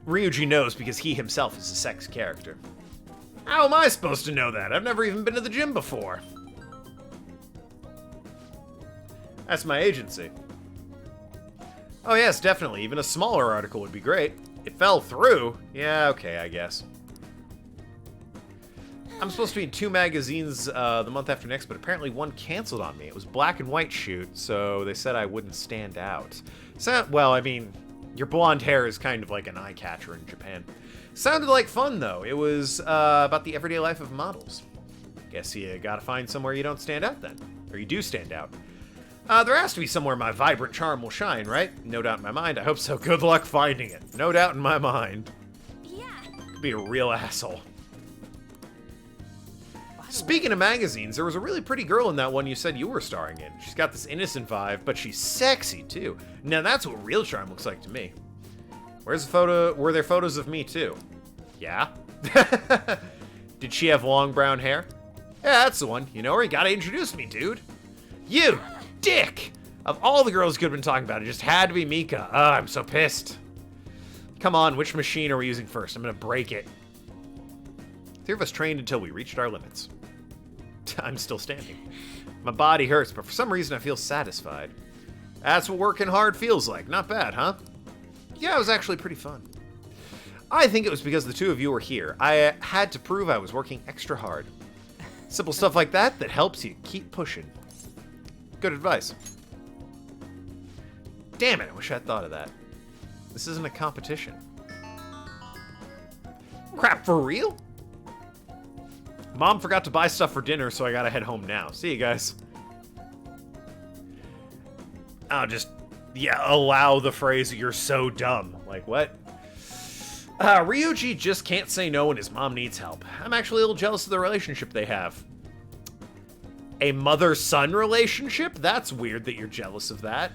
Ryuji knows because he himself is a sex character. How am I supposed to know that? I've never even been to the gym before. That's my agency. Oh yes, definitely. Even a smaller article would be great. It fell through. Yeah, okay, I guess. I'm supposed to be in 2 magazines the month after next, but apparently one canceled on me. It was black and white shoot, so they said I wouldn't stand out. So, well, I mean, your blonde hair is kind of like an eye catcher in Japan. Sounded like fun, though. It was about the everyday life of models. Guess you gotta find somewhere you don't stand out then. Or you do stand out. There has to be somewhere my vibrant charm will shine, right? No doubt in my mind. I hope so. Good luck finding it. No doubt in my mind. Yeah. Could be a real asshole. Speaking of magazines, there was a really pretty girl in that one you said you were starring in. She's got this innocent vibe, but she's sexy too. Now that's what real charm looks like to me. Where's the photo? Were there photos of me too? Yeah? Did she have long brown hair? Yeah, that's the one. You know her? You gotta introduce me, dude. You dick! Of all the girls you could have been talking about, it just had to be Mika. I'm so pissed. Come on, which machine are we using first? I'm gonna break it. 3 of us trained until we reached our limits. I'm still standing. My body hurts, but for some reason I feel satisfied. That's what working hard feels like. Not bad, huh? Yeah, it was actually pretty fun. I think it was because the 2 of you were here. I had to prove I was working extra hard. Simple stuff like that that helps you keep pushing. Good advice. Damn it, I wish I'd thought of that. This isn't a competition. Crap, for real? Mom forgot to buy stuff for dinner, so I gotta head home now. See you guys. I'll just, allow the phrase, you're so dumb. Like, what? Ryuji just can't say no when his mom needs help. I'm actually a little jealous of the relationship they have. A mother-son relationship? That's weird that you're jealous of that.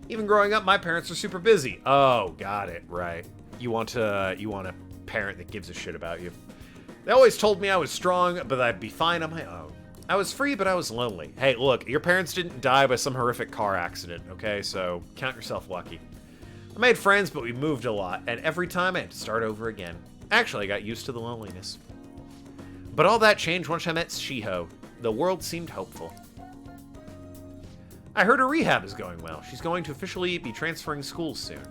Even growing up, my parents are super busy. Oh, got it, right. You want a parent that gives a shit about you. They always told me I was strong, but I'd be fine on my own. I was free, but I was lonely. Hey, look, your parents didn't die by some horrific car accident, okay? So count yourself lucky. I made friends, but we moved a lot, and every time I had to start over again. Actually, I got used to the loneliness. But all that changed once I met Shiho. The world seemed hopeful. I heard her rehab is going well. She's going to officially be transferring schools soon.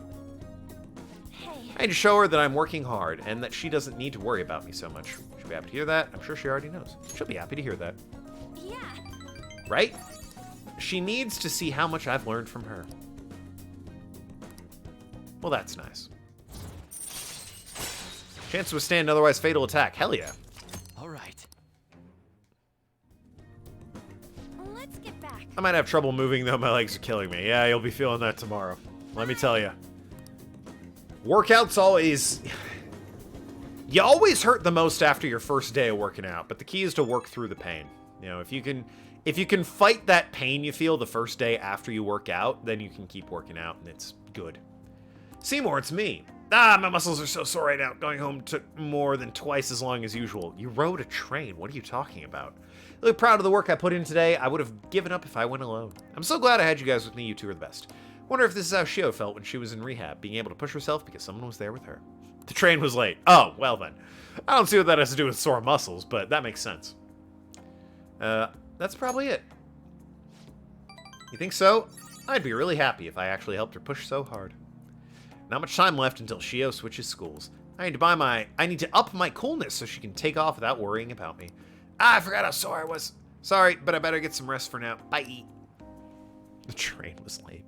Hey. I need to show her that I'm working hard and that she doesn't need to worry about me so much. She'll be happy to hear that. I'm sure she already knows. She'll be happy to hear that. Yeah. Right? She needs to see how much I've learned from her. Well, that's nice. Chance to withstand an otherwise fatal attack. Hell yeah. All right. Let's get back. I might have trouble moving, though. My legs are killing me. Yeah, you'll be feeling that tomorrow. Let me tell you. Workouts always... You always hurt the most after your first day of working out, but the key is to work through the pain. You know, if you can fight that pain you feel the first day after you work out, then you can keep working out, and it's good. Seymour, it's me. Ah, my muscles are so sore right now. Going home took more than twice as long as usual. You rode a train. What are you talking about? Really proud of the work I put in today. I would have given up if I went alone. I'm so glad I had you guys with me. You two are the best. Wonder if this is how Shio felt when she was in rehab, being able to push herself because someone was there with her. The train was late. Oh, well then. I don't see what that has to do with sore muscles, but that makes sense. That's probably it. You think so? I'd be really happy if I actually helped her push so hard. Not much time left until Shio switches schools. I need to up my coolness so she can take off without worrying about me. Ah, I forgot how sore I was. Sorry, but I better get some rest for now. Bye. The train was late.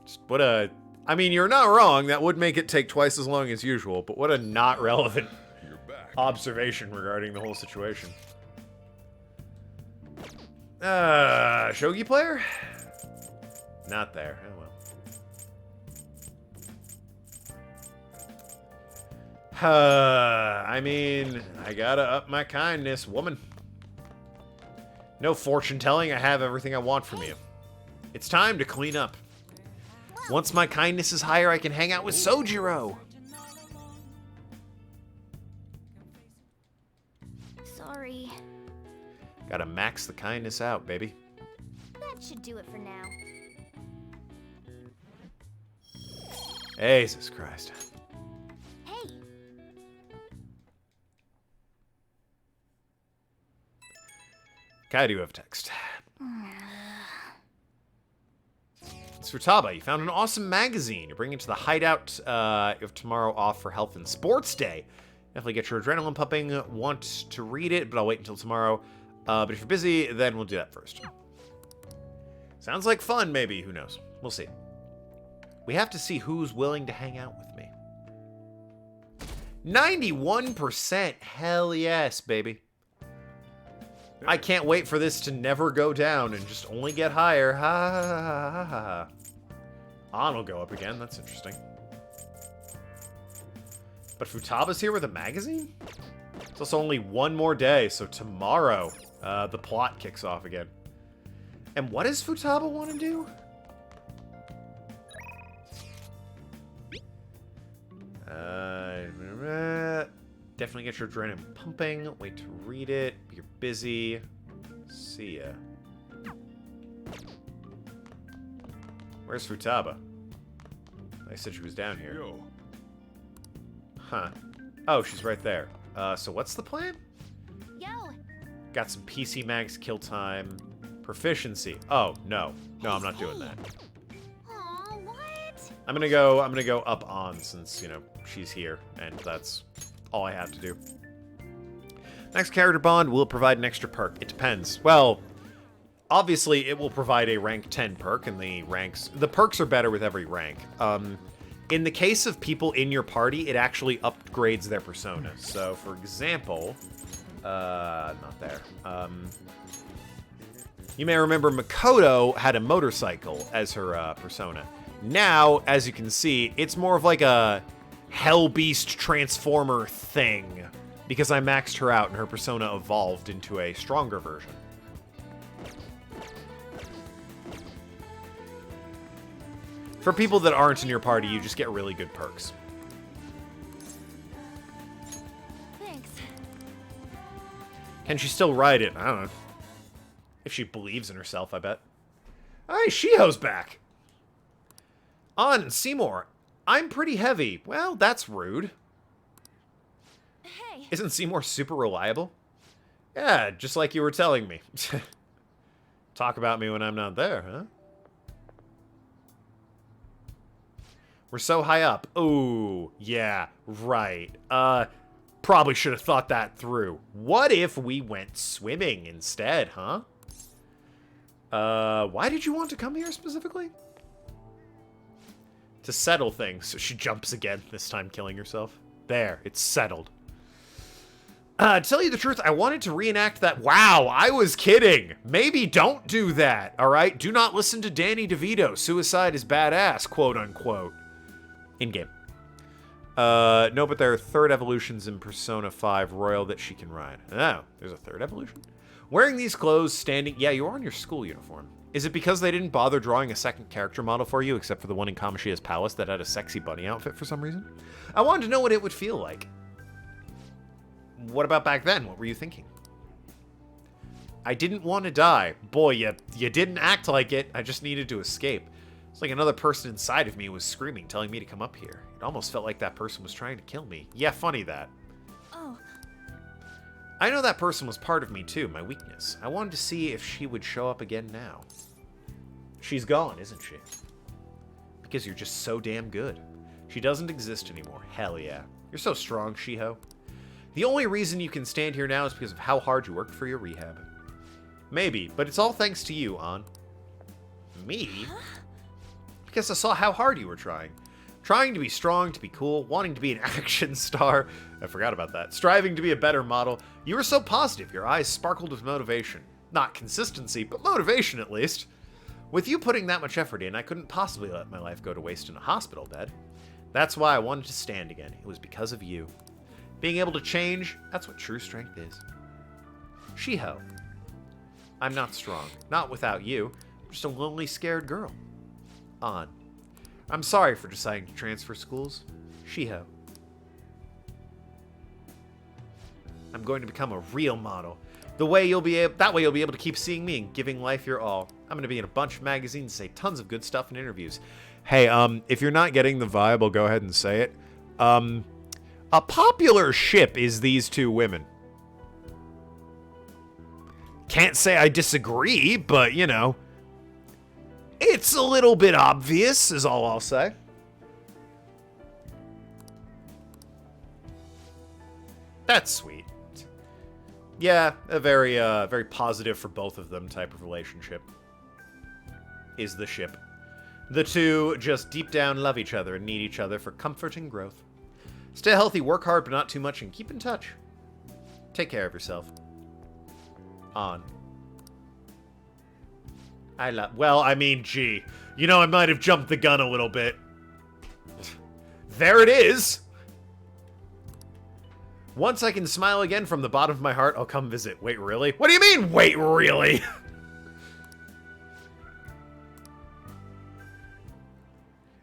Just what a... I mean, you're not wrong. That would make it take twice as long as usual, but what a not relevant observation regarding the whole situation. Shogi player? Not there. Oh well. I mean, I gotta up my kindness, woman. No fortune telling, I have everything I want from you. It's time to clean up. Once my kindness is higher, I can hang out with Sojiro. Sorry. Gotta max the kindness out, baby. That should do it for now. Jesus Christ. Hey. Okay, I do have text. It's Futaba. You found an awesome magazine. You're bringing it to the hideout. You have tomorrow off for Health and Sports Day. Definitely get your adrenaline pumping. Want to read it, but I'll wait until tomorrow. But if you're busy, then we'll do that first. Sounds like fun, maybe. Who knows? We'll see. We have to see who's willing to hang out with me. 91%. Hell yes, baby. I can't wait for this to never go down and just only get higher. Ha ha ha ha ha. On will go up again. That's interesting. But Futaba's here with a magazine? It's also only one more day, so tomorrow the plot kicks off again. And what does Futaba want to do? Definitely get your adrenaline pumping. Wait to read it. You're busy. See ya. Where's Futaba? I said she was down here. Huh. Oh, she's right there. So what's the plan? Yo. Got some PC Mags kill time. Proficiency. Oh, no. No, I'm not doing that. Aw, what? I'm gonna go up on since, you know, she's here, and that's all I have to do. Next character bond will provide an extra perk. It depends. Well, obviously it will provide a rank 10 perk, and the perks are better with every rank. In the case of people in your party, it actually upgrades their persona. So, for example, not there. You may remember Makoto had a motorcycle as her persona. Now, as you can see, it's more of like a Hell Beast Transformer thing, because I maxed her out and her persona evolved into a stronger version. For people that aren't in your party, you just get really good perks. Thanks. Can she still ride it? I don't know. If she believes in herself, I bet. Hey, Shiho's back! On, Seymour. I'm pretty heavy. Well, that's rude. Hey. Isn't Seymour super reliable? Yeah, just like you were telling me. Talk about me when I'm not there, huh? We're so high up. Ooh, yeah, right. Probably should have thought that through. What if we went swimming instead, huh? Why did you want to come here specifically? To settle things. So she jumps again, this time killing herself. There, it's settled. To tell you the truth, I wanted to reenact that. Wow, I was kidding. Maybe don't do that, all right? Do not listen to Danny DeVito. Suicide is badass, quote unquote. In-game. No, but there are third evolutions in Persona 5 Royal that she can ride. Oh, there's a third evolution? Wearing these clothes, standing... Yeah, you are in your school uniform. Is it because they didn't bother drawing a second character model for you, except for the one in Kamoshida's palace that had a sexy bunny outfit for some reason? I wanted to know what it would feel like. What about back then? What were you thinking? I didn't want to die. Boy, you didn't act like it. I just needed to escape. It's like another person inside of me was screaming, telling me to come up here. It almost felt like that person was trying to kill me. Yeah, funny that. Oh. I know that person was part of me too, my weakness. I wanted to see if she would show up again now. She's gone, isn't she? Because you're just so damn good. She doesn't exist anymore. Hell yeah. You're so strong, Shiho. The only reason you can stand here now is because of how hard you worked for your rehab. Maybe, but it's all thanks to you, Ann. Me? Because I saw how hard you were trying. Trying to be strong, to be cool, wanting to be an action star. I forgot about that. Striving to be a better model. You were so positive. Your eyes sparkled with motivation. Not consistency, but motivation at least. With you putting that much effort in, I couldn't possibly let my life go to waste in a hospital bed. That's why I wanted to stand again. It was because of you. Being able to change, that's what true strength is. Shiho. I'm not strong. Not without you. I'm just a lonely, scared girl. Ann. I'm sorry for deciding to transfer schools. Shiho. I'm going to become a real model. That way you'll be able to keep seeing me and giving life your all. I'm going to be in a bunch of magazines and say tons of good stuff in interviews. Hey, if you're not getting the vibe, I'll go ahead and say it. A popular ship is these two women. Can't say I disagree, but, you know, it's a little bit obvious, is all I'll say. That's sweet. Yeah, a very positive for both of them type of relationship is the ship. The two just deep down love each other and need each other for comfort and growth. Stay healthy, work hard, but not too much, and keep in touch. Take care of yourself. Ann. Well, I mean, gee. You know, I might have jumped the gun a little bit. There it is! Once I can smile again from the bottom of my heart, I'll come visit. Wait, really? What do you mean, wait, really?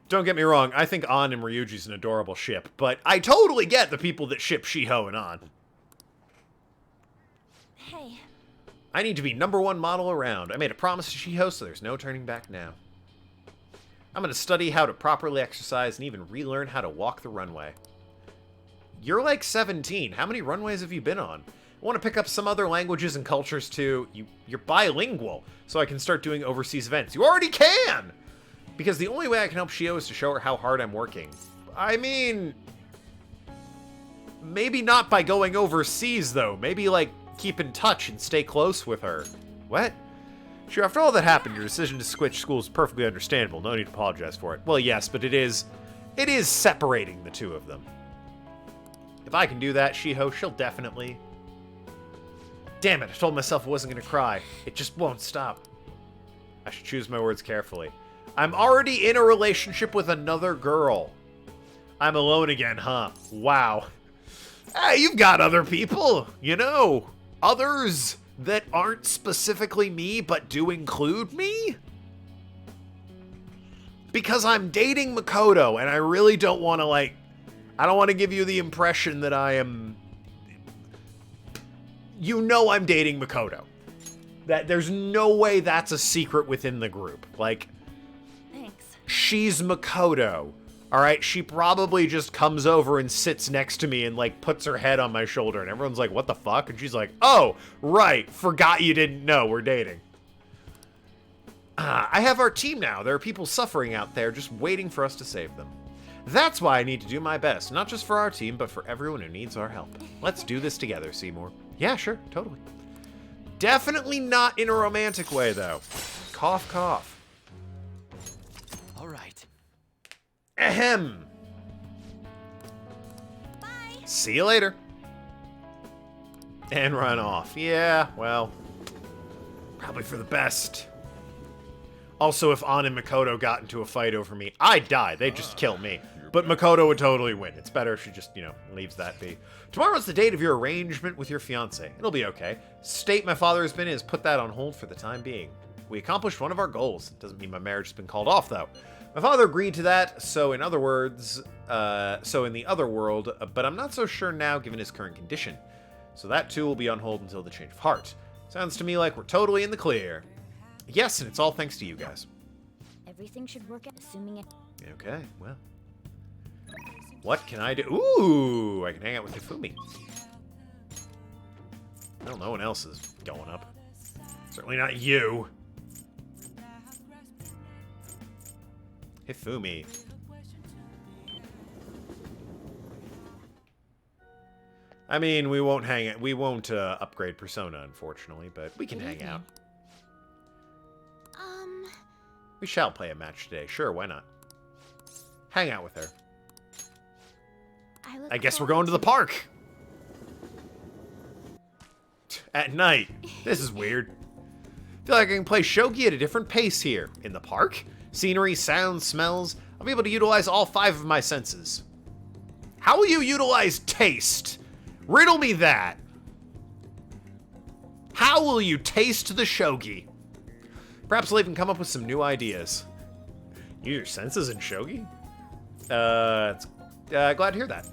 Don't get me wrong, I think Ann and Ryuji's an adorable ship, but I totally get the people that ship Shiho and Ann. Hey. I need to be #1 model around. I made a promise to Shiho, so there's no turning back now. I'm gonna study how to properly exercise and even relearn how to walk the runway. You're like 17. How many runways have you been on? I want to pick up some other languages and cultures too. You're bilingual, so I can start doing overseas events. You already can! Because the only way I can help Shiho is to show her how hard I'm working. I mean, maybe not by going overseas, though. Maybe, like, keep in touch and stay close with her. What? Sure, after all that happened, your decision to switch schools is perfectly understandable. No need to apologize for it. Well, yes, but it is separating the two of them. If I can do that, Shiho, she'll definitely... Damn it, I told myself I wasn't going to cry. It just won't stop. I should choose my words carefully. I'm already in a relationship with another girl. I'm alone again, huh? Wow. Hey, you've got other people, you know. Others that aren't specifically me, but do include me? Because I'm dating Makoto, and I really don't want to, like... I don't want to give you the impression that I am... You know I'm dating Makoto. That there's no way that's a secret within the group. Like... She's Makoto. Alright, she probably just comes over and sits next to me and, like, puts her head on my shoulder, and everyone's like, what the fuck? And she's like, oh, right, forgot you didn't know, we're dating. I have our team now. There are people suffering out there just waiting for us to save them. That's why I need to do my best, not just for our team, but for everyone who needs our help. Let's do this together, Seymour. Yeah, sure, totally. Definitely not in a romantic way, though. Cough, cough. All right. Ahem. Bye. See you later. And run off. Yeah, well, probably for the best. Also, if Ann and Makoto got into a fight over me, I'd die. They'd just kill me. But Makoto would totally win. It's better if she just, leaves that be. Tomorrow's the date of your arrangement with your fiancé. It'll be okay. State my father has been is put that on hold for the time being. We accomplished one of our goals. Doesn't mean my marriage has been called off, though. My father agreed to that, so in the other world, but I'm not so sure now given his current condition. So that too will be on hold until the change of heart. Sounds to me like we're totally in the clear. Yes, and it's all thanks to you guys. Everything should work out, assuming it. Okay, well. What can I do? Ooh, I can hang out with Hifumi. Well, no one else is going up. Certainly not you. Hifumi. I mean, we won't upgrade Persona, unfortunately, but we can hang out. We shall play a match today. Sure, why not? Hang out with her. I guess we're going to the park. At night. This is weird. Feel like I can play shogi at a different pace here. In the park? Scenery, sounds, smells. I'll be able to utilize all 5 of my senses. How will you utilize taste? Riddle me that. How will you taste the shogi? Perhaps I'll even come up with some new ideas. Use your senses in shogi? Glad to hear that.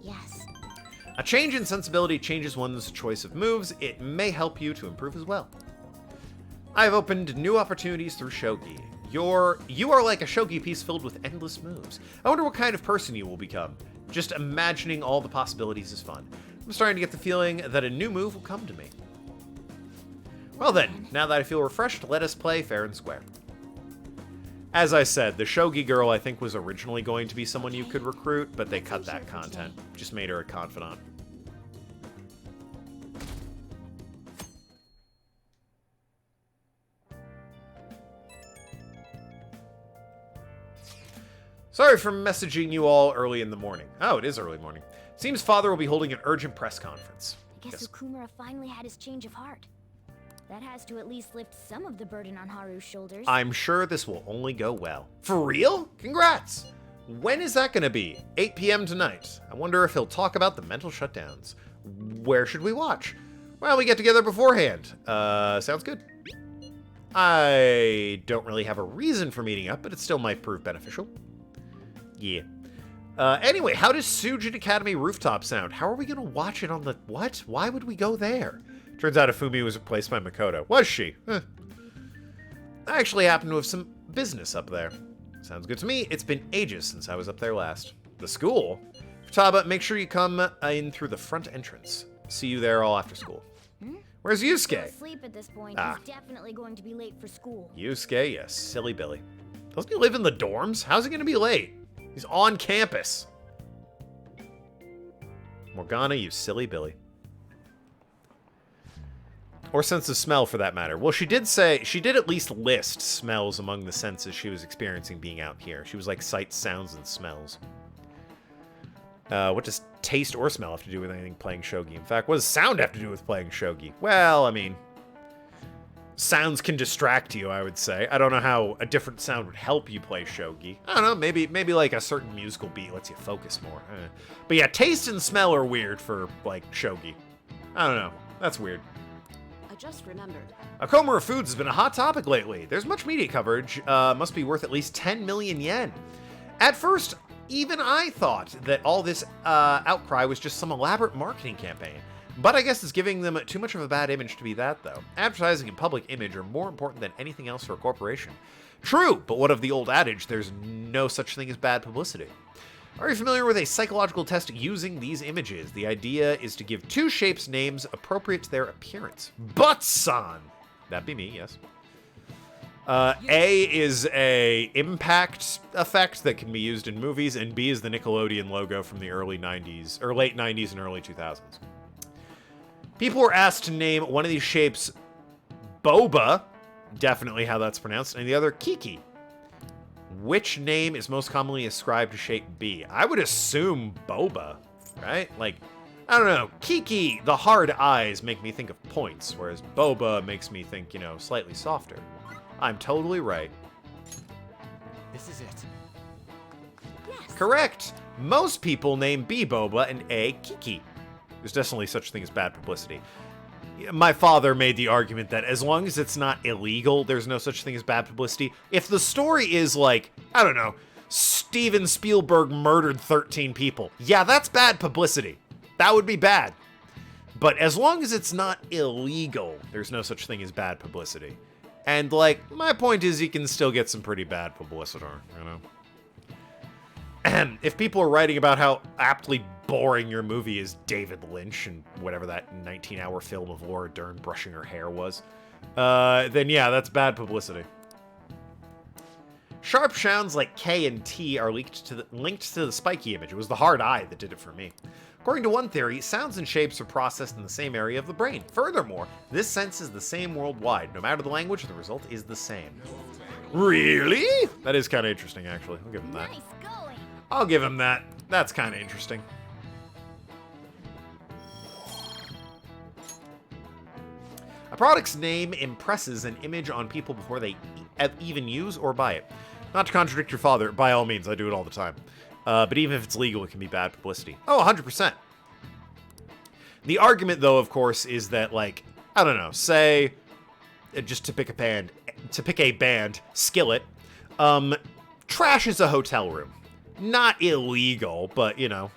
Yes. A change in sensibility changes one's choice of moves. It may help you to improve as well. I've opened new opportunities through shogi. You are like a shogi piece filled with endless moves. I wonder what kind of person you will become. Just imagining all the possibilities is fun. I'm starting to get the feeling that a new move will come to me. Well then, now that I feel refreshed, let us play fair and square. As I said, the shogi girl I think was originally going to be someone you could recruit, but they cut that content. Just made her a confidant. Sorry for messaging you all early in the morning. Oh, it is early morning. Seems father will be holding an urgent press conference. I guess Okumura finally had his change of heart. That has to at least lift some of the burden on Haru's shoulders. I'm sure this will only go well. For real? Congrats! When is that gonna be? 8 p.m. tonight. I wonder if he'll talk about the mental shutdowns. Where should we watch? Well, we get together beforehand. Sounds good. I don't really have a reason for meeting up, but it still might prove beneficial. Yeah. Anyway, how does Sujin Academy Rooftop sound? How are we gonna watch it on the... What? Why would we go there? Turns out Hifumi was replaced by Makoto. Was she? I actually happen to have some business up there. Sounds good to me. It's been ages since I was up there last. The school? Futaba, make sure you come in through the front entrance. See you there all after school. Where's Still Yusuke? asleep at this point. Ah. He's definitely going to be late for school. Yusuke, yes, silly Billy. Doesn't he live in the dorms? How's he gonna be late? He's on campus. Morgana, you silly Billy. Or sense of smell, for that matter. Well, she did at least list smells among the senses she was experiencing being out here. She was like sights, sounds, and smells. What does taste or smell have to do with anything playing shogi? In fact, what does sound have to do with playing shogi? Well, I mean, sounds can distract you, I would say. I don't know how a different sound would help you play shogi. I don't know, maybe like a certain musical beat lets you focus more. But yeah, taste and smell are weird for, like, shogi. I don't know. That's weird. Just remembered. Akomura Foods has been a hot topic lately. There's much media coverage. Must be worth at least 10 million yen. At first, even I thought that all this outcry was just some elaborate marketing campaign. But I guess it's giving them too much of a bad image to be that, though. Advertising and public image are more important than anything else for a corporation. True, but what of the old adage, there's no such thing as bad publicity? Are you familiar with a psychological test using these images? The idea is to give 2 shapes names appropriate to their appearance. Butt-san! That'd be me, yes. A is a impact effect that can be used in movies, and B is the Nickelodeon logo from the early 90s, or late 90s and early 2000s. People were asked to name one of these shapes Boba, definitely how that's pronounced, and the other Kiki. Which name is most commonly ascribed to shape B? I would assume Boba, right? Like, I don't know. Kiki, the hard eyes make me think of points, whereas Boba makes me think, you know, slightly softer. I'm totally right. This is it. Yes. Correct. Most people name B Boba and A Kiki. There's definitely such a thing as bad publicity. My father made the argument that as long as it's not illegal, there's no such thing as bad publicity. If the story is like, I don't know, Steven Spielberg murdered 13 people, yeah, that's bad publicity. That would be bad. But as long as it's not illegal, there's no such thing as bad publicity. And, like, my point is you can still get some pretty bad publicity, you know? If people are writing about how aptly boring your movie is David Lynch and whatever that 19-hour film of Laura Dern brushing her hair was, then yeah, that's bad publicity. Sharp sounds like K and T are linked to the spiky image. It was the hard eye that did it for me. According to one theory, sounds and shapes are processed in the same area of the brain. Furthermore, this sense is the same worldwide. No matter the language, the result is the same. Really? That is kind of interesting, actually. I'll give him that. Nice going. I'll give him that. That's kind of interesting. A product's name impresses an image on people before they even use or buy it. Not to contradict your father, by all means, I do it all the time. But even if it's legal, it can be bad publicity. Oh, 100%. The argument, though, of course, is that, like, I don't know, say, just to pick a band, Skillet, trash is a hotel room. Not illegal, but, you know,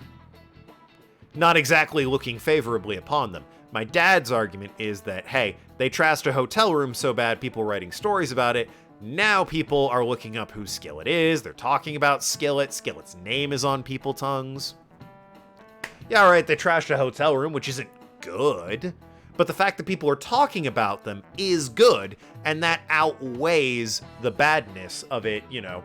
not exactly looking favorably upon them. My dad's argument is that, hey, they trashed a hotel room so bad people were writing stories about it. Now people are looking up who Skillet is. They're talking about Skillet. Skillet's name is on people's tongues. Yeah, alright, they trashed a hotel room, which isn't good. But the fact that people are talking about them is good, and that outweighs the badness of it, you know,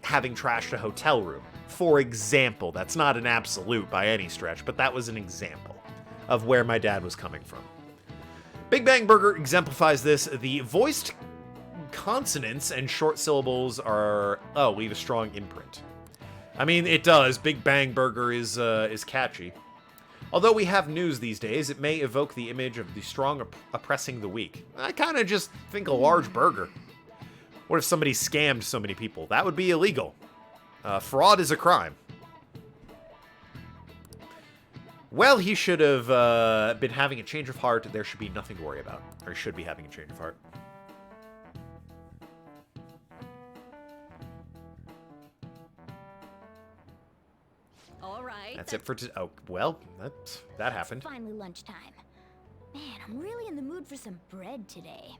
having trashed a hotel room. For example, that's not an absolute by any stretch, but that was an example of where my dad was coming from. Big Bang Burger exemplifies this. The voiced consonants and short syllables leave a strong imprint. I mean, it does. Big Bang Burger is catchy. Although we have news these days, it may evoke the image of the strong oppressing the weak. I kind of just think a large burger. What if somebody scammed so many people? That would be illegal. Fraud is a crime. Well, he should have been having a change of heart. There should be nothing to worry about. Or he should be having a change of heart. All right. That's it for today. Oh, well, that happened. It's finally lunchtime. Man, I'm really in the mood for some bread today.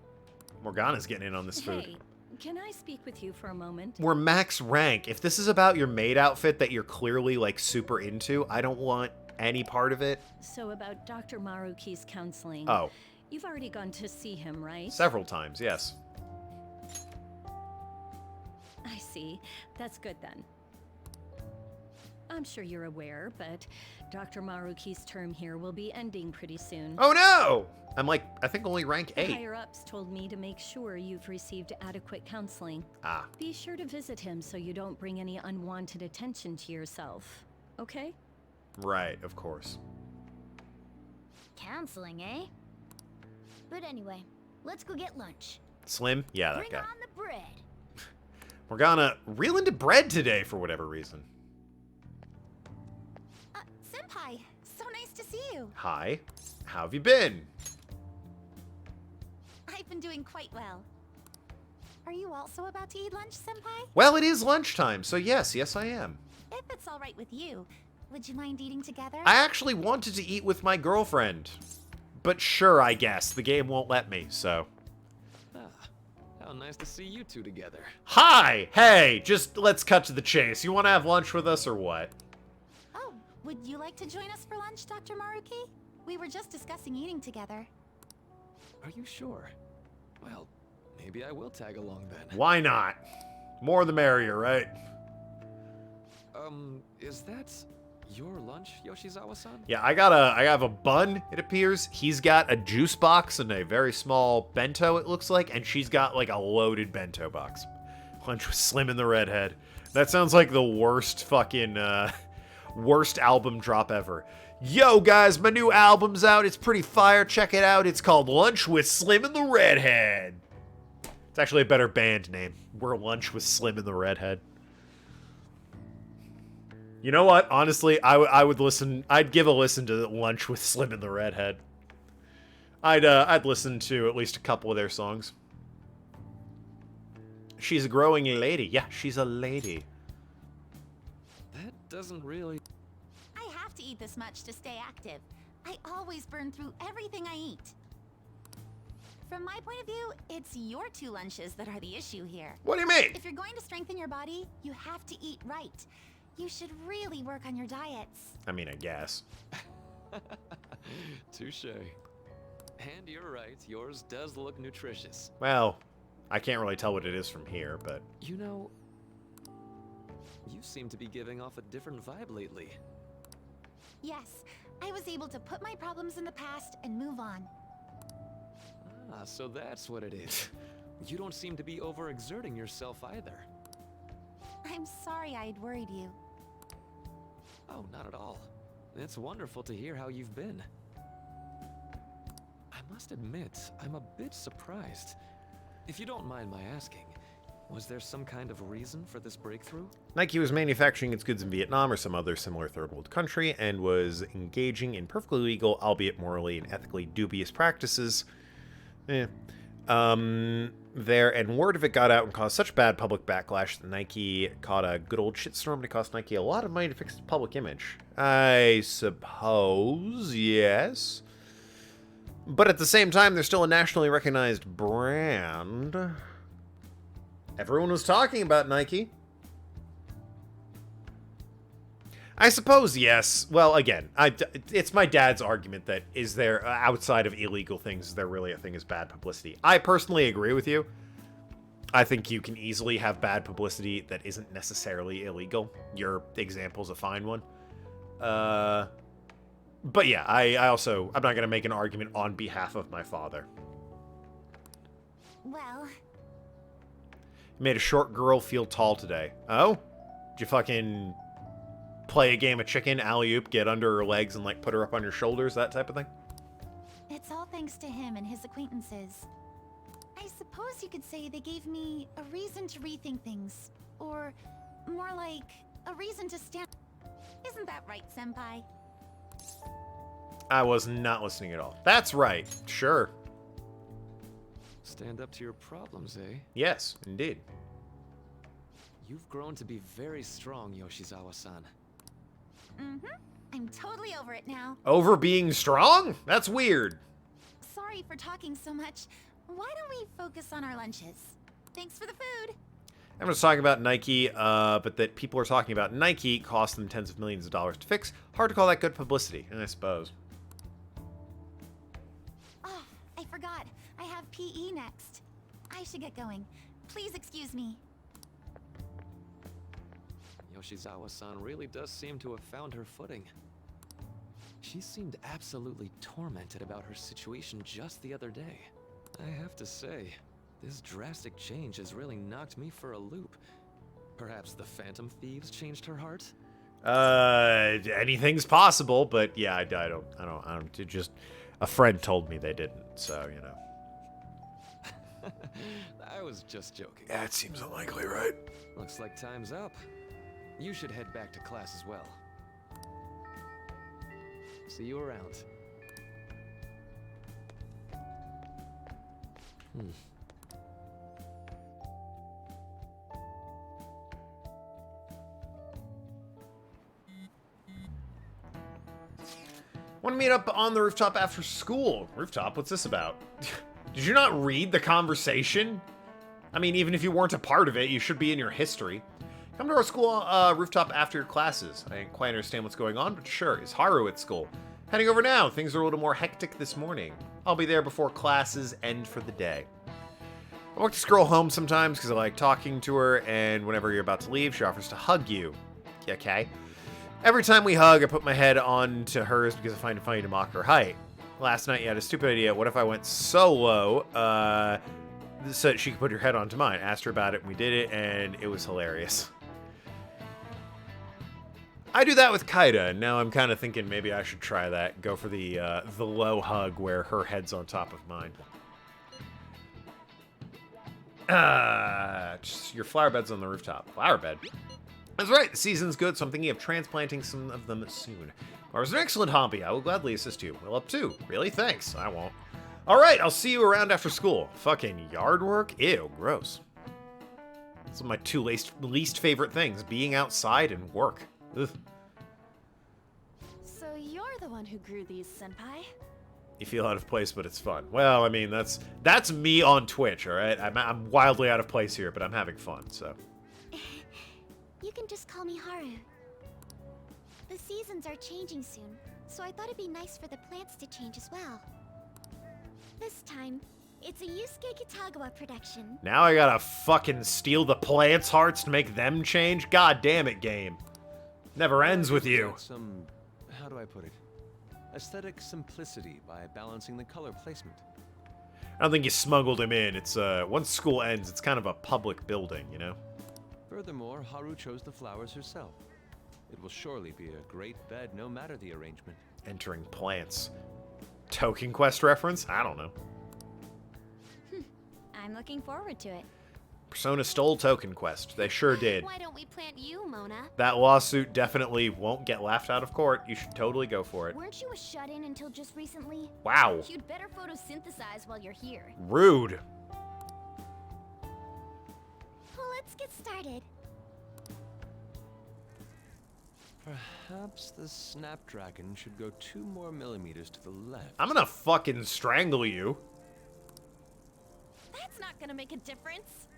Morgana's getting in on this food. Hey, can I speak with you for a moment? We're max rank. If this is about your maid outfit that you're clearly, like, super into, I don't want any part of it. So about Dr. Maruki's counseling. Oh. You've already gone to see him, right? Several times, yes. I see. That's good then. I'm sure you're aware, but Dr. Maruki's term here will be ending pretty soon. Oh no! I'm like, I think only rank 8. The higher-ups told me to make sure you've received adequate counseling. Ah. Be sure to visit him so you don't bring any unwanted attention to yourself. Okay? Right, of course. Counseling, eh? But anyway, let's go get lunch. Slim? Yeah, that Bring guy. on the bread. Morgana real into bread today for whatever reason. Senpai, so nice to see you. Hi. How have you been? I've been doing quite well. Are you also about to eat lunch, Senpai? Well, it is lunchtime, so yes, I am. If it's all right with you, would you mind eating together? I actually wanted to eat with my girlfriend. But sure, I guess. The game won't let me, so. How nice to see you two together. Hi! Hey, just let's cut to the chase. You want to have lunch with us or what? Oh, would you like to join us for lunch, Dr. Maruki? We were just discussing eating together. Are you sure? Well, maybe I will tag along then. Why not? More the merrier, right? Is that your lunch, Yoshizawa-san? Yeah, I have a bun, it appears. He's got a juice box and a very small bento, it looks like, and she's got like a loaded bento box. Lunch with Slim and the Redhead. That sounds like the worst fucking, worst album drop ever. Yo, guys, my new album's out. It's pretty fire. Check it out. It's called Lunch with Slim and the Redhead. It's actually a better band name. We're Lunch with Slim and the Redhead. You know what? Honestly, I would listen. I'd give a listen to Lunch with Slim and the Redhead. I'd listen to at least a couple of their songs. She's a growing lady. Yeah, she's a lady. That doesn't really... I have to eat this much to stay active. I always burn through everything I eat. From my point of view, it's your 2 lunches that are the issue here. What do you mean? If you're going to strengthen your body, you have to eat right. You should really work on your diets. I mean, I guess. Touche. And you're right, yours does look nutritious. Well, I can't really tell what it is from here, but... You know, you seem to be giving off a different vibe lately. Yes, I was able to put my problems in the past and move on. Ah, so that's what it is. You don't seem to be overexerting yourself either. I'm sorry I'd worried you. Oh, not at all. It's wonderful to hear how you've been. I must admit, I'm a bit surprised. If you don't mind my asking, was there some kind of reason for this breakthrough? Nike was manufacturing its goods in Vietnam or some other similar third world country and was engaging in perfectly legal, albeit morally and ethically dubious practices. There, and word of it got out and caused such bad public backlash that Nike caught a good old shitstorm and it cost Nike a lot of money to fix its public image. I suppose, yes. But at the same time, they're still a nationally recognized brand. Everyone was talking about Nike. I suppose, yes. Well, again, it's my dad's argument that is there, outside of illegal things, is there really a thing as bad publicity? I personally agree with you. I think you can easily have bad publicity that isn't necessarily illegal. Your example's a fine one. But yeah, I'm not going to make an argument on behalf of my father. Well... You made a short girl feel tall today. Oh? Did you fucking... play a game of chicken, alley-oop, get under her legs and, like, put her up on your shoulders, that type of thing? It's all thanks to him and his acquaintances. I suppose you could say they gave me a reason to rethink things. Or, more like, a reason to stand... Isn't that right, Senpai? I was not listening at all. That's right. Sure. Stand up to your problems, eh? Yes, indeed. You've grown to be very strong, Yoshizawa-san. Mm-hmm. I'm totally over it now. Over being strong? That's weird. Sorry for talking so much. Why don't we focus on our lunches? Thanks for the food. I'm just talking about Nike, but that people are talking about Nike cost them tens of millions of dollars to fix. Hard to call that good publicity, I suppose. Oh, I forgot. I have PE next. I should get going. Please excuse me. Yoshizawa-san really does seem to have found her footing. She seemed absolutely tormented about her situation just the other day. I have to say, this drastic change has really knocked me for a loop. Perhaps the Phantom Thieves changed her heart? Anything's possible, but yeah, I don't, just, a friend told me they didn't, so, you know. I was just joking. Yeah, it seems unlikely, right? Looks like time's up. You should head back to class as well. See you around. Want to meet up on the rooftop after school? Rooftop? What's this about? Did you not read the conversation? I mean, even if you weren't a part of it, you should be in your history. Come to our school rooftop after your classes. I didn't quite understand what's going on, but sure. Is Haru at school? Heading over now. Things are a little more hectic this morning. I'll be there before classes end for the day. I walk this girl home sometimes because I like talking to her, and whenever you're about to leave, she offers to hug you. Okay? Every time we hug, I put my head onto hers because I find it funny to mock her height. Last night, you had a stupid idea. What if I went so low, so that she could put her head onto mine? Asked her about it, and we did it, and it was hilarious. I do that with Kaida, and now I'm kind of thinking maybe I should try that. Go for the low hug where her head's on top of mine. Just your flower bed's on the rooftop. Flower bed. That's right, the season's good, so I'm thinking of transplanting some of them soon. Flower's an excellent hobby. I will gladly assist you. Well, up to. Really? Thanks. I won't. Alright, I'll see you around after school. Fucking yard work? Ew, gross. Those are my two least favorite things, being outside and work. Ugh. So you're the one who grew these, Senpai? You feel out of place, but it's fun. Well, I mean, that's me on Twitch, alright? I'm wildly out of place here, but I'm having fun, so. You can just call me Haru. The seasons are changing soon, so I thought it'd be nice for the plants to change as well. This time, it's a Yusuke Kitagawa production. Now I gotta fucking steal the plants' hearts to make them change? God damn it, game. Never ends with you. Some, how do I put it? Aesthetic simplicity by balancing the color placement. I don't think you smuggled him in. It's, once school ends, it's kind of a public building, you know? Furthermore, Haru chose the flowers herself. It will surely be a great bed no matter the arrangement. Entering plants. Token Quest reference? I don't know. I'm looking forward to it. Persona stole Token Quest. They sure did. Why don't we plant you, Mona? That lawsuit definitely won't get laughed out of court. You should totally go for it. Weren't you a shut-in until just recently? Wow. You'd better photosynthesize while you're here. Rude. Well, let's get started. Perhaps the Snapdragon should go 2 more millimeters to the left. I'm gonna fucking strangle you. That's not gonna make a difference.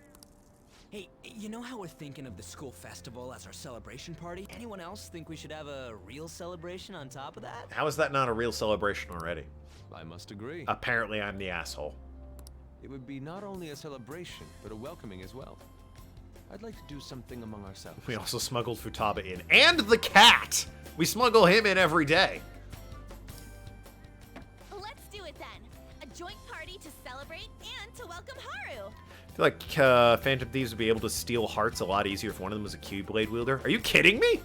Hey, you know how we're thinking of the school festival as our celebration party? Anyone else think we should have a real celebration on top of that? How is that not a real celebration already? I must agree. Apparently I'm the asshole. It would be not only a celebration, but a welcoming as well. I'd like to do something among ourselves. We also smuggled Futaba in. And the cat! We smuggle him in every day. Let's do it then. A joint party to celebrate and to welcome Haru. I feel like Phantom Thieves would be able to steal hearts a lot easier if one of them was a Keyblade wielder. Are you kidding me?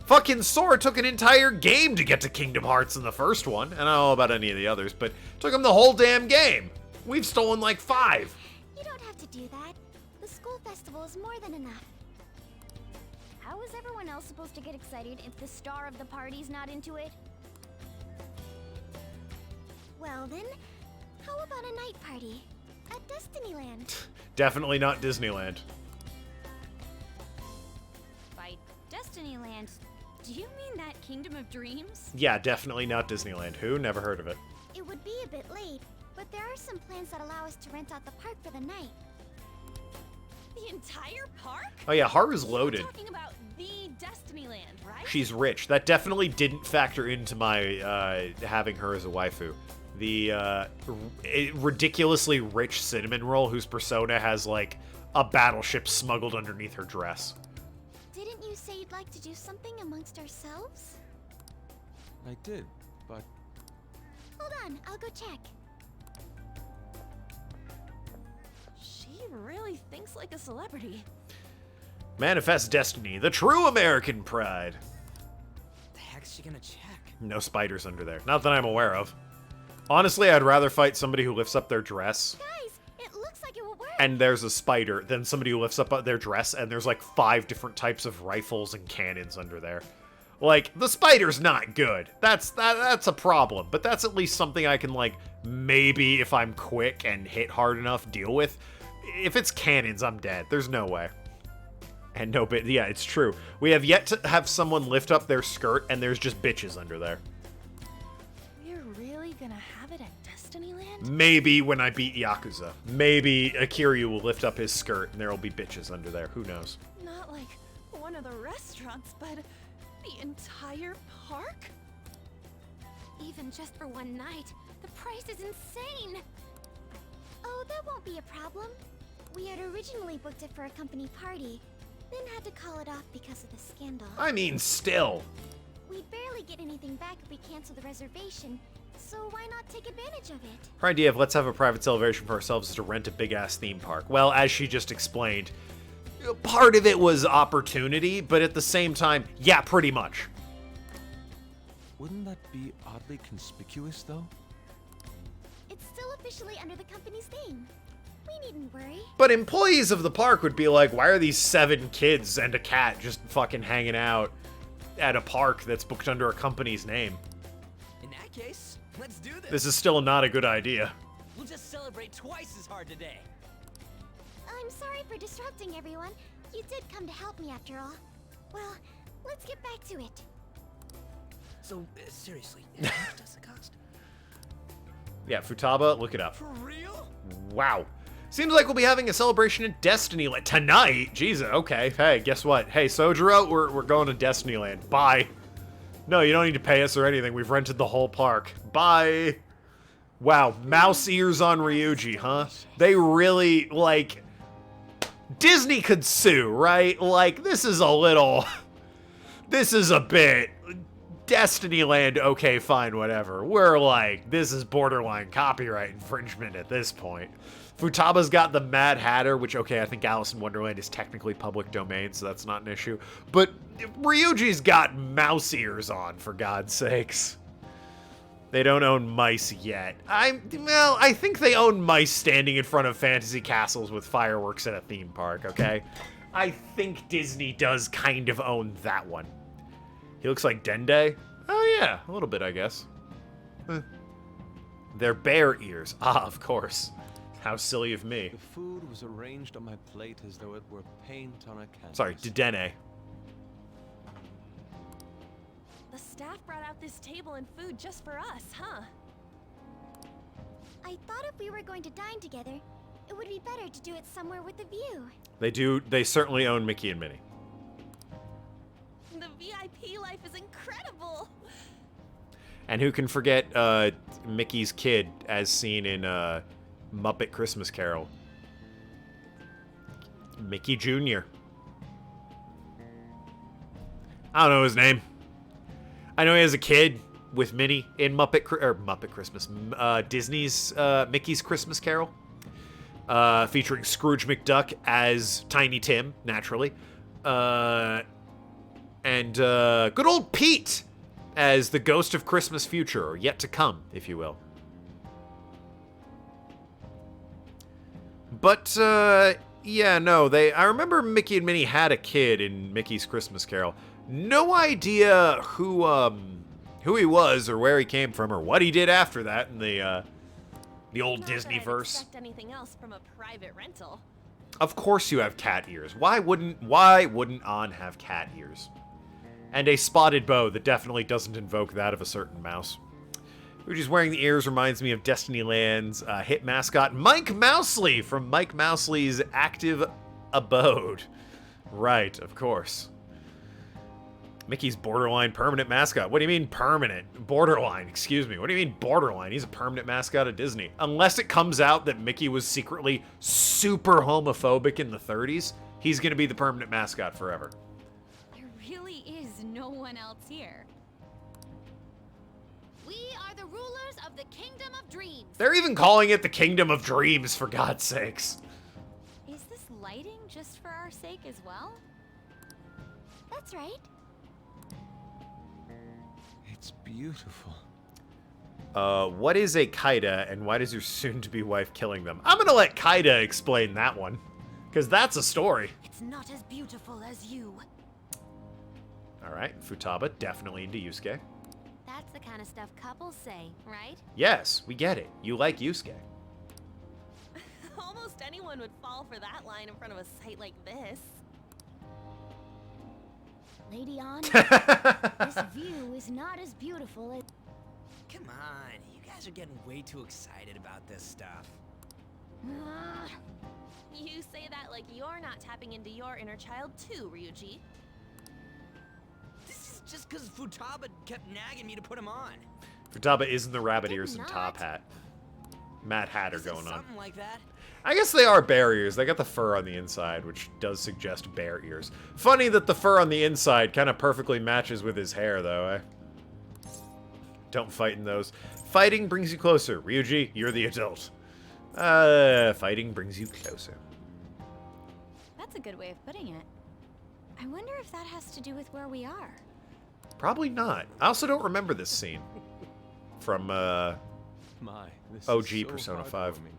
Fucking Sora took an entire game to get to Kingdom Hearts in the first one. I don't know about any of the others, but took him the whole damn game. We've stolen like 5. You don't have to do that. The school festival is more than enough. How is everyone else supposed to get excited if the star of the party's not into it? Well then, how about a night party at Destinyland? Definitely not Disneyland. By Destinyland, do you mean that Kingdom of Dreams? Yeah, definitely not Disneyland. Who? Never heard of it. It would be a bit late, but there are some plans that allow us to rent out the park for the night. The entire park? Oh yeah, Haru's loaded. You're talking about the Destinyland, right? She's rich. That definitely didn't factor into my having her as a waifu. The ridiculously rich cinnamon roll whose persona has like a battleship smuggled underneath her dress. Didn't you say you'd like to do something amongst ourselves? I did, but Hold on, I'll go check. She really thinks like a celebrity. Manifest Destiny, the true American pride. The heck's she gonna check? No spiders under there. Not that I'm aware of. Honestly, I'd rather fight somebody who lifts up their dress Guys, it looks like it will work. and there's a spider than somebody who lifts up their dress and there's like 5 different types of rifles and cannons under there. Like, the spider's not good. That's a problem, but that's at least something I can, like, maybe, if I'm quick and hit hard enough, deal with. If it's cannons, I'm dead. There's no way. And no bit. Yeah, it's true. We have yet to have someone lift up their skirt and there's just bitches under there. We're really gonna have it at Destinyland? Maybe when I beat Yakuza. Maybe Akiryu will lift up his skirt and there'll be bitches under there. Who knows? Not like one of the restaurants, but the entire park? Even just for one night, the price is insane. Oh, that won't be a problem. We had originally booked it for a company party, then had to call it off because of the scandal. I mean, still. We'd barely get anything back if we cancel the reservation, so why not take advantage of it? Her idea of let's have a private celebration for ourselves is to rent a big-ass theme park. Well, as she just explained, part of it was opportunity, but at the same time, yeah, pretty much. Wouldn't that be oddly conspicuous, though? It's still officially under the company's name. We needn't worry. But employees of the park would be like, why are these 7 kids and a cat just fucking hanging out at a park that's booked under a company's name? In that case, let's do this. This is still not a good idea. We'll just celebrate twice as hard today. I'm sorry for disrupting everyone. You did come to help me after all. Well, let's get back to it. So, seriously, how much does it cost? Yeah, Futaba, look it up. For real? Wow. Seems like we'll be having a celebration in Destinyland tonight. Jesus, okay. Hey, guess what? Hey, Sojiro, we're going to Destinyland. Bye. No, you don't need to pay us or anything. We've rented the whole park. Bye. Wow, mouse ears on Ryuji, huh? They really, like... Disney could sue, right? Like, this is a little... This is a bit... Destinyland, okay, fine, whatever. We're like, this is borderline copyright infringement at this point. Futaba's got the Mad Hatter, which, okay, I think Alice in Wonderland is technically public domain, so that's not an issue. But Ryuji's got mouse ears on, for God's sakes. They don't own mice yet. Well, I think they own mice standing in front of fantasy castles with fireworks at a theme park, okay? I think Disney does kind of own that one. He looks like Dende? Oh yeah, a little bit, I guess. They're bear ears. Ah, of course. How silly of me. The food was arranged on my plate as though it were paint on a canvas. Sorry, Dedenne. The staff brought out this table and food just for us, huh? I thought if we were going to dine together, it would be better to do it somewhere with a view. They certainly own Mickey and Minnie. The VIP life is incredible! And who can forget Mickey's kid as seen in Muppet Christmas Carol? Mickey Jr. I don't know his name. I know he has a kid with Minnie in Disney's Mickey's Christmas Carol, featuring Scrooge McDuck as Tiny Tim, naturally, and good old Pete as the ghost of Christmas future, or yet to come, if you will. But yeah, no, I remember Mickey and Minnie had a kid in Mickey's Christmas Carol. No idea who he was or where he came from or what he did after that in the old Disney-verse. Expect anything else from a private rental. Of course you have cat ears. Why wouldn't An have cat ears? And a spotted bow that definitely doesn't invoke that of a certain mouse. Ryuji's wearing the ears reminds me of Destinyland's hit mascot Mike Mousley from Mike Mousley's Active Abode. Right, of course. Mickey's borderline permanent mascot. What do you mean permanent? Borderline, excuse me. What do you mean borderline? He's a permanent mascot of Disney. Unless it comes out that Mickey was secretly super homophobic in the 30s, he's going to be the permanent mascot forever. There really is no one else here. We are the rulers of the Kingdom of Dreams. They're even calling it the Kingdom of Dreams, for God's sakes. Is this lighting just for our sake as well? That's right. It's beautiful. What is a Kaida, and why does your soon-to-be wife killing them? I'm gonna let Kaida explain that one, because that's a story. It's not as beautiful as you. Alright, Futaba, definitely into Yusuke. That's the kind of stuff couples say, right? Yes, we get it. You like Yusuke. Almost anyone would fall for that line in front of a site like this. Lady An, this view is not as beautiful as... Come on, you guys are getting way too excited about this stuff. You say that like you're not tapping into your inner child too, Ryuji. This is just because Futaba kept nagging me to put him on. Futaba is in the rabbit ears and top hat. Mad Hatter going on. Something like that. I guess they are bear ears. They got the fur on the inside, which does suggest bear ears. Funny that the fur on the inside kind of perfectly matches with his hair, though, eh? Don't fight in those. Fighting brings you closer. Ryuji, you're the adult. Fighting brings you closer. That's a good way of putting it. I wonder if that has to do with where we are. Probably not. I also don't remember this scene from This OG is so Persona hard 5. for me.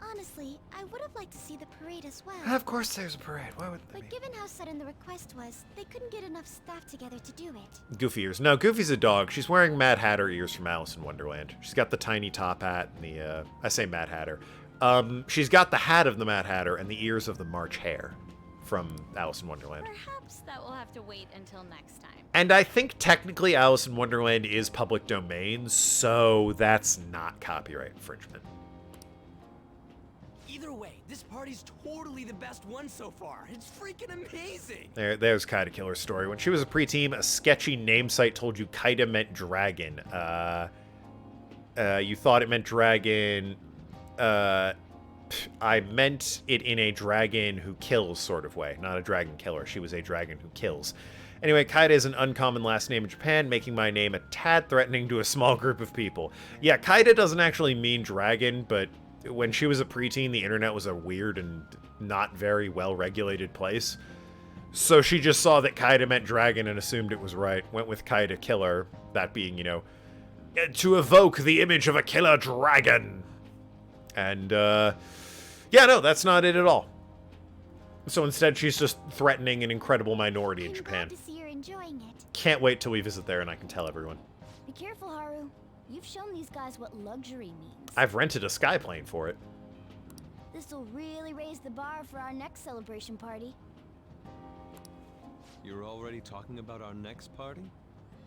Honestly, I would have liked to see the parade as well. Of course there's a parade. Why would they But given how sudden the request was, they couldn't get enough staff together to do it. Goofy ears. No, Goofy's a dog. She's wearing Mad Hatter ears from Alice in Wonderland. She's got the tiny top hat and the, I say Mad Hatter. She's got the hat of the Mad Hatter and the ears of the March Hare from Alice in Wonderland. Perhaps that will have to wait until next time. And I think technically Alice in Wonderland is public domain, so that's not copyright infringement. Either way, this party's totally the best one so far. It's freaking amazing. There's Kaida Killer's story. When she was a preteen, a sketchy name site told you Kaida meant dragon. You thought it meant dragon. I meant it in a dragon who kills sort of way, not a dragon killer. She was a dragon who kills. Anyway, Kaida is an uncommon last name in Japan, making my name a tad threatening to a small group of people. Yeah, Kaida doesn't actually mean dragon, but when she was a preteen, the internet was a weird and not very well-regulated place. So she just saw that Kaida meant dragon and assumed it was right. Went with Kaida Killer, that being, you know, to evoke the image of a killer dragon. And, yeah, no, that's not it at all. So instead, she's just threatening an incredible minority in Japan. Glad to see you're enjoying it. Can't wait till we visit there and I can tell everyone. Be careful, Haru. You've shown these guys what luxury means. I've rented a skyplane for it. This'll really raise the bar for our next celebration party. You're already talking about our next party?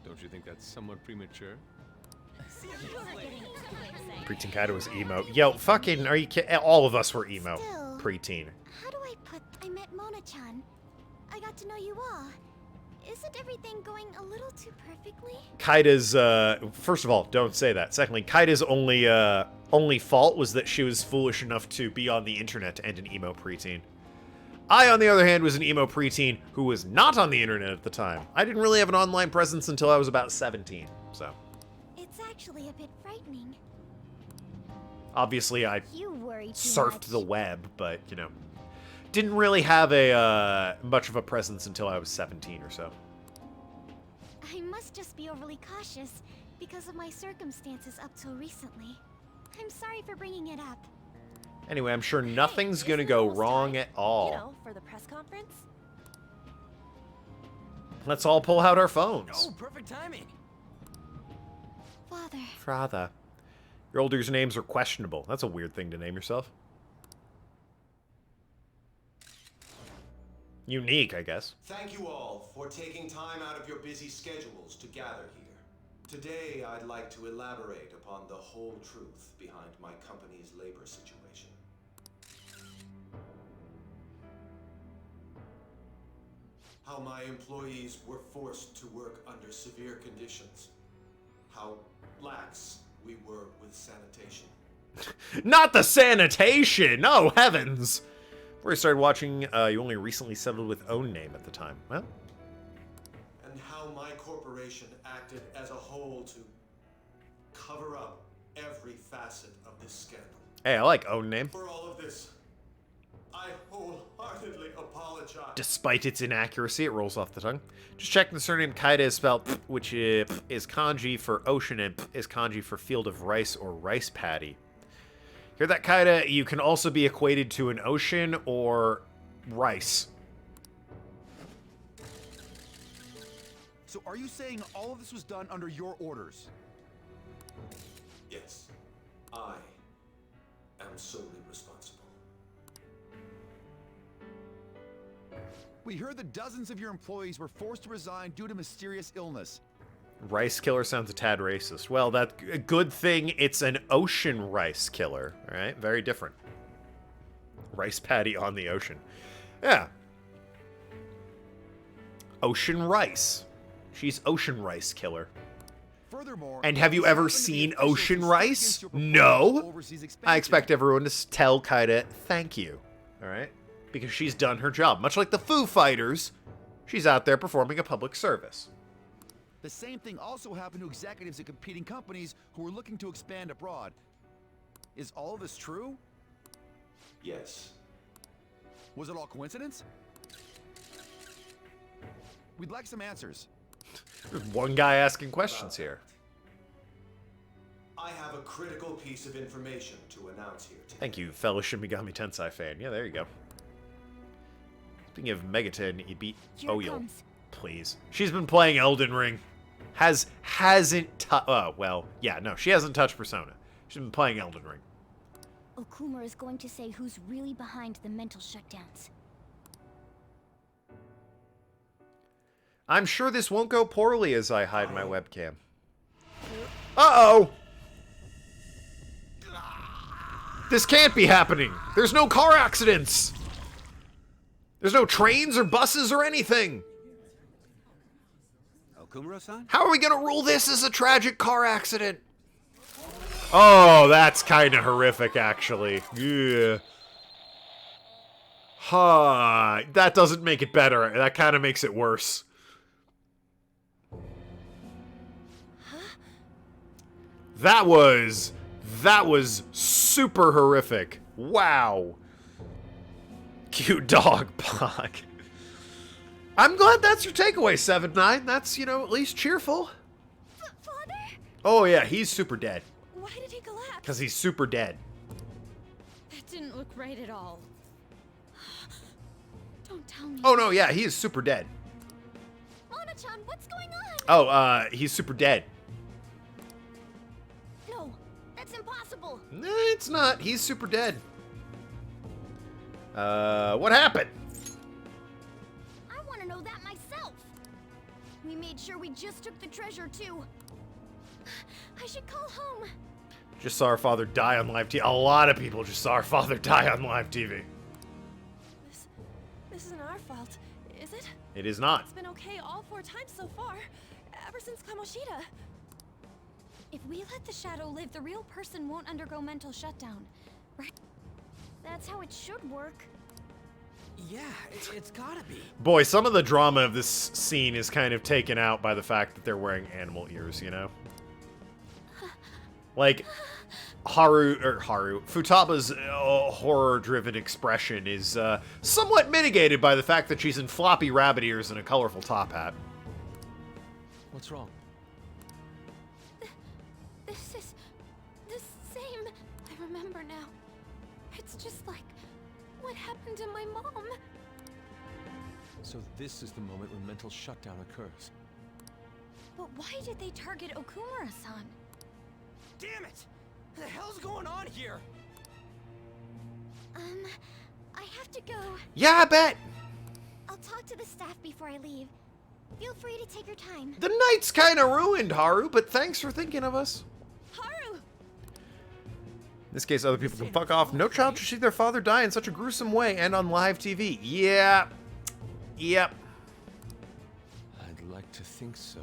Don't you think that's somewhat premature? Preteen Kaida was emo. Yo, fucking, are you kidding? All of us were emo. Still, Preteen. How do I put I met Mona-chan? I got to know you all. Isn't everything going a little too perfectly? Kaida's, first of all, don't say that. Secondly, Kaida's only fault was that she was foolish enough to be on the internet and an emo preteen. I, on the other hand, was an emo preteen who was not on the internet at the time. I didn't really have an online presence until I was about 17, so. It's actually a bit frightening. Obviously, I You worry too surfed much. the web, but, you know, didn't really have a, much of a presence until I was 17 or so. I must just be overly cautious because of my circumstances up till recently. I'm sorry for bringing it up. Anyway, I'm sure nothing's gonna go wrong at all. You know, for the press conference. Let's all pull out our phones. Oh, perfect timing. Father. Father. Your older's names are questionable. That's a weird thing to name yourself. Unique, I guess. Thank you all for taking time out of your busy schedules to gather here. Today, I'd like to elaborate upon the whole truth behind my company's labor situation. How my employees were forced to work under severe conditions. How lax we were with sanitation. Not the sanitation! Oh, heavens! Before I started watching, you only recently settled with own name at the time. Well. And how my corporation acted as a whole to cover up every facet of this scandal. Hey, I like own name. For all of this, I wholeheartedly apologize. Despite its inaccuracy, it rolls off the tongue. Just checking the surname Kaida is spelled p, which is kanji for ocean, and p is kanji for field of rice or rice paddy. Hear that, Kaida? You can also be equated to an ocean or rice. So are you saying all of this was done under your orders? Yes, I am solely responsible. We heard that dozens of your employees were forced to resign due to mysterious illness. Rice killer sounds a tad racist. Well, that a good thing it's an ocean rice killer, all right? Very different. Rice paddy on the ocean. Yeah. Ocean rice. She's ocean rice killer. Furthermore, And have you ever seen Ocean Rice? No. I expect everyone to tell Kaida thank you. All right? Because she's done her job. Much like the Foo Fighters, she's out there performing a public service. The same thing also happened to executives at competing companies who were looking to expand abroad. Is all of this true? Yes. Was it all coincidence? We'd like some answers. There's one guy asking questions here. I have a critical piece of information to announce here today. Thank you, fellow Shin Megami Tensei fan. Yeah, there you go. Speaking of Megaton, you beat Oyel. Please. She's been playing Elden Ring. Hasn't well, yeah, no, she hasn't touched Persona. She's been playing Elden Ring. Okumura is going to say who's really behind the mental shutdowns. I'm sure this won't go poorly as I hide my webcam. Uh-oh! This can't be happening! There's no car accidents! There's no trains or buses or anything! Okumura-san? How are we gonna rule this as a tragic car accident? Oh, that's kind of horrific, actually. Yeah. Huh. That doesn't make it better. That kind of makes it worse. That was super horrific. Wow. Cute dog, Pog. I'm glad that's your takeaway, 7-9. That's, you know, at least cheerful. Father? Oh, yeah, he's super dead. Why did he collapse? Because he's super dead. That didn't look right at all. Don't tell me. Oh, no, yeah, he is super dead. Mona-chan, what's going on? Oh, he's super dead. No, that's impossible. Nah, it's not. He's super dead. What happened? I want to know that myself. We made sure we just took the treasure, too. I should call home. Just saw our father die on live TV. A lot of people just saw our father die on live TV. This isn't our fault, is it? It is not. It's been okay all 4 times so far, ever since Kamoshida. If we let the shadow live, the real person won't undergo mental shutdown, right? That's how it should work. Yeah, it's gotta be. Boy, some of the drama of this scene is kind of taken out by the fact that they're wearing animal ears, you know? Like, Futaba's horror-driven expression is somewhat mitigated by the fact that she's in floppy rabbit ears and a colorful top hat. What's wrong? This is the same. I remember now. It's just like what happened to my mom. So this is the moment when mental shutdown occurs. But why did they target Okumura-san? Damn it! What the hell's going on here? I have to go. Yeah, I bet. I'll talk to the staff before I leave. Feel free to take your time. The night's kind of ruined, Haru, but thanks for thinking of us. Haru! In this case, other people can fuck off. No child should see their father die in such a gruesome way and on live TV. Yeah. Yep. I'd like to think so.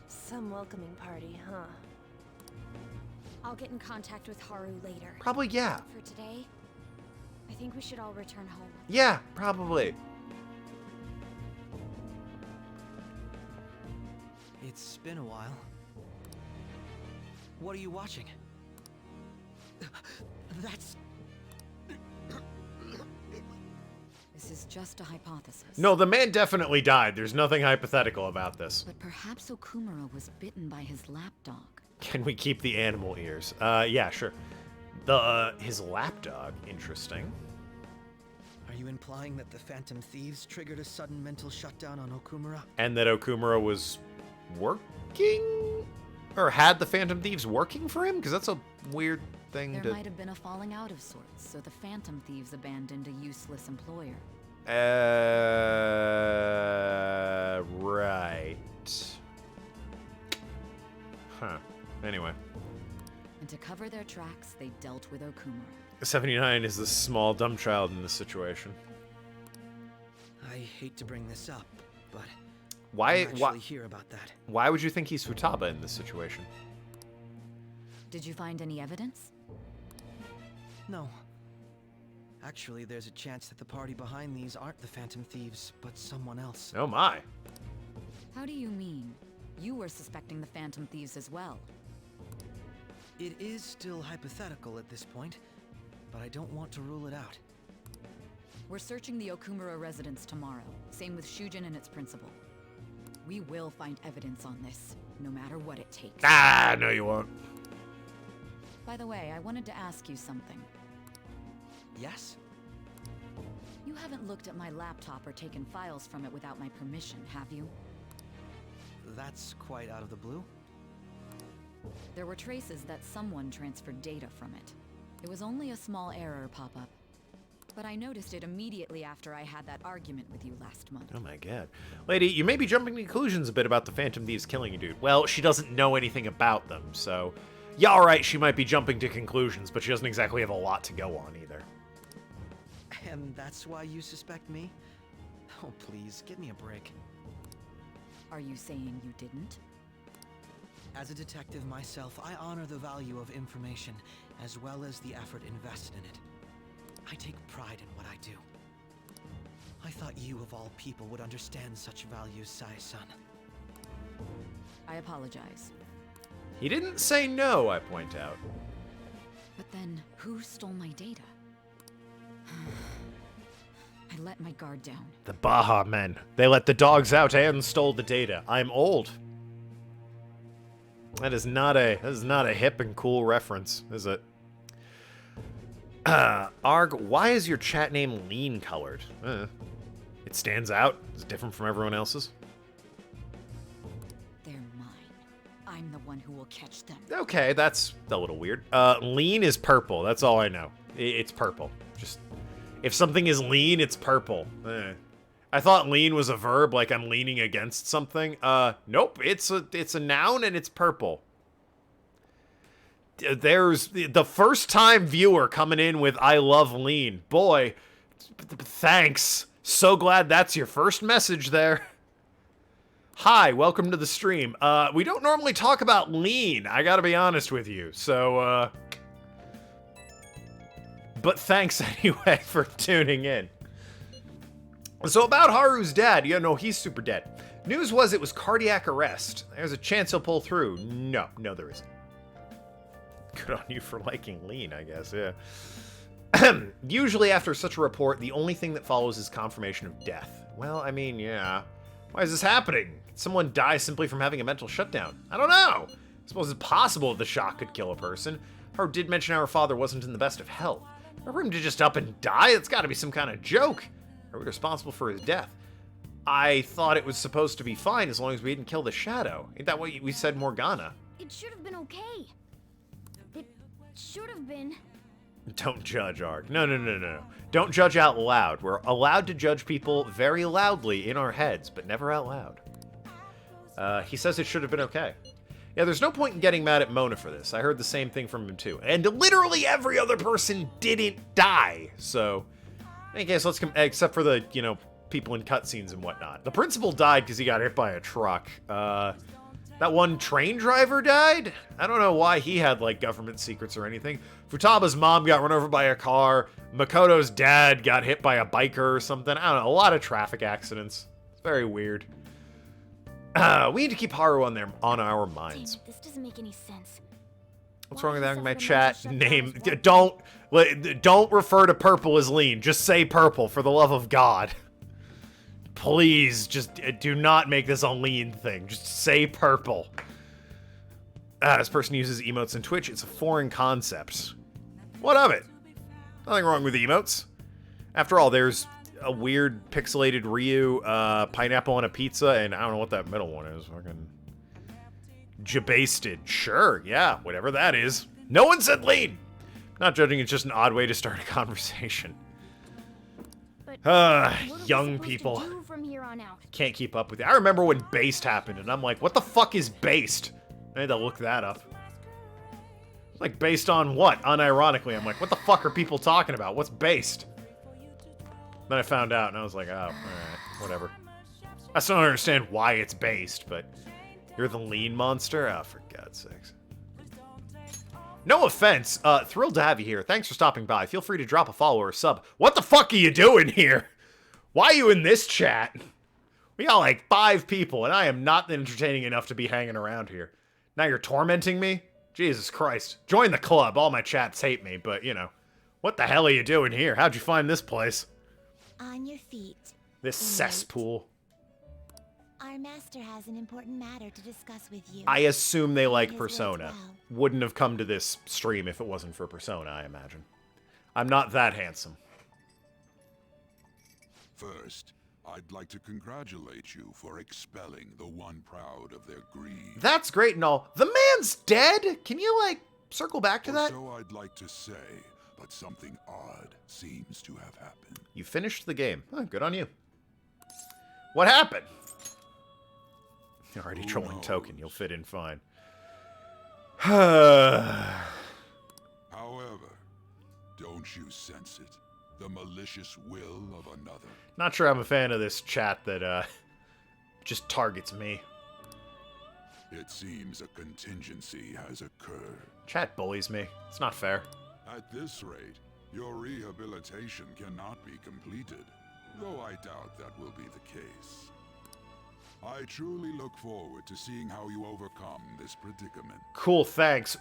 Some welcoming party, huh? I'll get in contact with Haru later. Probably, yeah. For today, I think we should all return home. Yeah, probably. It's been a while. What are you watching? That's... This is just a hypothesis. No, the man definitely died. There's nothing hypothetical about this. But perhaps Okumura was bitten by his lapdog. Can we keep the animal ears? Yeah, sure. His lapdog, interesting. Are you implying that the Phantom Thieves triggered a sudden mental shutdown on Okumura? And that Okumura was working? Or had the Phantom Thieves working for him? Because that's a weird thing There to... might have been a falling out of sorts, so the Phantom Thieves abandoned a useless employer. Right. Huh. Anyway. And to cover their tracks, they dealt with Okumura. 79 is the small dumb child in this situation. I hate to bring this up, but Why? I'm actually here about that. Why would you think he's Futaba in this situation? Did you find any evidence? No. Actually, there's a chance that the party behind these aren't the Phantom Thieves, but someone else. Oh my. How do you mean? You were suspecting the Phantom Thieves as well. It is still hypothetical at this point, but I don't want to rule it out. We're searching the Okumura residence tomorrow. Same with Shujin and its principal. We will find evidence on this, no matter what it takes. Ah, no you won't. By the way, I wanted to ask you something. Yes? You haven't looked at my laptop or taken files from it without my permission, have you? That's quite out of the blue. There were traces that someone transferred data from it. It was only a small error pop-up. But I noticed it immediately after I had that argument with you last month. Oh my god. Lady, you may be jumping to conclusions a bit about the Phantom Thieves killing you, dude. Well, she doesn't know anything about them, so... Yeah, alright, she might be jumping to conclusions, but she doesn't exactly have a lot to go on, either. And that's why you suspect me? Oh, please, give me a break. Are you saying you didn't? As a detective myself, I honor the value of information, as well as the effort invested in it. I take pride in what I do. I thought you, of all people, would understand such values, Sai-san. I apologize. He didn't say no, I point out. But then, who stole my data? I let my guard down. The Baja men. They let the dogs out and stole the data. I'm old. That is not a hip and cool reference, is it? Arg, why is your chat name lean colored? It stands out. It's different from everyone else's. They're mine. I'm the one who will catch them. Okay, that's a little weird. Lean is purple. That's all I know. It's purple. Just if something is lean, it's purple. I thought lean was a verb, like I'm leaning against something. Nope. It's a noun and it's purple. There's the first time viewer coming in with I love lean. Boy, thanks. So glad that's your first message there. Hi, welcome to the stream. We don't normally talk about lean, I gotta be honest with you. So, but thanks anyway for tuning in. So about Haru's dad, yeah, no, he's super dead. News was it was cardiac arrest. There's a chance he'll pull through. No, there isn't. Good on you for liking lean, I guess, yeah. Usually after such a report, the only thing that follows is confirmation of death. Well, I mean, yeah. Why is this happening? Did someone die simply from having a mental shutdown? I don't know. I suppose it's possible the shock could kill a person. Haru did mention our father wasn't in the best of health. For him to just up and die, it's gotta be some kind of joke. Are we responsible for his death? I thought it was supposed to be fine as long as we didn't kill the shadow. Ain't that what we said, Morgana? It should have been okay. It should have been. Don't judge, Arg. No. Don't judge out loud. We're allowed to judge people very loudly in our heads, but never out loud. He says it should have been okay. Yeah, there's no point in getting mad at Mona for this. I heard the same thing from him too. And literally every other person didn't die. So, in any case, except for the, people in cutscenes and whatnot. The principal died because he got hit by a truck. That one train driver died? I don't know why he had, government secrets or anything. Futaba's mom got run over by a car. Makoto's dad got hit by a biker or something. I don't know, a lot of traffic accidents. It's very weird. We need to keep Haru on our minds. Damn, this doesn't make any sense. What's wrong with having my chat name? Don't refer to purple as lean. Just say purple, for the love of God. Please, just do not make this a lean thing. Just say purple. This person uses emotes in Twitch. It's a foreign concept. What of it? Nothing wrong with emotes. After all, there's a weird pixelated Ryu, pineapple on a pizza, and I don't know what that middle one is. Fucking jabasted. Sure, yeah, whatever that is. No one said lean. Not judging, it's just an odd way to start a conversation. Young people from here on out? Can't keep up with it. I remember when Based happened, and I'm like, what the fuck is Based? I had to look that up. Like, based on what? Unironically, I'm like, what the fuck are people talking about? What's Based? Then I found out, and I was like, oh, alright, whatever. I still don't understand why it's based, but you're the lean monster? Oh, for God's sakes. No offense. Thrilled to have you here. Thanks for stopping by. Feel free to drop a follow or a sub. What the fuck are you doing here? Why are you in this chat? We got like 5 people, and I am not entertaining enough to be hanging around here. Now you're tormenting me? Jesus Christ. Join the club. All my chats hate me, but, you know. What the hell are you doing here? How'd you find this place? On your feet. This cesspool. Our master has an important matter to discuss with you. I assume they like His words Persona. well. Wouldn't have come to this stream if it wasn't for Persona, I imagine. I'm not that handsome. First, I'd like to congratulate you for expelling the one proud of their greed. That's great and all. The man's dead? Can you, like, circle back to Or that? so I'd like to say, but something odd seems to have happened. You finished the game. Oh, good on you. What happened? You're already trolling Token. You'll fit in fine. However, don't you sense it? The malicious will of another. Not sure I'm a fan of this chat that, just targets me. It seems a contingency has occurred. Chat bullies me. It's not fair. At this rate, your rehabilitation cannot be completed, though I doubt that will be the case. I truly look forward to seeing how you overcome this predicament. Cool, thanks.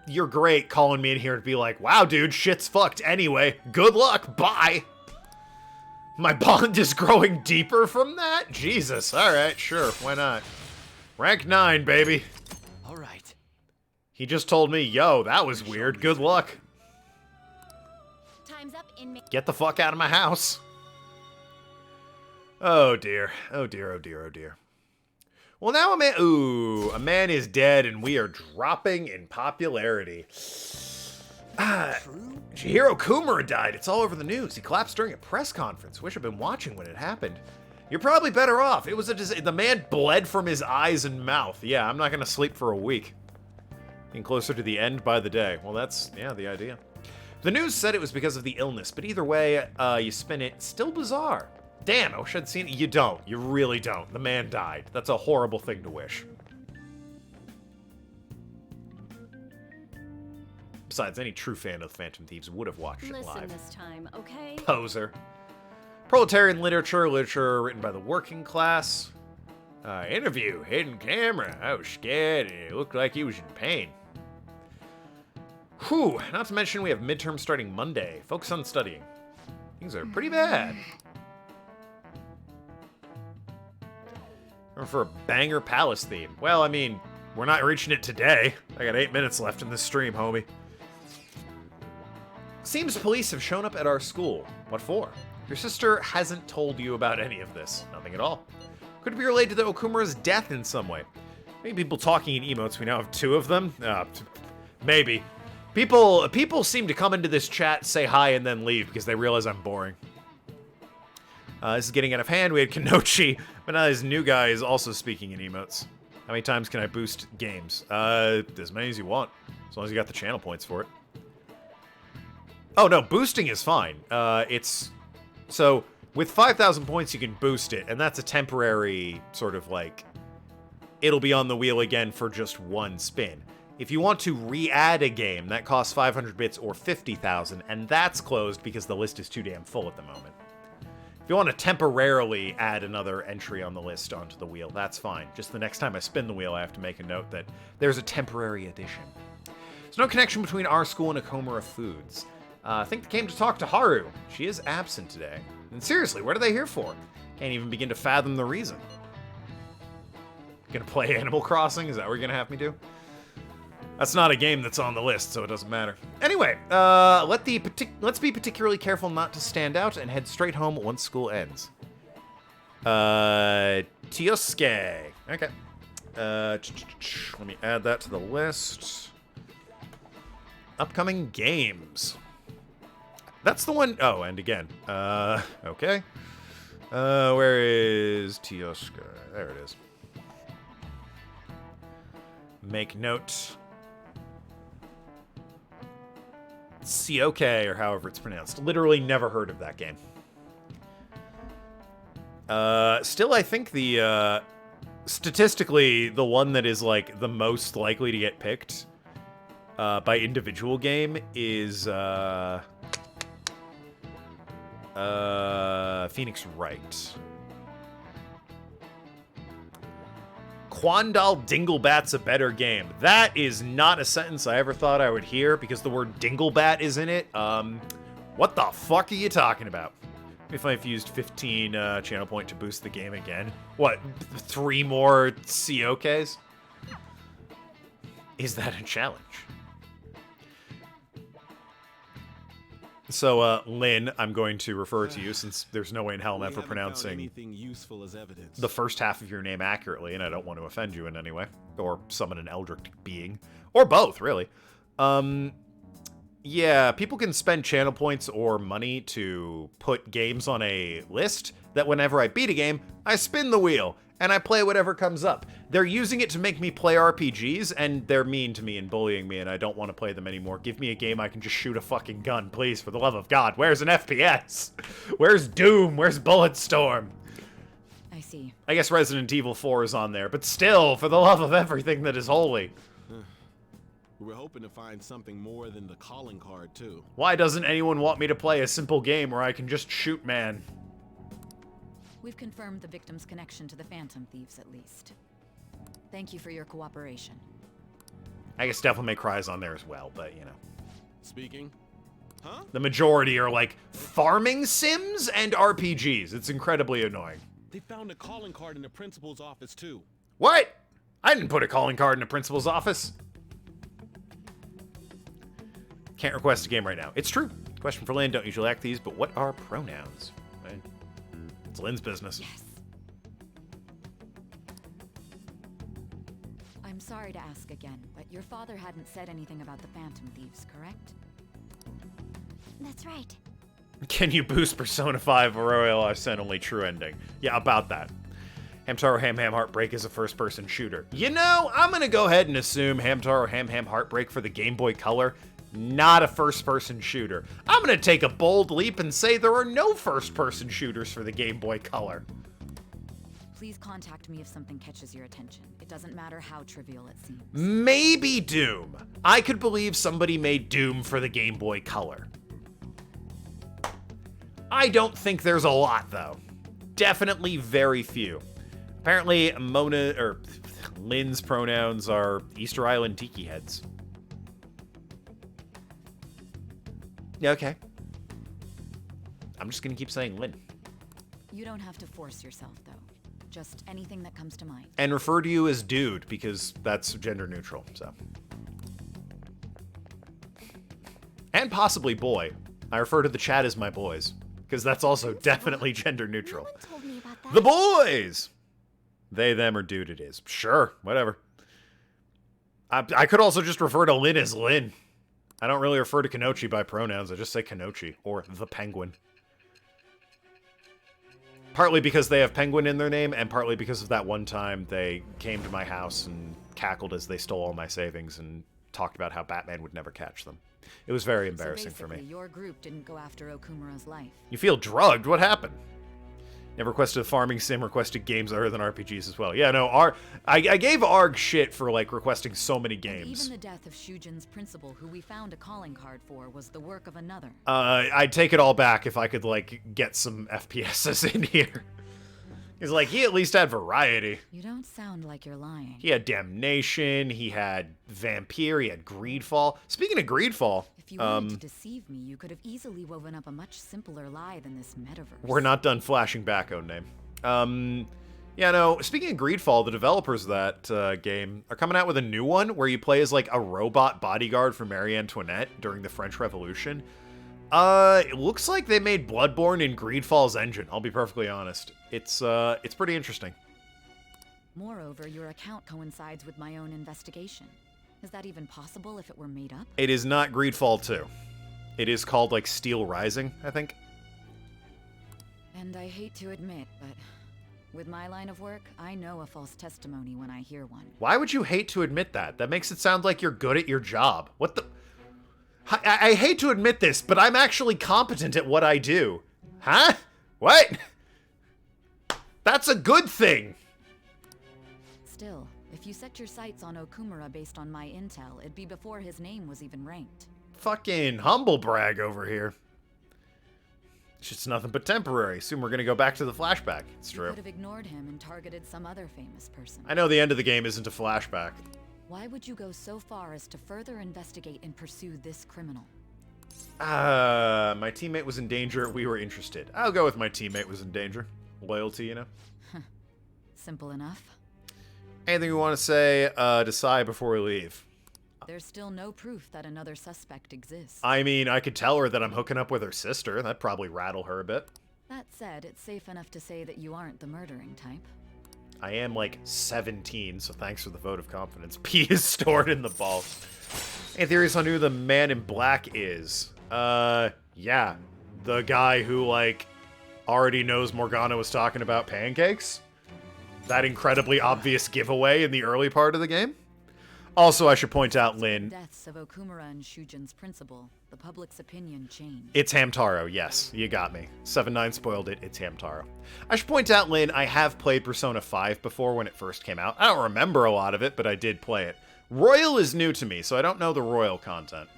You're great calling me in here to be like, wow, dude, shit's fucked anyway. Good luck, bye. My bond is growing deeper from that? Jesus, alright, sure, why not? Rank 9, baby. Alright. He just told me, yo, that was weird, good luck. Time's up in Get the fuck out of my house. Oh dear, oh dear, oh dear, oh dear. Well, now a man is dead and we are dropping in popularity. Chihiro Kumura died. It's all over the news. He collapsed during a press conference. Wish I'd been watching when it happened. You're probably better off. It was the man bled from his eyes and mouth. Yeah, I'm not gonna sleep for a week. Getting closer to the end by the day. Well, that's, yeah, the idea. The news said it was because of the illness, but either way you spin it, still bizarre. Damn, I wish I'd seen it. You don't. You really don't. The man died. That's a horrible thing to wish. Besides, any true fan of the Phantom Thieves would have watched it Listen live. this time, okay? Poser. Proletarian literature written by the working class. Interview, hidden camera. I was scared and it looked like he was in pain. Whew, not to mention we have midterm starting Monday. Focus on studying. Things are pretty bad. For a banger palace theme. Well, I mean, we're not reaching it today. I got 8 minutes left in this stream, homie. Seems police have shown up at our school. What for? Your sister hasn't told you about any of this. Nothing at all. Could it be related to Okumura's death in some way? Maybe people talking in emotes. We now have 2 of them. Maybe. People seem to come into this chat, say hi, and then leave because they realize I'm boring. This is getting out of hand. We had Kenochi, but now this new guy is also speaking in emotes. How many times can I boost games? As many as you want, as long as you got the channel points for it. Oh no, boosting is fine. So with 5,000 points you can boost it, and that's a temporary sort of like, it'll be on the wheel again for just 1 spin. If you want to re-add a game, that costs 500 bits or 50,000, and that's closed because the list is too damn full at the moment. If you want to temporarily add another entry on the list onto the wheel, that's fine. Just the next time I spin the wheel, I have to make a note that there's a temporary addition. There's no connection between our school and Okumura Foods. I think they came to talk to Haru. She is absent today. And seriously, what are they here for? Can't even begin to fathom the reason. Gonna play Animal Crossing? Is that what you're gonna have me do? That's not a game that's on the list, so it doesn't matter. Anyway, let's be particularly careful not to stand out and head straight home once school ends. Tiosuke. Okay. Let me add that to the list. Upcoming games. That's the one. Oh, and again. Okay. Where is Tiosuke? There it is. Make note. Sioke, or however it's pronounced. Literally never heard of that game. Still, I think the, statistically, the one that is, like, the most likely to get picked, by individual game is, Phoenix Wright. Quandal Dinglebat's a better game. That is not a sentence I ever thought I would hear because the word Dinglebat is in it. What the fuck are you talking about? If I've used 15 channel point to boost the game again. What, 3 more COKs? Is that a challenge? So, Lynn, I'm going to refer to you since there's no way in hell I'm ever pronouncing anything useful as evidence. the first half of your name accurately, and I don't want to offend you in any way. Or summon an Eldritch being. Or both, really. Yeah, people can spend channel points or money to put games on a list that whenever I beat a game, I spin the wheel, and I play whatever comes up. They're using it to make me play RPGs, and they're mean to me and bullying me, and I don't want to play them anymore. Give me a game I can just shoot a fucking gun, please, for the love of God. Where's an FPS? Where's Doom? Where's Bulletstorm? I see. I guess Resident Evil 4 is on there, but still, for the love of everything that is holy. We were hoping to find something more than the calling card, too. Why doesn't anyone want me to play a simple game where I can just shoot man? We've confirmed the victim's connection to the Phantom Thieves, at least. Thank you for your cooperation. I guess Devil May Cry's on there as well, but, you know. Speaking? Huh? The majority are, like, farming sims and RPGs. It's incredibly annoying. They found a calling card in the principal's office, too. What? I didn't put a calling card in the principal's office. Can't request a game right now. It's true. Question for Lynn, don't usually act these, but what are pronouns? Right? It's Lynn's business. Yes. I'm sorry to ask again, but your father hadn't said anything about the Phantom Thieves, correct? That's right. Can you boost Persona 5 Royal Ascent only true ending? Yeah, about that. Hamtaro Ham Ham Heartbreak is a first-person shooter. You know, I'm gonna go ahead and assume Hamtaro Ham Ham Heartbreak for the Game Boy Color, not a first-person shooter. I'm gonna take a bold leap and say there are no first-person shooters for the Game Boy Color. Please contact me if something catches your attention. It doesn't matter how trivial it seems. Maybe Doom. I could believe somebody made Doom for the Game Boy Color. I don't think there's a lot, though. Definitely very few. Apparently, Lynn's pronouns are Easter Island Tiki Heads. Yeah, okay. I'm just gonna keep saying Lynn. You don't have to force yourself, though. Just anything that comes to mind. And refer to you as dude, because that's gender neutral, so. And possibly boy. I refer to the chat as my boys, because that's also definitely gender neutral. No one told me about that. The boys! They, them, or dude it is. Sure, whatever. I could also just refer to Lynn as Lynn. I don't really refer to Kenochi by pronouns. I just say Kenochi, or the Penguin. Partly because they have Penguin in their name, and partly because of that one time they came to my house and cackled as they stole all my savings and talked about how Batman would never catch them. It was very embarrassing for me. Your group didn't go after Okumura's life. You feel drugged? What happened? Never requested a farming sim, requested games other than RPGs as well. Yeah, no, I gave ARG shit for, like, requesting so many games. Even the death of Shujin's principal, who we found a calling card for, was the work of another. I'd take it all back if I could, like, get some FPSs in here. He's like, he at least had variety. You don't sound like you're lying. He had Damnation, he had Vampire, he had Greedfall. Speaking of Greedfall... If you wanted to deceive me, you could have easily woven up a much simpler lie than this metaverse. We're not done flashing back, own name. Yeah, no, speaking of Greedfall, the developers of that game are coming out with a new one where you play as, like, a robot bodyguard for Marie Antoinette during the French Revolution. It looks like they made Bloodborne in Greedfall's engine, I'll be perfectly honest. It's pretty interesting. Moreover, your account coincides with my own investigation. Is that even possible if it were made up? It is not Greedfall 2. It is called, like, Steel Rising, I think. And I hate to admit, but with my line of work, I know a false testimony when I hear one. Why would you hate to admit that? That makes it sound like you're good at your job. What the... I hate to admit this, but I'm actually competent at what I do. Huh? What? That's a good thing! Still, if you set your sights on Okumura based on my intel, it'd be before his name was even ranked. Fucking humble brag over here. It's just nothing but temporary. Soon we're gonna go back to the flashback. It's You true. could have ignored him and targeted some other famous person. I know the end of the game isn't a flashback. Why would you go so far as to further investigate and pursue this criminal? My teammate was in danger. We were interested. I'll go with my teammate was in danger. Loyalty, you know? Simple enough. Anything you want to say, decide before we leave? There's still no proof that another suspect exists. I mean, I could tell her that I'm hooking up with her sister. That'd probably rattle her a bit. That said, it's safe enough to say that you aren't the murdering type. I am like 17, so thanks for the vote of confidence. P is stored in the vault. Any theories on who the man in black is? Yeah. The guy who, like, already knows Morgana was talking about pancakes? That incredibly obvious giveaway in the early part of the game? Also, I should point out, Lynn, Deaths of Okumura and Shujin's principal. The public's opinion changed. it's Hamtaro, yes. You got me. 7-9 spoiled it, it's Hamtaro. I should point out, Lynn, I have played Persona 5 before when it first came out. I don't remember a lot of it, but I did play it. Royal is new to me, so I don't know the Royal content.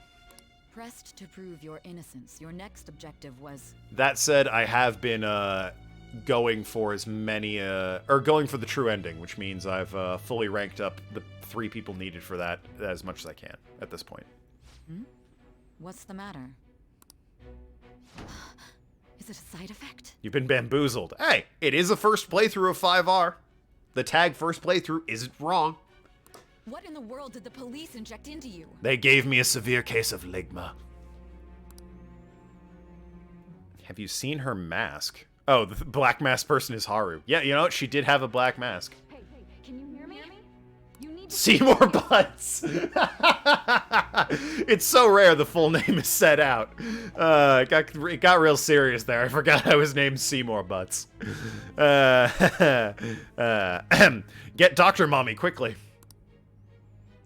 Pressed to prove your innocence, your next objective was... That said, I have been going for as many, or going for the true ending, which means I've fully ranked up the 3 people needed for that as much as I can at this point. What's the matter? Is it a side effect? You've been bamboozled. Hey, it is a first playthrough of 5R. The tag first playthrough isn't wrong. What in the world did the police inject into you? They gave me a severe case of ligma. Have you seen her mask? Oh, the black mask person is Haru. Yeah, you know what? She did have a black mask. Hey, can you hear me? You need to Seymour Butts. It's so rare the full name is said out. It got real serious there. I forgot I was named Seymour Butts. Get Dr. Mommy quickly.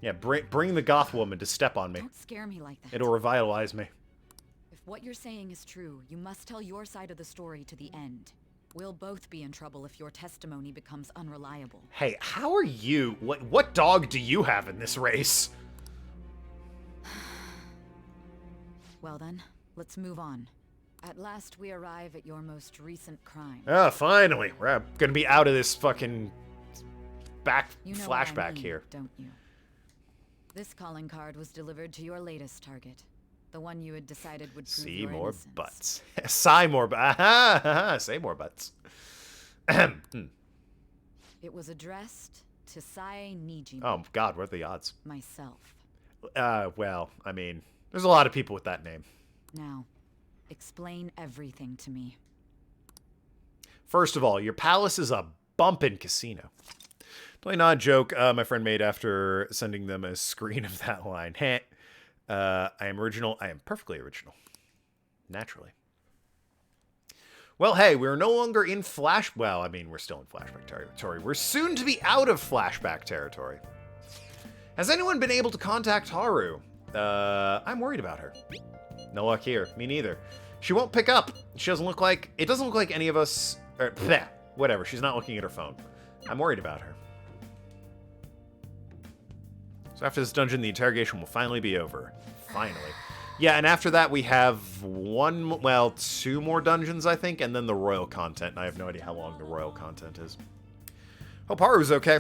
Yeah, bring the goth woman to step on me. Don't scare me like that. It'll revitalize me. If what you're saying is true, you must tell your side of the story to the end. We'll both be in trouble if your testimony becomes unreliable. Hey, how are you? What dog do you have in this race? Well then, let's move on. At last we arrive at your most recent crime. Ah, finally. We're gonna be out of this fucking You know flashback what I mean, here. Don't you? This calling card was delivered to your latest target. The one you had decided would prove your Seymour innocence. Butts. Seymour Butts. Seymour Butts. It was addressed to Sae Nijin. Oh, God, what are the odds? Myself. Well, I mean, there's a lot of people with that name. Now, explain everything to me. First of all, your palace is a bumpin' casino. Totally not a joke my friend made after sending them a screen of that line. Heh. I am original. I am perfectly original. Naturally. Well, hey, we're no longer in well, I mean, we're still in flashback territory. We're soon to be out of flashback territory. Has anyone been able to contact Haru? I'm worried about her. No luck here. Me neither. She won't pick up. She doesn't look like... It doesn't look like any of us... Or, bleh, whatever. She's not looking at her phone. I'm worried about her. So after this dungeon, the interrogation will finally be over. Finally. Yeah, and after that, we have two more dungeons, I think, and then the royal content. And I have no idea how long the royal content is. Hope Haru's okay.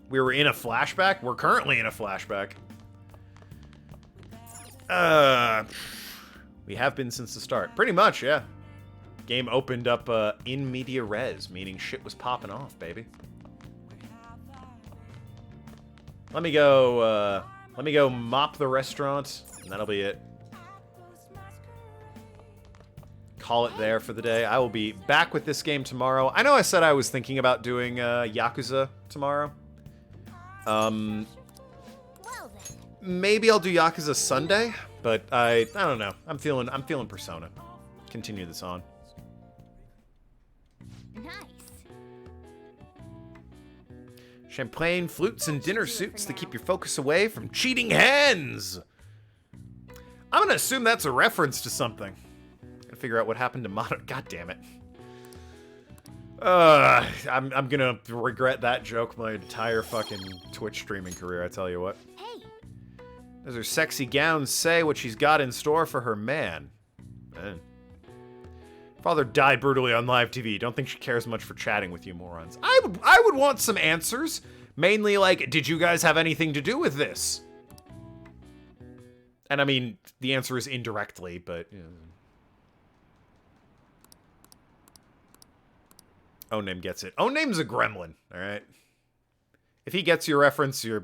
We were in a flashback? We're currently in a flashback. We have been since the start. Pretty much, yeah. Game opened up in media res, meaning shit was popping off, baby. Let me go mop the restaurant, and that'll be it. Call it there for the day. I will be back with this game tomorrow. I know I said I was thinking about doing Yakuza tomorrow. Maybe I'll do Yakuza Sunday, but I don't know. I'm feeling Persona. Continue this on. Nice. Champagne, flutes, and dinner suits to keep your focus away from cheating hens. I'm gonna assume that's a reference to something. Gotta figure out what happened to Mono. God damn it. I'm gonna regret that joke my entire fucking Twitch streaming career, I tell you what. Hey! Does her sexy gowns say what she's got in store for her man? Father died brutally on live TV. Don't think she cares much for chatting with you morons. I would want some answers. Mainly like, did you guys have anything to do with this? And I mean, the answer is indirectly, but... You know. Owname gets it. Oname's a gremlin, alright? If he gets your reference, you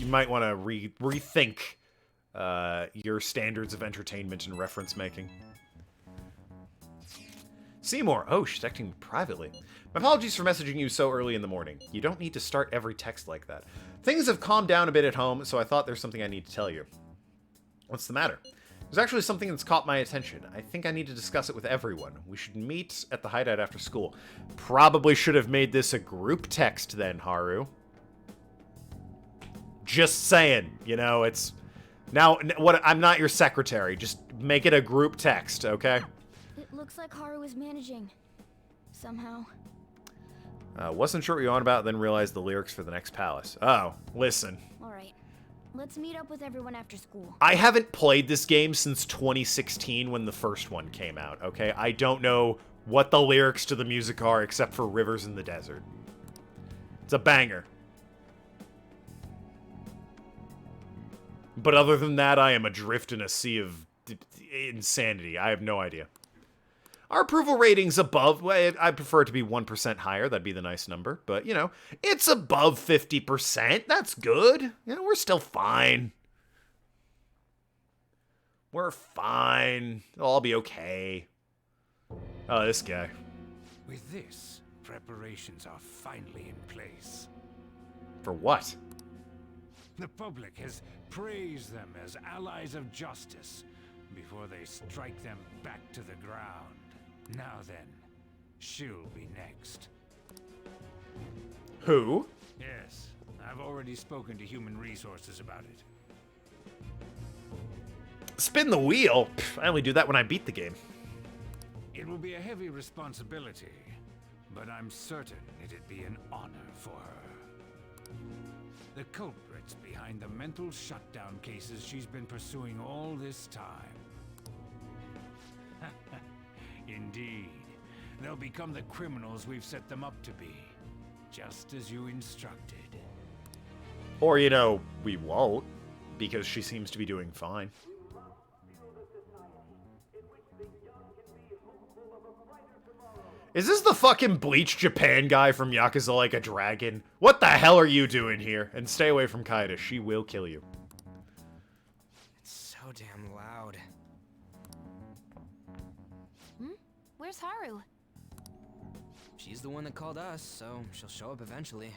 might want to rethink your standards of entertainment and reference making. Seymour. Oh, she's acting privately. My apologies for messaging you so early in the morning. You don't need to start every text like that. Things have calmed down a bit at home, so I thought there's something I need to tell you. What's the matter? There's actually something that's caught my attention. I think I need to discuss it with everyone. We should meet at the hideout after school. Probably should have made this a group text then, Haru. Just saying, you know, it's... Now, what? I'm not your secretary. Just make it a group text, okay? It looks like Haru is managing. Somehow. Wasn't sure what you're on about, then realized the lyrics for the next palace. Oh, listen. Alright. Let's meet up with everyone after school. I haven't played this game since 2016 when the first one came out, okay? I don't know what the lyrics to the music are except for Rivers in the Desert. It's a banger. But other than that, I am adrift in a sea of insanity. I have no idea. Our approval rating's above. Well, I prefer it to be 1% higher. That'd be the nice number. But, you know, it's above 50%. That's good. You know, we're still fine. We're fine. It'll all be okay. Oh, this guy. With this, preparations are finally in place. For what? The public has praised them as allies of justice before they strike them back to the ground. Now then, she'll be next. Who? Yes, I've already spoken to Human Resources about it. Spin the wheel? Pff, I only do that when I beat the game. It will be a heavy responsibility, but I'm certain it'd be an honor for her. The culprits behind the mental shutdown cases she's been pursuing all this time. Indeed. They'll become the criminals we've set them up to be, just as you instructed. Or, you know, we won't, because she seems to be doing fine. Is this the fucking Bleach Japan guy from Yakuza Like a Dragon? What the hell are you doing here? And stay away from Kaida, she will kill you. It's so damn loud. Where's Haru? She's the one that called us, so she'll show up eventually.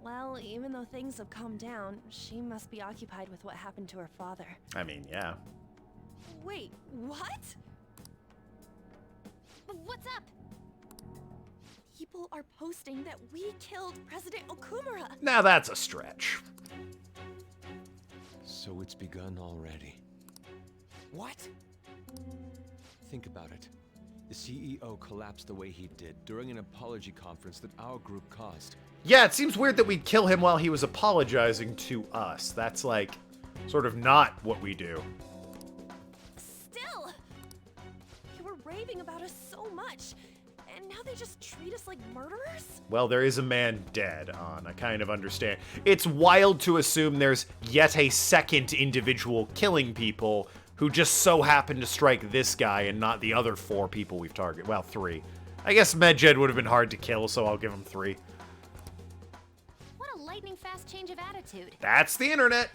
Well, even though things have calmed down, she must be occupied with what happened to her father. I mean, yeah. Wait, what? What's up? People are posting that we killed President Okumura. Now that's a stretch. So it's begun already. What? Think about it. The CEO collapsed the way he did during an apology conference that our group caused. Yeah, it seems weird that we'd kill him while he was apologizing to us. That's like, sort of not what we do. Still! You were raving about us so much, and now they just treat us like murderers? Well, there is a man dead, I kind of understand. It's wild to assume there's yet a second individual killing people who just so happened to strike this guy and not the other 4 people we've targeted. Well, 3. I guess Medjed would have been hard to kill, so I'll give him 3. What a lightning-fast change of attitude. That's the internet.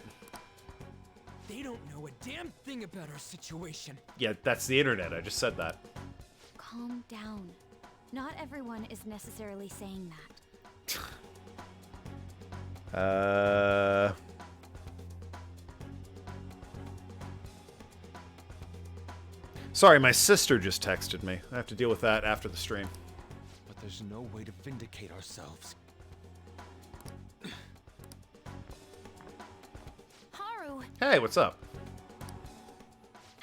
They don't know a damn thing about our situation. Yeah, that's the internet. I just said that. Calm down. Not everyone is necessarily saying that. Sorry, my sister just texted me. I have to deal with that after the stream. But there's no way to vindicate ourselves. Haru! Hey, what's up?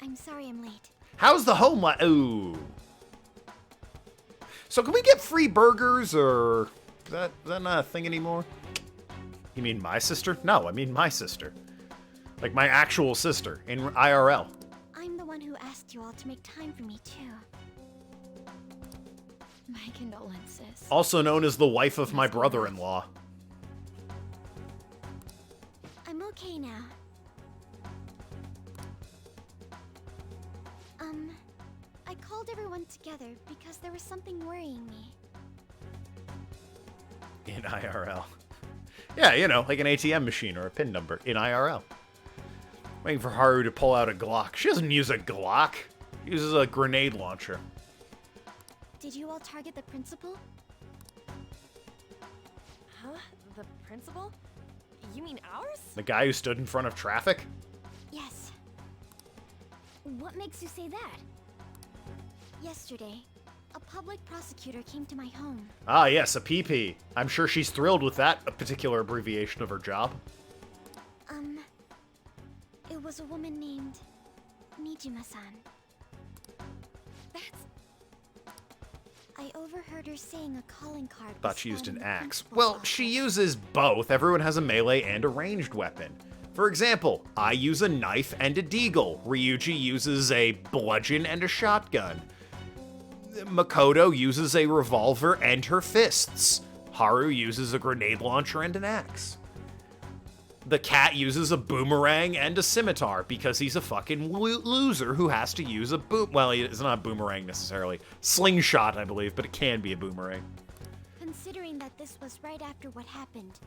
I'm sorry I'm late. How's the home life? Ooh. So can we get free burgers, or is that not a thing anymore? You mean my sister? No, I mean my sister. Like my actual sister in IRL. I'm the one who asked you all to make time for me, too. My condolences. Also known as the wife of my brother-in-law. I'm okay now. I called everyone together because there was something worrying me. In IRL. Yeah, you know, like an ATM machine or a PIN number in IRL. Waiting for Haru to pull out a Glock. She doesn't use a Glock. She uses a grenade launcher. Did you all target the principal? Huh? The principal? You mean ours? The guy who stood in front of traffic? Yes. What makes you say that? Yesterday, a public prosecutor came to my home. Ah, yes, a PP. I'm sure she's thrilled with that particular abbreviation of her job. It was a woman named Nijima-san. I overheard her saying a calling card. Thought she used an axe. Well, she uses both. Everyone has a melee and a ranged weapon. For example, I use a knife and a deagle. Ryuji uses a bludgeon and a shotgun. Makoto uses a revolver and her fists. Haru uses a grenade launcher and an axe. The cat uses a boomerang and a scimitar because he's a fucking loser who has to use a well, it's not a boomerang necessarily. Slingshot, I believe, but it can be a boomerang. Considering that this was right after what happened,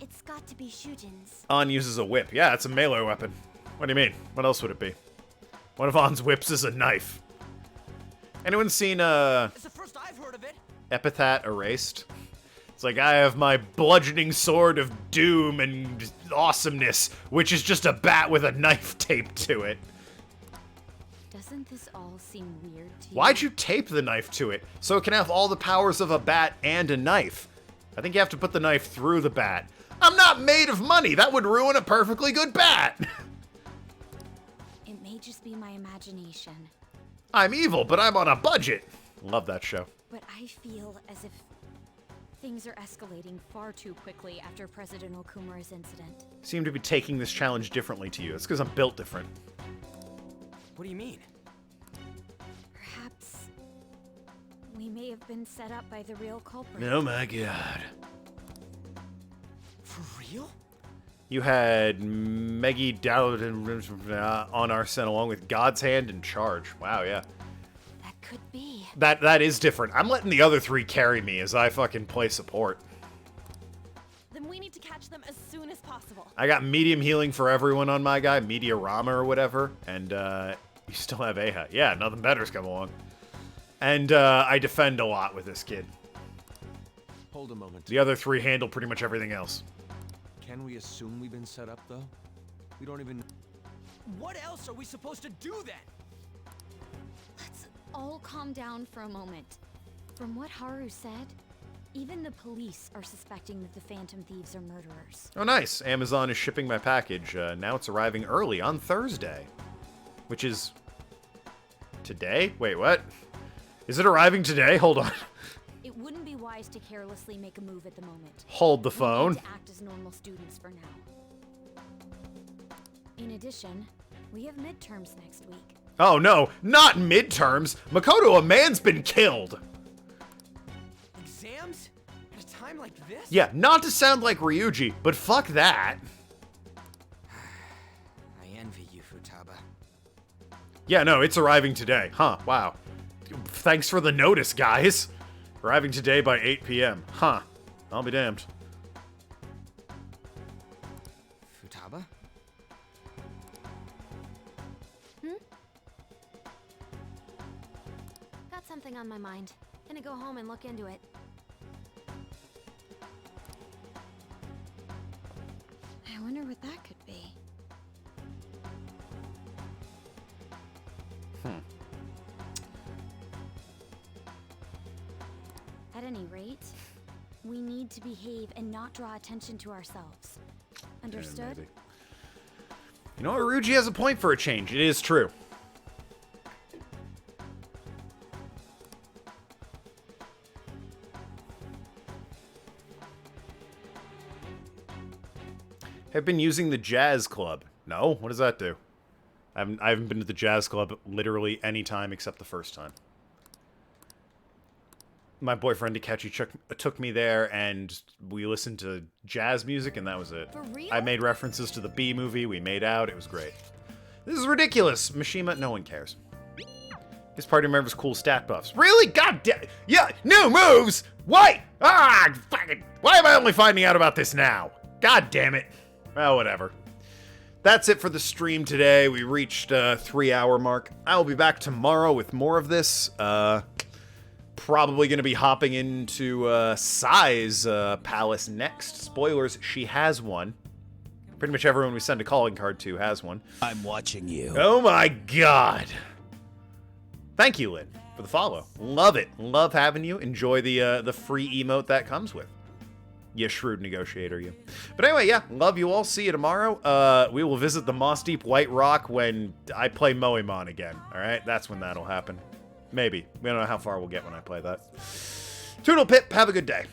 it's got to be Shujin's. An uses a whip. Yeah, it's a melee weapon. What do you mean? What else would it be? One of An's whips is a knife. Anyone seen It's the first I've heard of it. Epitaph Erased? It's like, I have my bludgeoning sword of doom and awesomeness, which is just a bat with a knife taped to it. Doesn't this all seem weird to you? Why'd you tape the knife to it? So it can have all the powers of a bat and a knife. I think you have to put the knife through the bat. I'm not made of money. That would ruin a perfectly good bat. It may just be my imagination. I'm evil, but I'm on a budget. Love that show. But I feel as if things are escalating far too quickly after President Okumura's incident. Seem to be taking this challenge differently to you. It's because I'm built different. What do you mean? Perhaps we may have been set up by the real culprit. Oh my god. For real? You had Meggy Dowd on Arsene along with God's Hand and Charge. Wow, yeah. That could be. That is different. I'm letting the other three carry me as I fucking play support. Then we need to catch them as soon as possible. I got medium healing for everyone on my guy, Mediarama or whatever, and you still have Aha. Yeah, nothing better's come along. And I defend a lot with this kid. Hold a moment. The other three handle pretty much everything else. Can we assume we've been set up, though? We don't even... What else are we supposed to do then? Let's all calm down for a moment. From what Haru said, even the police are suspecting that the Phantom Thieves are murderers. Oh, nice. Amazon is shipping my package. Now it's arriving early on Thursday. Which is... today? Wait, what? Is it arriving today? Hold on. It wouldn't be wise to carelessly make a move at the moment. Hold the phone. We need to act as normal students for now. In addition, we have midterms next week. Oh no, not midterms! Makoto, a man's been killed! Exams? At a time like this? Yeah, not to sound like Ryuji, but fuck that. I envy you, Futaba. Yeah, no, it's arriving today. Huh, wow. Thanks for the notice, guys. Arriving today by 8 p.m. Huh. I'll be damned. Futaba? Got something on my mind. Gonna go home and look into it. I wonder what that could be. At any rate, we need to behave and not draw attention to ourselves. Understood? Yeah, you know what? Ryuji has a point for a change. It is true. Have been using the Jazz Club. No? What does that do? I haven't been to the Jazz Club literally any time except the first time. My boyfriend Takechi took me there, and we listened to jazz music, and that was it. For real? I made references to the Bee Movie. We made out. It was great. This is ridiculous. Mishima, no one cares. His party members cool stat buffs. Really? God damn. Yeah, new moves! What? Ah, fucking. Why am I only finding out about this now? God damn it. Well, whatever. That's it for the stream today. We reached 3-hour mark. I will be back tomorrow with more of this. Probably going to be hopping into Sai's palace next. Spoilers, she has one. Pretty much everyone we send a calling card to has one. I'm watching you. Oh my god. Thank you, Lynn, for the follow. Love it. Love having you. Enjoy the free emote that comes with. You shrewd negotiator, you. But anyway, yeah, love you all. See you tomorrow. We will visit the Moss Deep White Rock when I play Moemon again. All right? That's when that'll happen. Maybe. We don't know how far we'll get when I play that. Toodle Pip, have a good day.